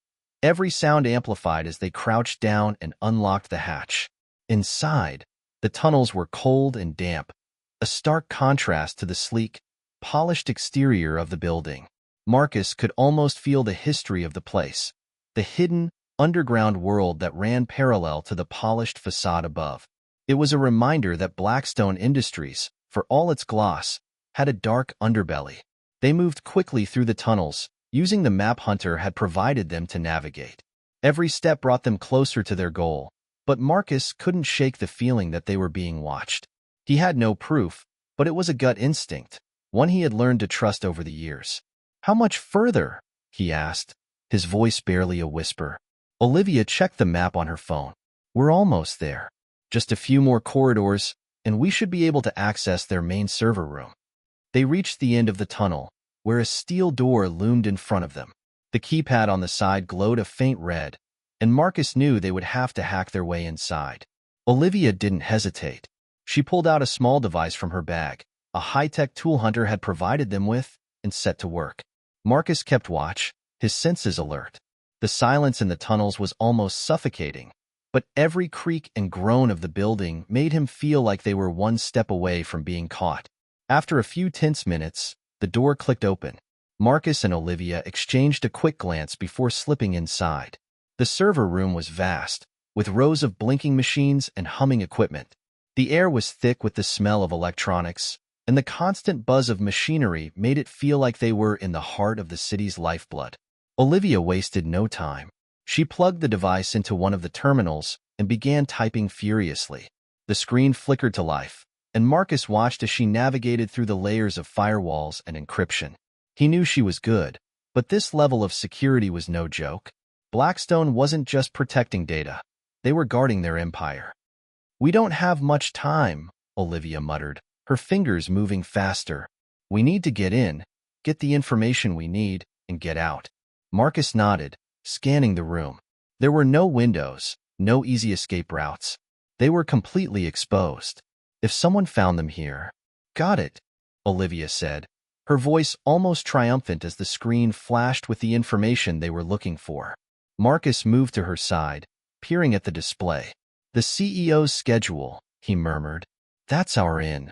Every sound amplified as they crouched down and unlocked the hatch. Inside, the tunnels were cold and damp, a stark contrast to the sleek, polished exterior of the building. Marcus could almost feel the history of the place, the hidden, underground world that ran parallel to the polished facade above. It was a reminder that Blackstone Industries, for all its gloss, had a dark underbelly. They moved quickly through the tunnels, using the map Hunter had provided them to navigate. Every step brought them closer to their goal, but Marcus couldn't shake the feeling that they were being watched. He had no proof, but it was a gut instinct, one he had learned to trust over the years. How much further? He asked. his voice barely a whisper. Olivia checked the map on her phone. We're almost there. Just a few more corridors, and we should be able to access their main server room. They reached the end of the tunnel, where a steel door loomed in front of them. The keypad on the side glowed a faint red, and Marcus knew they would have to hack their way inside. Olivia didn't hesitate. She pulled out a small device from her bag, a high-tech tool Hunter had provided them with, and set to work. Marcus kept watch, his senses alert. The silence in the tunnels was almost suffocating, but every creak and groan of the building made him feel like they were one step away from being caught. After a few tense minutes, the door clicked open. Marcus and Olivia exchanged a quick glance before slipping inside. The server room was vast, with rows of blinking machines and humming equipment. The air was thick with the smell of electronics, and the constant buzz of machinery made it feel like they were in the heart of the city's lifeblood. Olivia wasted no time. She plugged the device into one of the terminals and began typing furiously. The screen flickered to life, and Marcus watched as she navigated through the layers of firewalls and encryption. He knew she was good, but this level of security was no joke. Blackstone wasn't just protecting data. They were guarding their empire. "We don't have much time," Olivia muttered, her fingers moving faster. "We need to get in, get the information we need, and get out." Marcus nodded, scanning the room. There were no windows, no easy escape routes. They were completely exposed. If someone found them here... "Got it," Olivia said, her voice almost triumphant as the screen flashed with the information they were looking for. Marcus moved to her side, peering at the display. "The CEO's schedule," he murmured. "That's our in."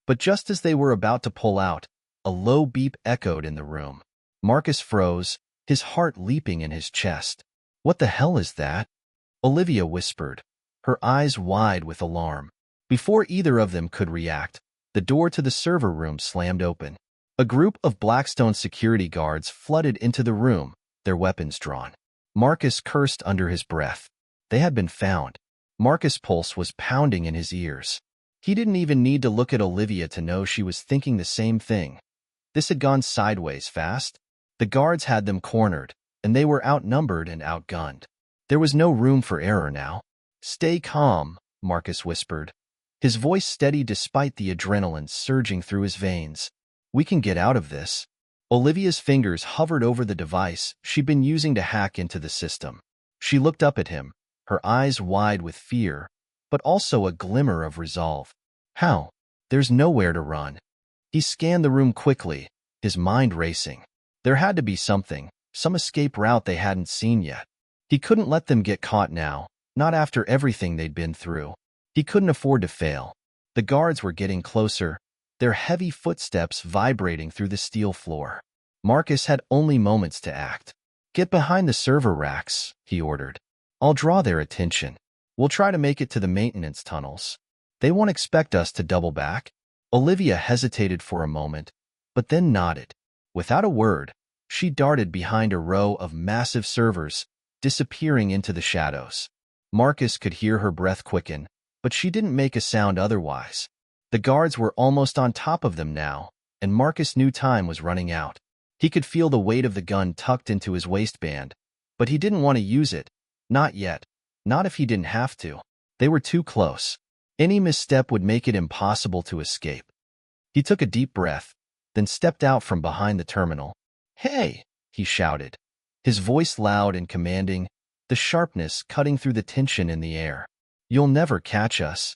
But just as they were about to pull out, a low beep echoed in the room. Marcus froze, his heart leaping in his chest. "What the hell is that?" Olivia whispered, her eyes wide with alarm. Before either of them could react, the door to the server room slammed open. A group of Blackstone security guards flooded into the room, their weapons drawn. Marcus cursed under his breath. They had been found. Marcus' pulse was pounding in his ears. He didn't even need to look at Olivia to know she was thinking the same thing. This had gone sideways fast. The guards had them cornered, and they were outnumbered and outgunned. There was no room for error now. "Stay calm," Marcus whispered, his voice steady despite the adrenaline surging through his veins. "We can get out of this." Olivia's fingers hovered over the device she'd been using to hack into the system. She looked up at him, her eyes wide with fear, but also a glimmer of resolve. "How? There's nowhere to run." He scanned the room quickly, his mind racing. There had to be something, some escape route they hadn't seen yet. He couldn't let them get caught now, not after everything they'd been through. He couldn't afford to fail. The guards were getting closer, their heavy footsteps vibrating through the steel floor. Marcus had only moments to act. "Get behind the server racks," he ordered. "I'll draw their attention. We'll try to make it to the maintenance tunnels. They won't expect us to double back." Olivia hesitated for a moment, but then nodded. Without a word, she darted behind a row of massive servers, disappearing into the shadows. Marcus could hear her breath quicken, but she didn't make a sound otherwise. The guards were almost on top of them now, and Marcus knew time was running out. He could feel the weight of the gun tucked into his waistband, but he didn't want to use it. Not yet. Not if he didn't have to. They were too close. Any misstep would make it impossible to escape. He took a deep breath, then stepped out from behind the terminal. "Hey!" he shouted, his voice loud and commanding, the sharpness cutting through the tension in the air. "You'll never catch us."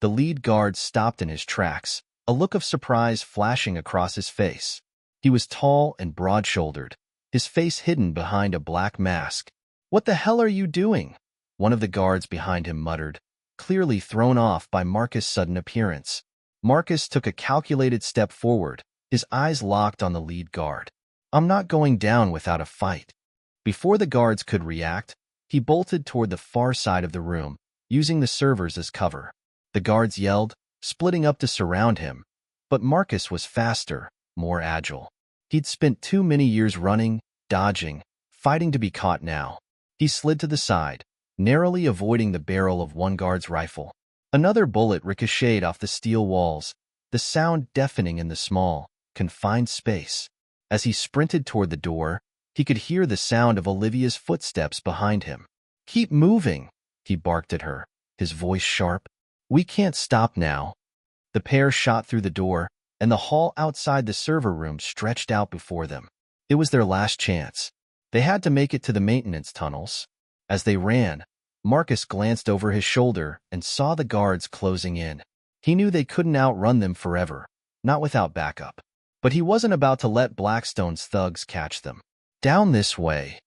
The lead guard stopped in his tracks, a look of surprise flashing across his face. He was tall and broad-shouldered, his face hidden behind a black mask. "What the hell are you doing?" one of the guards behind him muttered, clearly thrown off by Marcus' sudden appearance. Marcus took a calculated step forward, his eyes locked on the lead guard. "I'm not going down without a fight." Before the guards could react, he bolted toward the far side of the room, using the servers as cover. The guards yelled, splitting up to surround him, but Marcus was faster, more agile. He'd spent too many years running, dodging, fighting to be caught now. He slid to the side, narrowly avoiding the barrel of one guard's rifle. Another bullet ricocheted off the steel walls, the sound deafening in the small, confined space. As he sprinted toward the door, He could hear the sound of Olivia's footsteps behind him. "Keep moving," he barked at her, his voice sharp. "We can't stop now." The pair shot through the door, and the hall outside the server room stretched out before them. It was their last chance. They had to make it to the maintenance tunnels. As they ran, Marcus glanced over his shoulder and saw the guards closing in. He knew they couldn't outrun them forever, not without backup. But he wasn't about to let Blackstone's thugs catch them. "Down this way,"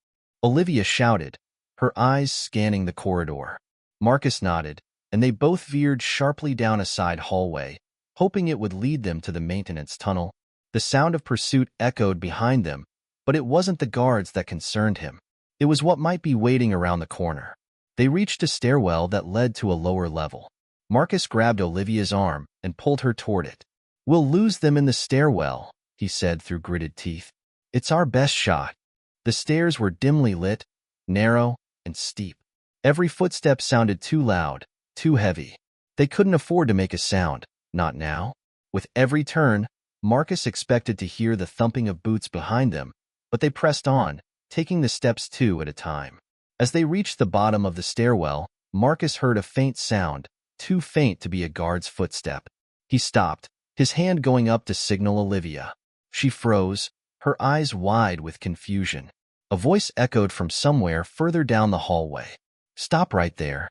Olivia shouted, her eyes scanning the corridor. Marcus nodded, and they both veered sharply down a side hallway, hoping it would lead them to the maintenance tunnel. The sound of pursuit echoed behind them, but it wasn't the guards that concerned him. It was what might be waiting around the corner. They reached a stairwell that led to a lower level. Marcus grabbed Olivia's arm and pulled her toward it. "We'll lose them in the stairwell," he said through gritted teeth. "It's our best shot." The stairs were dimly lit, narrow, and steep. Every footstep sounded too loud, too heavy. They couldn't afford to make a sound, not now. With every turn, Marcus expected to hear the thumping of boots behind them, but they pressed on, taking the steps two at a time. As they reached the bottom of the stairwell, Marcus heard a faint sound, too faint to be a guard's footstep. He stopped, his hand going up to signal Olivia. She froze, her eyes wide with confusion. A voice echoed from somewhere further down the hallway. "Stop right there."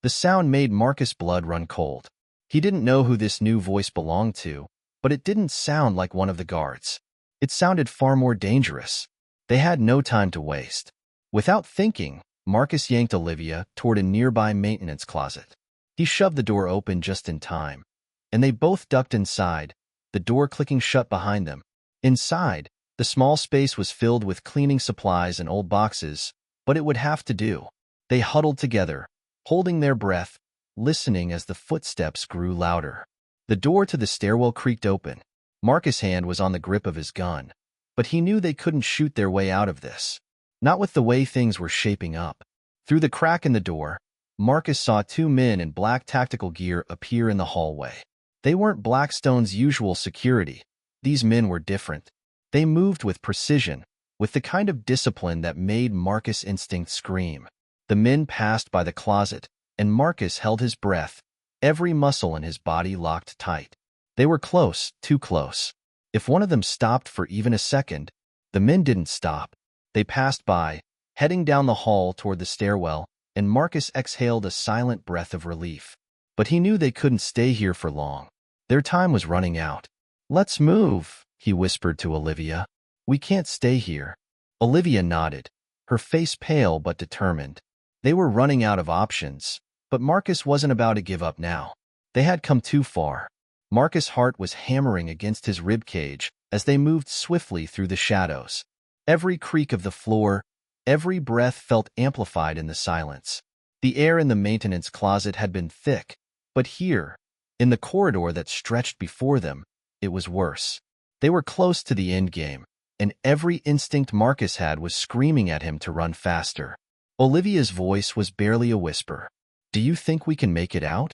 The sound made Marcus' blood run cold. He didn't know who this new voice belonged to, but it didn't sound like one of the guards. It sounded far more dangerous. They had no time to waste. Without thinking, Marcus yanked Olivia toward a nearby maintenance closet. He shoved the door open just in time, and they both ducked inside, the door clicking shut behind them. Inside, the small space was filled with cleaning supplies and old boxes, but it would have to do. They huddled together, holding their breath, listening as the footsteps grew louder. The door to the stairwell creaked open. Marcus' hand was on the grip of his gun, but he knew they couldn't shoot their way out of this. Not with the way things were shaping up. Through the crack in the door, Marcus saw two men in black tactical gear appear in the hallway. They weren't Blackstone's usual security. These men were different. They moved with precision, with the kind of discipline that made Marcus' instinct scream. The men passed by the closet, and Marcus held his breath, every muscle in his body locked tight. They were close, too close. If one of them stopped for even a second, the men didn't stop. They passed by, heading down the hall toward the stairwell, and Marcus exhaled a silent breath of relief. But he knew they couldn't stay here for long. Their time was running out. "Let's move," he whispered to Olivia. "We can't stay here." Olivia nodded, her face pale but determined. They were running out of options, but Marcus wasn't about to give up now. They had come too far. Marcus' heart was hammering against his ribcage as they moved swiftly through the shadows. Every creak of the floor, every breath felt amplified in the silence. The air in the maintenance closet had been thick, but here, in the corridor that stretched before them, it was worse. They were close to the end game, and every instinct Marcus had was screaming at him to run faster. Olivia's voice was barely a whisper. "Do you think we can make it out?"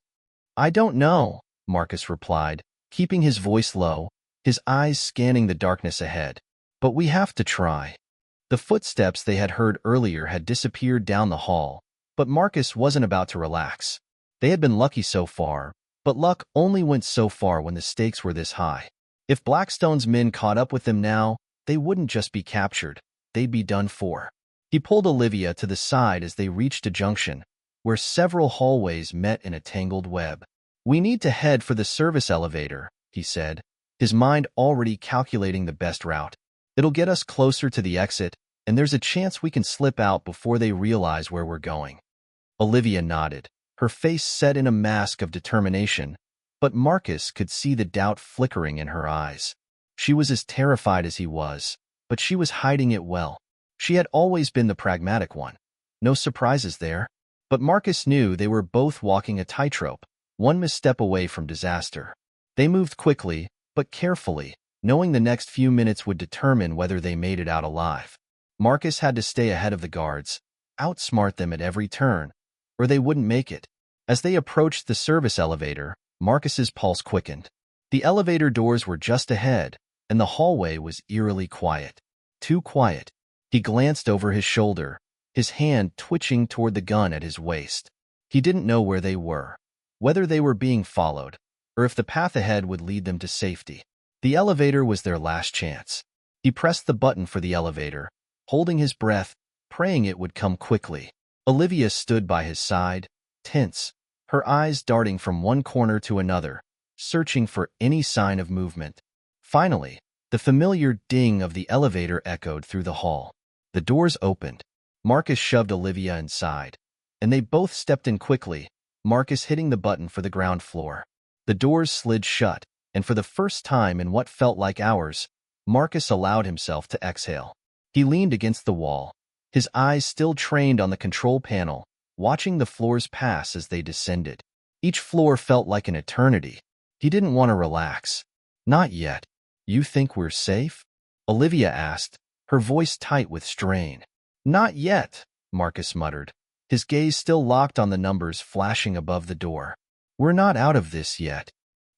"I don't know," Marcus replied, keeping his voice low, his eyes scanning the darkness ahead. "But we have to try." The footsteps they had heard earlier had disappeared down the hall, but Marcus wasn't about to relax. They had been lucky so far, but luck only went so far when the stakes were this high. If Blackstone's men caught up with them now, they wouldn't just be captured, they'd be done for. He pulled Olivia to the side as they reached a junction, where several hallways met in a tangled web. "We need to head for the service elevator," he said, his mind already calculating the best route. "It'll get us closer to the exit, and there's a chance we can slip out before they realize where we're going." Olivia nodded, her face set in a mask of determination, but Marcus could see the doubt flickering in her eyes. She was as terrified as he was, but she was hiding it well. She had always been the pragmatic one. No surprises there. But Marcus knew they were both walking a tightrope, one misstep away from disaster. They moved quickly, but carefully, knowing the next few minutes would determine whether they made it out alive. Marcus had to stay ahead of the guards, outsmart them at every turn, or they wouldn't make it. As they approached the service elevator, Marcus's pulse quickened. The elevator doors were just ahead, and the hallway was eerily quiet. Too quiet. He glanced over his shoulder, his hand twitching toward the gun at his waist. He didn't know where they were, whether they were being followed, or if the path ahead would lead them to safety. The elevator was their last chance. He pressed the button for the elevator, holding his breath, praying it would come quickly. Olivia stood by his side, tense, her eyes darting from one corner to another, searching for any sign of movement. Finally, the familiar ding of the elevator echoed through the hall. The doors opened. Marcus shoved Olivia inside, and they both stepped in quickly, Marcus hitting the button for the ground floor. The doors slid shut, and for the first time in what felt like hours, Marcus allowed himself to exhale. He leaned against the wall, his eyes still trained on the control panel, watching the floors pass as they descended. Each floor felt like an eternity. He didn't want to relax. Not yet. You think we're safe? Olivia asked, her voice tight with strain. Not yet, Marcus muttered, his gaze still locked on the numbers flashing above the door. We're not out of this yet.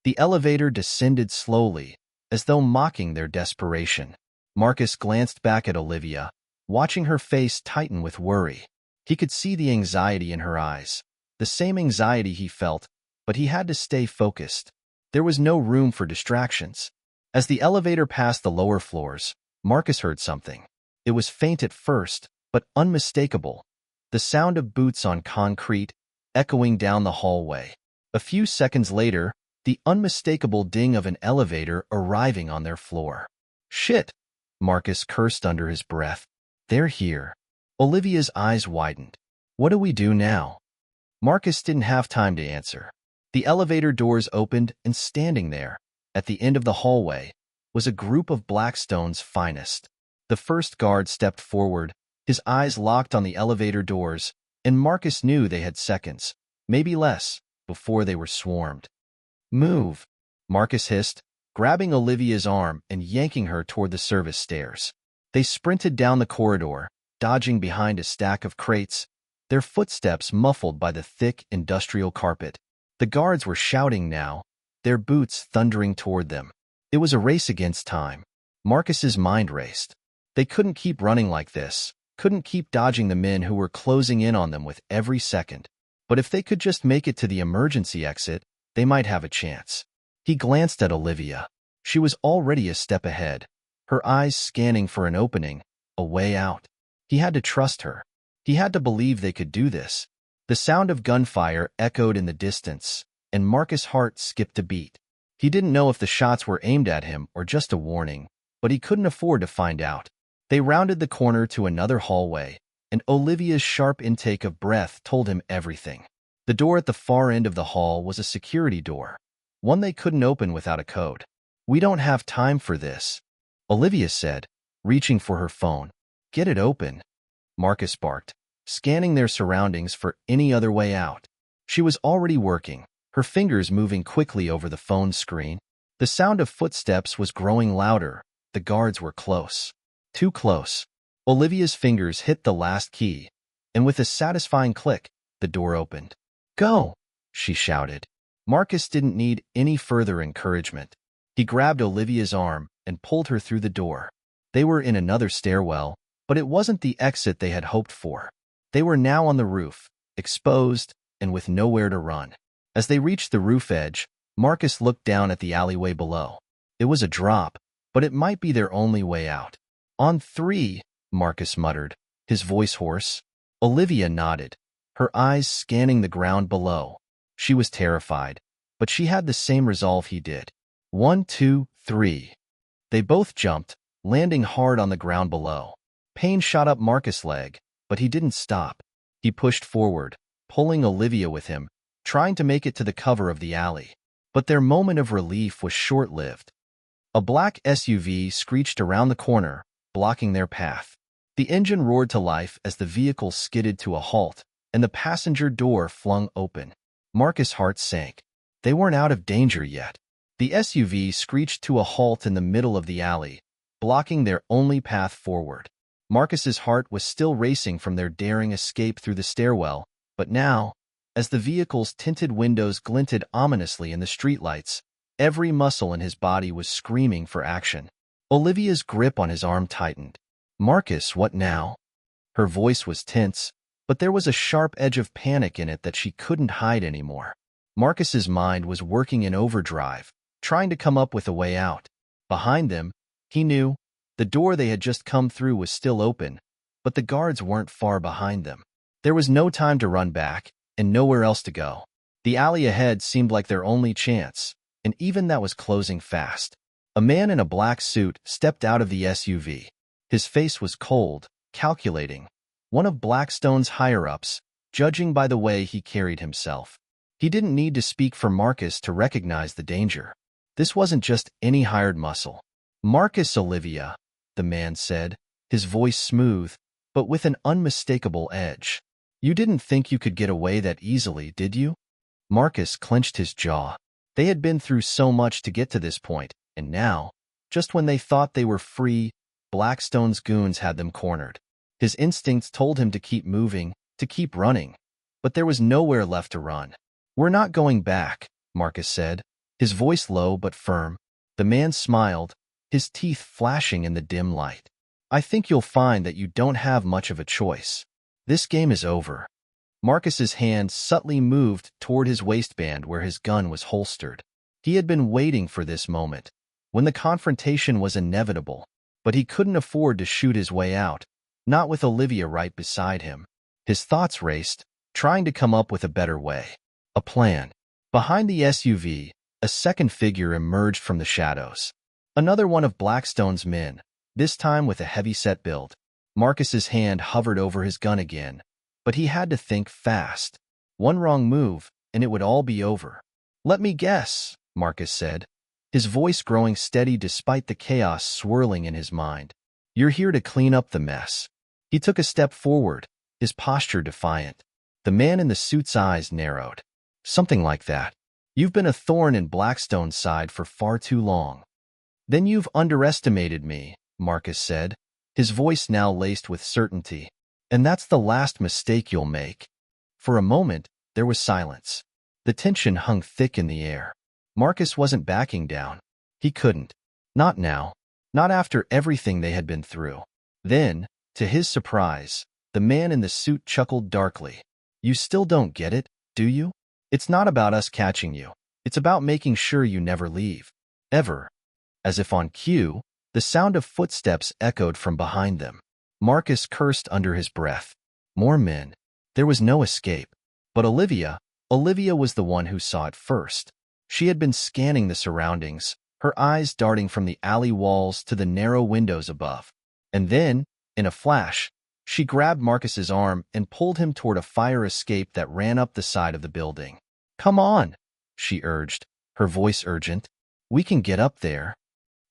The elevator descended slowly, as though mocking their desperation. Marcus glanced back at Olivia, watching her face tighten with worry. He could see the anxiety in her eyes, the same anxiety he felt, but he had to stay focused. There was no room for distractions. As the elevator passed the lower floors, Marcus heard something. It was faint at first, but unmistakable. The sound of boots on concrete, echoing down the hallway. A few seconds later, the unmistakable ding of an elevator arriving on their floor. Shit, Marcus cursed under his breath. They're here. Olivia's eyes widened. What do we do now? Marcus didn't have time to answer. The elevator doors opened, and standing there, at the end of the hallway, was a group of Blackstone's finest. The first guard stepped forward, his eyes locked on the elevator doors, and Marcus knew they had seconds, maybe less, before they were swarmed. Move, Marcus hissed, grabbing Olivia's arm and yanking her toward the service stairs. They sprinted down the corridor, dodging behind a stack of crates, their footsteps muffled by the thick industrial carpet. The guards were shouting now, their boots thundering toward them. It was a race against time. Marcus's mind raced. They couldn't keep running like this, couldn't keep dodging the men who were closing in on them with every second. But if they could just make it to the emergency exit, they might have a chance. He glanced at Olivia. She was already a step ahead, her eyes scanning for an opening, a way out. He had to trust her. He had to believe they could do this. The sound of gunfire echoed in the distance, and Marcus' heart skipped a beat. He didn't know if the shots were aimed at him or just a warning, but he couldn't afford to find out. They rounded the corner to another hallway, and Olivia's sharp intake of breath told him everything. The door at the far end of the hall was a security door, one they couldn't open without a code. We don't have time for this, Olivia said, reaching for her phone. Get it open, Marcus barked, scanning their surroundings for any other way out. She was already working, her fingers moving quickly over the phone screen. The sound of footsteps was growing louder. The guards were close. Too close. Olivia's fingers hit the last key, and with a satisfying click, the door opened. Go, she shouted. Marcus didn't need any further encouragement. He grabbed Olivia's arm and pulled her through the door. They were in another stairwell, but it wasn't the exit they had hoped for. They were now on the roof, exposed and with nowhere to run. As they reached the roof edge, Marcus looked down at the alleyway below. It was a drop, but it might be their only way out. On 3, Marcus muttered, his voice hoarse. Olivia nodded, her eyes scanning the ground below. She was terrified, but she had the same resolve he did. 1, 2, 3. They both jumped, landing hard on the ground below. Pain shot up Marcus' leg, but he didn't stop. He pushed forward, pulling Olivia with him, trying to make it to the cover of the alley. But their moment of relief was short-lived. A black SUV screeched around the corner, blocking their path. The engine roared to life as the vehicle skidded to a halt, and the passenger door flung open. Marcus' heart sank. They weren't out of danger yet. The SUV screeched to a halt in the middle of the alley, blocking their only path forward. Marcus's heart was still racing from their daring escape through the stairwell, but now, as the vehicle's tinted windows glinted ominously in the streetlights, every muscle in his body was screaming for action. Olivia's grip on his arm tightened. Marcus, what now? Her voice was tense, but there was a sharp edge of panic in it that she couldn't hide anymore. Marcus's mind was working in overdrive, trying to come up with a way out. Behind them, he knew, the door they had just come through was still open, but the guards weren't far behind them. There was no time to run back, and nowhere else to go. The alley ahead seemed like their only chance, and even that was closing fast. A man in a black suit stepped out of the SUV. His face was cold, calculating, one of Blackstone's higher-ups, judging by the way he carried himself. He didn't need to speak for Marcus to recognize the danger. This wasn't just any hired muscle. "Marcus, Olivia," the man said, his voice smooth, but with an unmistakable edge. "You didn't think you could get away that easily, did you?" Marcus clenched his jaw. They had been through so much to get to this point, and now, just when they thought they were free, Blackstone's goons had them cornered. His instincts told him to keep moving, to keep running, but there was nowhere left to run. "We're not going back," Marcus said, his voice low but firm. The man smiled, his teeth flashing in the dim light. "I think you'll find that you don't have much of a choice. This game is over." Marcus's hand subtly moved toward his waistband where his gun was holstered. He had been waiting for this moment, when the confrontation was inevitable, but he couldn't afford to shoot his way out, not with Olivia right beside him. His thoughts raced, trying to come up with a better way. A plan. Behind the SUV, a second figure emerged from the shadows. Another one of Blackstone's men, this time with a heavy-set build. Marcus's hand hovered over his gun again, but he had to think fast. One wrong move, and it would all be over. "Let me guess," Marcus said, his voice growing steady despite the chaos swirling in his mind. "You're here to clean up the mess." He took a step forward, his posture defiant. The man in the suit's eyes narrowed. "Something like that. You've been a thorn in Blackstone's side for far too long." "Then you've underestimated me," Marcus said, his voice now laced with certainty. "And that's the last mistake you'll make." For a moment, there was silence. The tension hung thick in the air. Marcus wasn't backing down. He couldn't. Not now. Not after everything they had been through. Then, to his surprise, the man in the suit chuckled darkly. "You still don't get it, do you? It's not about us catching you. It's about making sure you never leave. Ever." As if on cue, the sound of footsteps echoed from behind them. Marcus cursed under his breath. More men. There was no escape. But Olivia was the one who saw it first. She had been scanning the surroundings, her eyes darting from the alley walls to the narrow windows above. And then, in a flash, she grabbed Marcus's arm and pulled him toward a fire escape that ran up the side of the building. "Come on," she urged, her voice urgent. "We can get up there."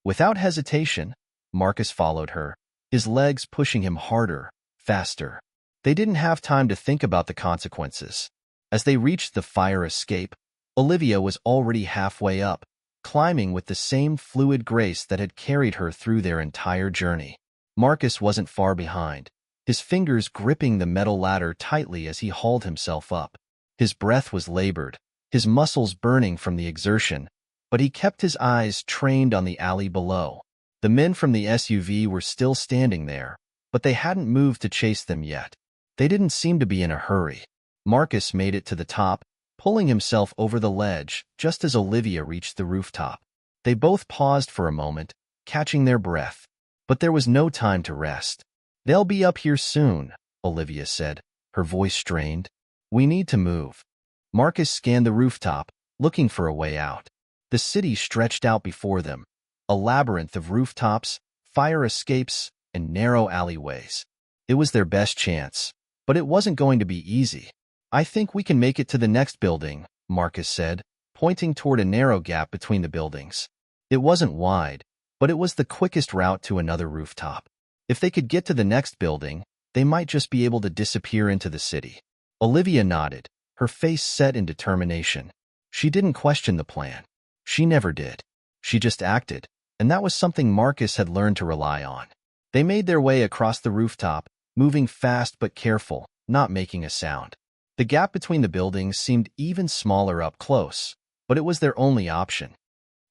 Without hesitation, Marcus followed her, his legs pushing him harder, faster. They didn't have time to think about the consequences. As they reached the fire escape, Olivia was already halfway up, climbing with the same fluid grace that had carried her through their entire journey. Marcus wasn't far behind, his fingers gripping the metal ladder tightly as he hauled himself up. His breath was labored, his muscles burning from the exertion, but he kept his eyes trained on the alley below. The men from the SUV were still standing there, but they hadn't moved to chase them yet. They didn't seem to be in a hurry. Marcus made it to the top, pulling himself over the ledge just as Olivia reached the rooftop. They both paused for a moment, catching their breath. But there was no time to rest. "They'll be up here soon," Olivia said, her voice strained. "We need to move." Marcus scanned the rooftop, looking for a way out. The city stretched out before them, a labyrinth of rooftops, fire escapes, and narrow alleyways. It was their best chance, but it wasn't going to be easy. "I think we can make it to the next building," Marcus said, pointing toward a narrow gap between the buildings. It wasn't wide, but it was the quickest route to another rooftop. If they could get to the next building, they might just be able to disappear into the city. Olivia nodded, her face set in determination. She didn't question the plan. She never did. She just acted, and that was something Marcus had learned to rely on. They made their way across the rooftop, moving fast but careful, not making a sound. The gap between the buildings seemed even smaller up close, but it was their only option.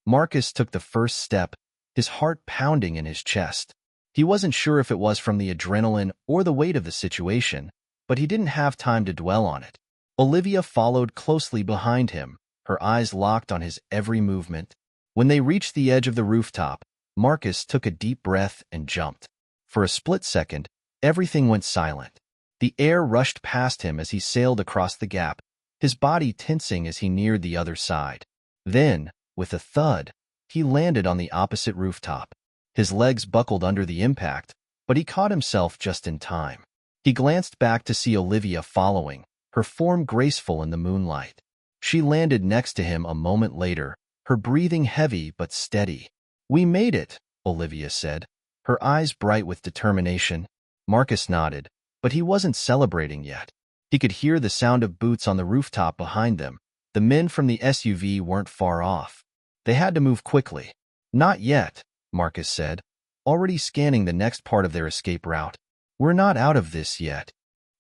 Marcus took the first step, his heart pounding in his chest. He wasn't sure if it was from the adrenaline or the weight of the situation, but he didn't have time to dwell on it. Olivia followed closely behind him, her eyes locked on his every movement. When they reached the edge of the rooftop, Marcus took a deep breath and jumped. For a split second, everything went silent. The air rushed past him as he sailed across the gap, his body tensing as he neared the other side. Then, with a thud, he landed on the opposite rooftop. His legs buckled under the impact, but he caught himself just in time. He glanced back to see Olivia following, her form graceful in the moonlight. She landed next to him a moment later, her breathing heavy but steady. "We made it," Olivia said, her eyes bright with determination. Marcus nodded, but he wasn't celebrating yet. He could hear the sound of boots on the rooftop behind them. The men from the SUV weren't far off. They had to move quickly. "Not yet," Marcus said, already scanning the next part of their escape route. "We're not out of this yet."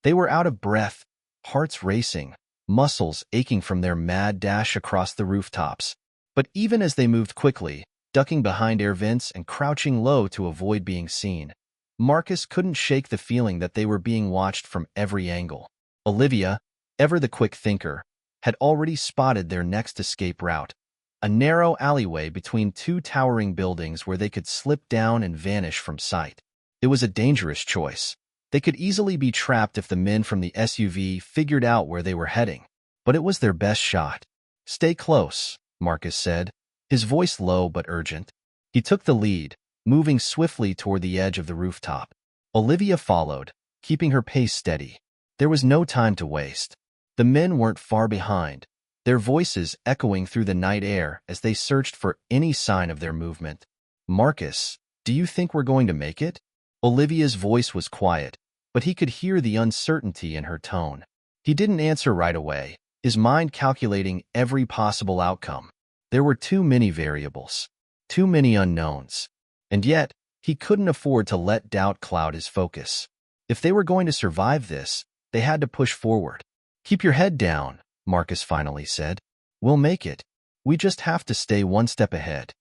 They were out of breath, hearts racing, muscles aching from their mad dash across the rooftops. But even as they moved quickly, ducking behind air vents and crouching low to avoid being seen, Marcus couldn't shake the feeling that they were being watched from every angle. Olivia, ever the quick thinker, had already spotted their next escape route, a narrow alleyway between two towering buildings where they could slip down and vanish from sight. It was a dangerous choice. They could easily be trapped if the men from the SUV figured out where they were heading, but it was their best shot. "Stay close," Marcus said, his voice low but urgent. He took the lead, moving swiftly toward the edge of the rooftop. Olivia followed, keeping her pace steady. There was no time to waste. The men weren't far behind, their voices echoing through the night air as they searched for any sign of their movement. "Marcus, do you think we're going to make it?" Olivia's voice was quiet, but he could hear the uncertainty in her tone. He didn't answer right away, his mind calculating every possible outcome. There were too many variables, too many unknowns, and yet he couldn't afford to let doubt cloud his focus. If they were going to survive this, they had to push forward. "Keep your head down," Marcus finally said. "We'll make it. We just have to stay one step ahead."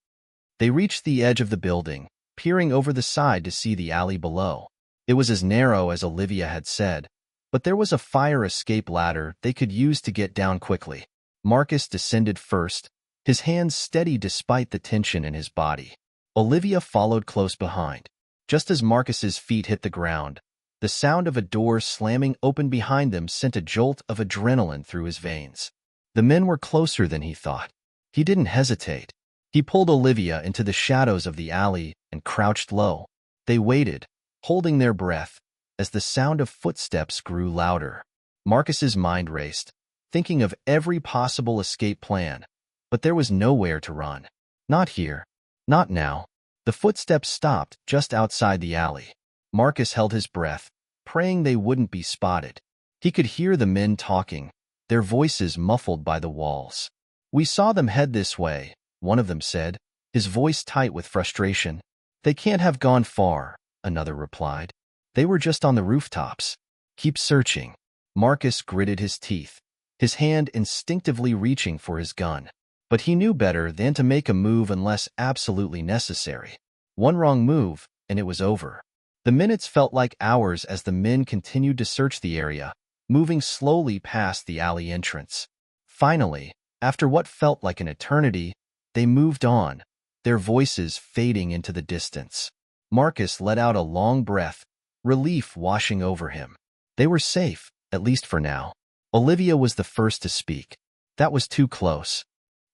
They reached the edge of the building, peering over the side to see the alley below. It was as narrow as Olivia had said, but there was a fire escape ladder they could use to get down quickly. Marcus descended first, his hands steady despite the tension in his body. Olivia followed close behind. Just as Marcus's feet hit the ground, the sound of a door slamming open behind them sent a jolt of adrenaline through his veins. The men were closer than he thought. He didn't hesitate. He pulled Olivia into the shadows of the alley and crouched low. They waited, holding their breath, as the sound of footsteps grew louder. Marcus's mind raced, thinking of every possible escape plan, but there was nowhere to run. Not here. Not now. The footsteps stopped just outside the alley. Marcus held his breath, praying they wouldn't be spotted. He could hear the men talking, their voices muffled by the walls. "We saw them head this way," one of them said, his voice tight with frustration. "They can't have gone far," another replied. "They were just on the rooftops. Keep searching." Marcus gritted his teeth, his hand instinctively reaching for his gun. But he knew better than to make a move unless absolutely necessary. One wrong move, and it was over. The minutes felt like hours as the men continued to search the area, moving slowly past the alley entrance. Finally, after what felt like an eternity, they moved on, their voices fading into the distance. Marcus let out a long breath, relief washing over him. They were safe, at least for now. Olivia was the first to speak. "That was too close."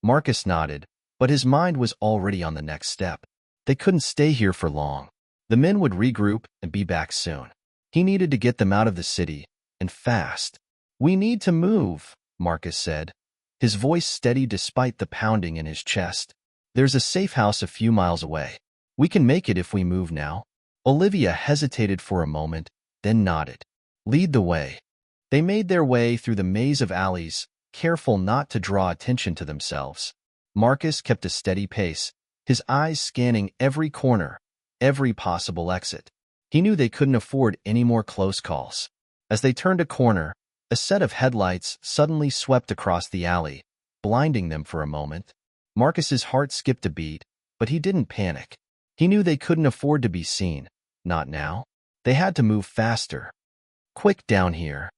Marcus nodded, but his mind was already on the next step. They couldn't stay here for long. The men would regroup and be back soon. He needed to get them out of the city, and fast. "We need to move," Marcus said, his voice steady despite the pounding in his chest. "There's a safe house a few miles away. We can make it if we move now." Olivia hesitated for a moment, then nodded. "Lead the way." They made their way through the maze of alleys, careful not to draw attention to themselves. Marcus kept a steady pace, his eyes scanning every corner, every possible exit. He knew they couldn't afford any more close calls. As they turned a corner, a set of headlights suddenly swept across the alley, blinding them for a moment. Marcus's heart skipped a beat, but he didn't panic. He knew they couldn't afford to be seen. Not now. They had to move faster. Quick down here,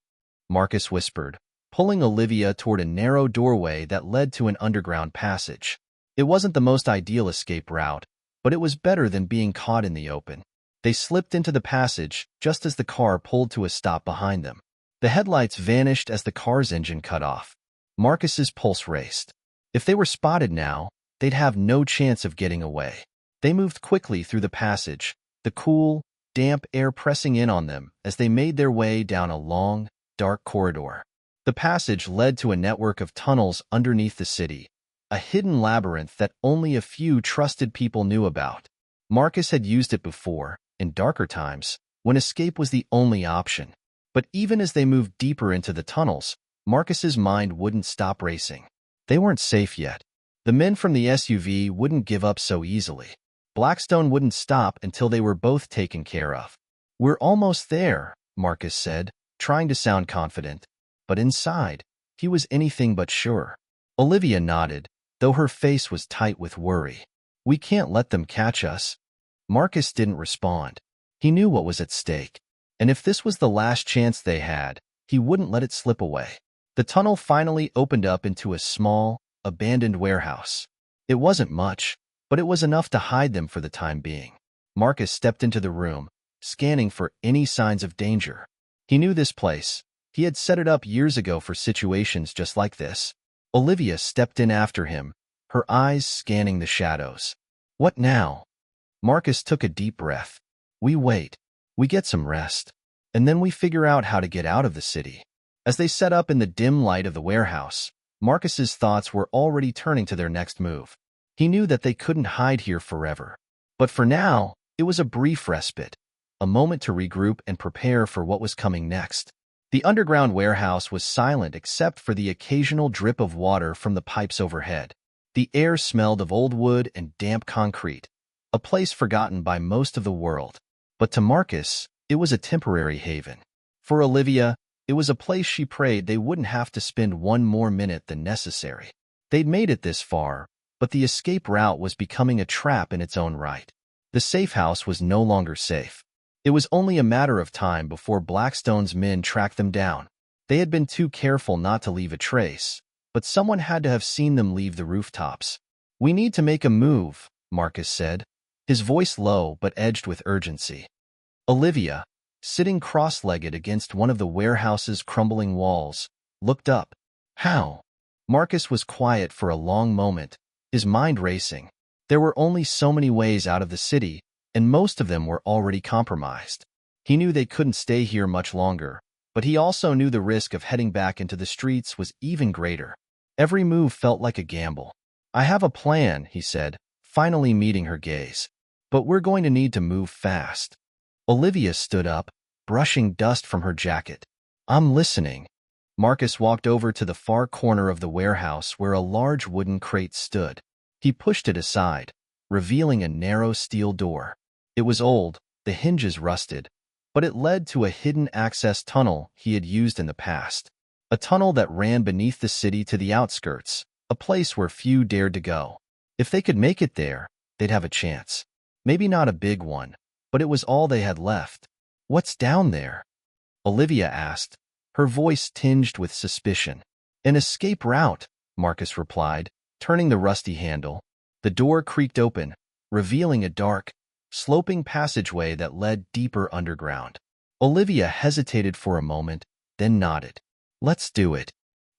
Marcus whispered, pulling Olivia toward a narrow doorway that led to an underground passage. It wasn't the most ideal escape route, but it was better than being caught in the open. They slipped into the passage just as the car pulled to a stop behind them. The headlights vanished as the car's engine cut off. Marcus's pulse raced. If they were spotted now, they'd have no chance of getting away. They moved quickly through the passage, the cool, damp air pressing in on them as they made their way down a long, dark corridor. The passage led to a network of tunnels underneath the city, a hidden labyrinth that only a few trusted people knew about. Marcus had used it before, in darker times, when escape was the only option. But even as they moved deeper into the tunnels, Marcus's mind wouldn't stop racing. They weren't safe yet. The men from the SUV wouldn't give up so easily. Blackstone wouldn't stop until they were both taken care of. "We're almost there," Marcus said, trying to sound confident. But inside, he was anything but sure. Olivia nodded, though her face was tight with worry. "We can't let them catch us." Marcus didn't respond. He knew what was at stake. And if this was the last chance they had, he wouldn't let it slip away. The tunnel finally opened up into a small, abandoned warehouse. It wasn't much, but it was enough to hide them for the time being. Marcus stepped into the room, scanning for any signs of danger. He knew this place. He had set it up years ago for situations just like this. Olivia stepped in after him, her eyes scanning the shadows. "What now?" Marcus took a deep breath. "We wait. We get some rest. And then we figure out how to get out of the city." As they set up in the dim light of the warehouse, Marcus's thoughts were already turning to their next move. He knew that they couldn't hide here forever. But for now, it was a brief respite, a moment to regroup and prepare for what was coming next. The underground warehouse was silent except for the occasional drip of water from the pipes overhead. The air smelled of old wood and damp concrete, a place forgotten by most of the world. But to Marcus, it was a temporary haven. For Olivia, it was a place she prayed they wouldn't have to spend one more minute than necessary. They'd made it this far, but the escape route was becoming a trap in its own right. The safe house was no longer safe. It was only a matter of time before Blackstone's men tracked them down. They had been too careful not to leave a trace, but someone had to have seen them leave the rooftops. "We need to make a move," Marcus said, his voice low but edged with urgency. Olivia, sitting cross-legged against one of the warehouse's crumbling walls, looked up. "How?" Marcus was quiet for a long moment, his mind racing. There were only so many ways out of the city, and most of them were already compromised. He knew they couldn't stay here much longer, but he also knew the risk of heading back into the streets was even greater. Every move felt like a gamble. "I have a plan," he said, finally meeting her gaze. "But we're going to need to move fast." Olivia stood up, brushing dust from her jacket. "I'm listening." Marcus walked over to the far corner of the warehouse where a large wooden crate stood. He pushed it aside, revealing a narrow steel door. It was old, the hinges rusted, but it led to a hidden access tunnel he had used in the past. A tunnel that ran beneath the city to the outskirts, a place where few dared to go. If they could make it there, they'd have a chance. Maybe not a big one, but it was all they had left. "What's down there?" Olivia asked, her voice tinged with suspicion. "An escape route," Marcus replied, turning the rusty handle. The door creaked open, revealing a dark, sloping passageway that led deeper underground. Olivia hesitated for a moment, then nodded. "Let's do it."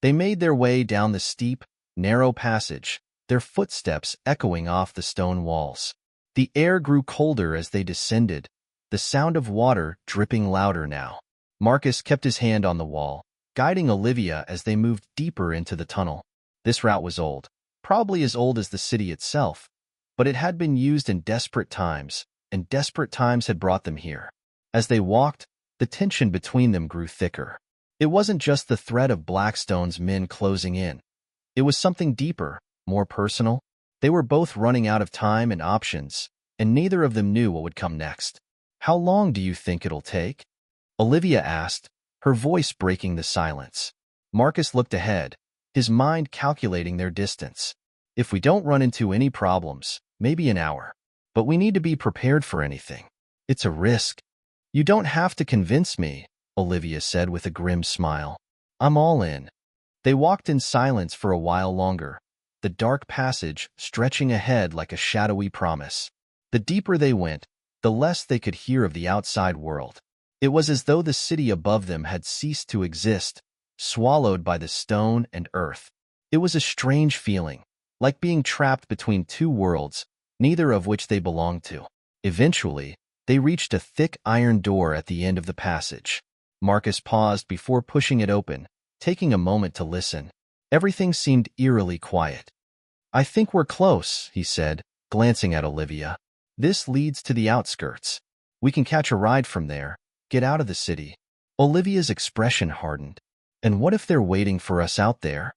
They made their way down the steep, narrow passage, their footsteps echoing off the stone walls. The air grew colder as they descended, the sound of water dripping louder now. Marcus kept his hand on the wall, guiding Olivia as they moved deeper into the tunnel. This route was old, probably as old as the city itself, but it had been used in desperate times, and desperate times had brought them here. As they walked, the tension between them grew thicker. It wasn't just the threat of Blackstone's men closing in. It was something deeper, more personal. They were both running out of time and options, and neither of them knew what would come next. "How long do you think it'll take?" Olivia asked, her voice breaking the silence. Marcus looked ahead, his mind calculating their distance. "If we don't run into any problems, maybe an hour. But we need to be prepared for anything." It's a risk. You don't have to convince me, Olivia said with a grim smile. I'm all in. They walked in silence for a while longer, the dark passage stretching ahead like a shadowy promise. The deeper they went, the less they could hear of the outside world. It was as though the city above them had ceased to exist, swallowed by the stone and earth. It was a strange feeling, like being trapped between two worlds, neither of which they belonged to. Eventually, they reached a thick iron door at the end of the passage. Marcus paused before pushing it open, taking a moment to listen. Everything seemed eerily quiet. I think we're close, he said, glancing at Olivia. This leads to the outskirts. We can catch a ride from there, get out of the city. Olivia's expression hardened. And what if they're waiting for us out there?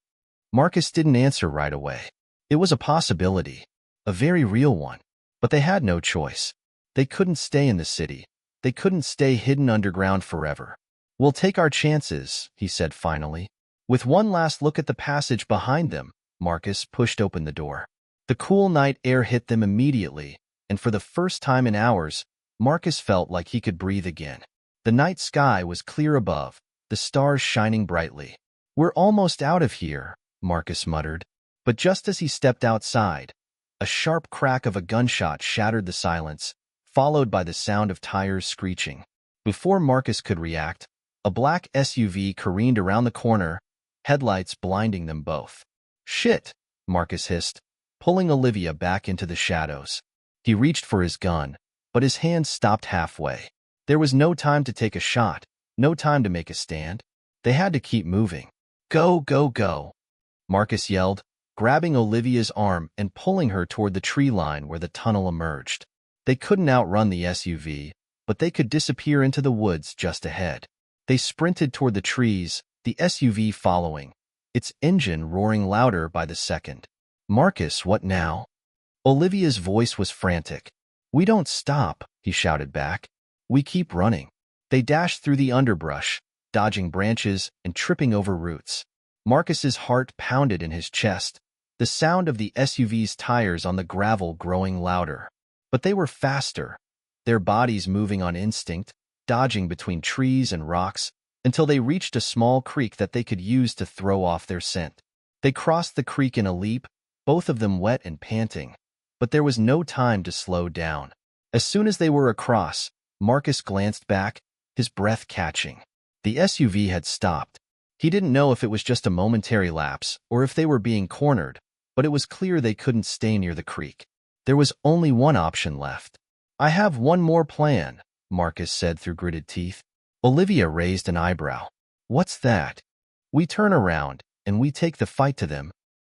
Marcus didn't answer right away. It was a possibility, a very real one. But they had no choice. They couldn't stay in the city. They couldn't stay hidden underground forever. We'll take our chances, he said finally. With one last look at the passage behind them, Marcus pushed open the door. The cool night air hit them immediately, and for the first time in hours, Marcus felt like he could breathe again. The night sky was clear above, the stars shining brightly. We're almost out of here, Marcus muttered. But just as he stepped outside, a sharp crack of a gunshot shattered the silence, followed by the sound of tires screeching. Before Marcus could react, a black SUV careened around the corner, headlights blinding them both. Shit, Marcus hissed, pulling Olivia back into the shadows. He reached for his gun, but his hand stopped halfway. There was no time to take a shot, no time to make a stand. They had to keep moving. Go, go, go, Marcus yelled, grabbing Olivia's arm and pulling her toward the tree line where the tunnel emerged. They couldn't outrun the SUV, but they could disappear into the woods just ahead. They sprinted toward the trees, the SUV following, its engine roaring louder by the second. Marcus, what now? Olivia's voice was frantic. We don't stop, he shouted back. We keep running. They dashed through the underbrush, dodging branches and tripping over roots. Marcus's heart pounded in his chest, the sound of the SUV's tires on the gravel growing louder. But they were faster, their bodies moving on instinct, dodging between trees and rocks, until they reached a small creek that they could use to throw off their scent. They crossed the creek in a leap, both of them wet and panting, but there was no time to slow down. As soon as they were across, Marcus glanced back, his breath catching. The SUV had stopped. He didn't know if it was just a momentary lapse or if they were being cornered, but it was clear they couldn't stay near the creek. There was only one option left. I have one more plan, Marcus said through gritted teeth. Olivia raised an eyebrow. What's that? We turn around, and we take the fight to them,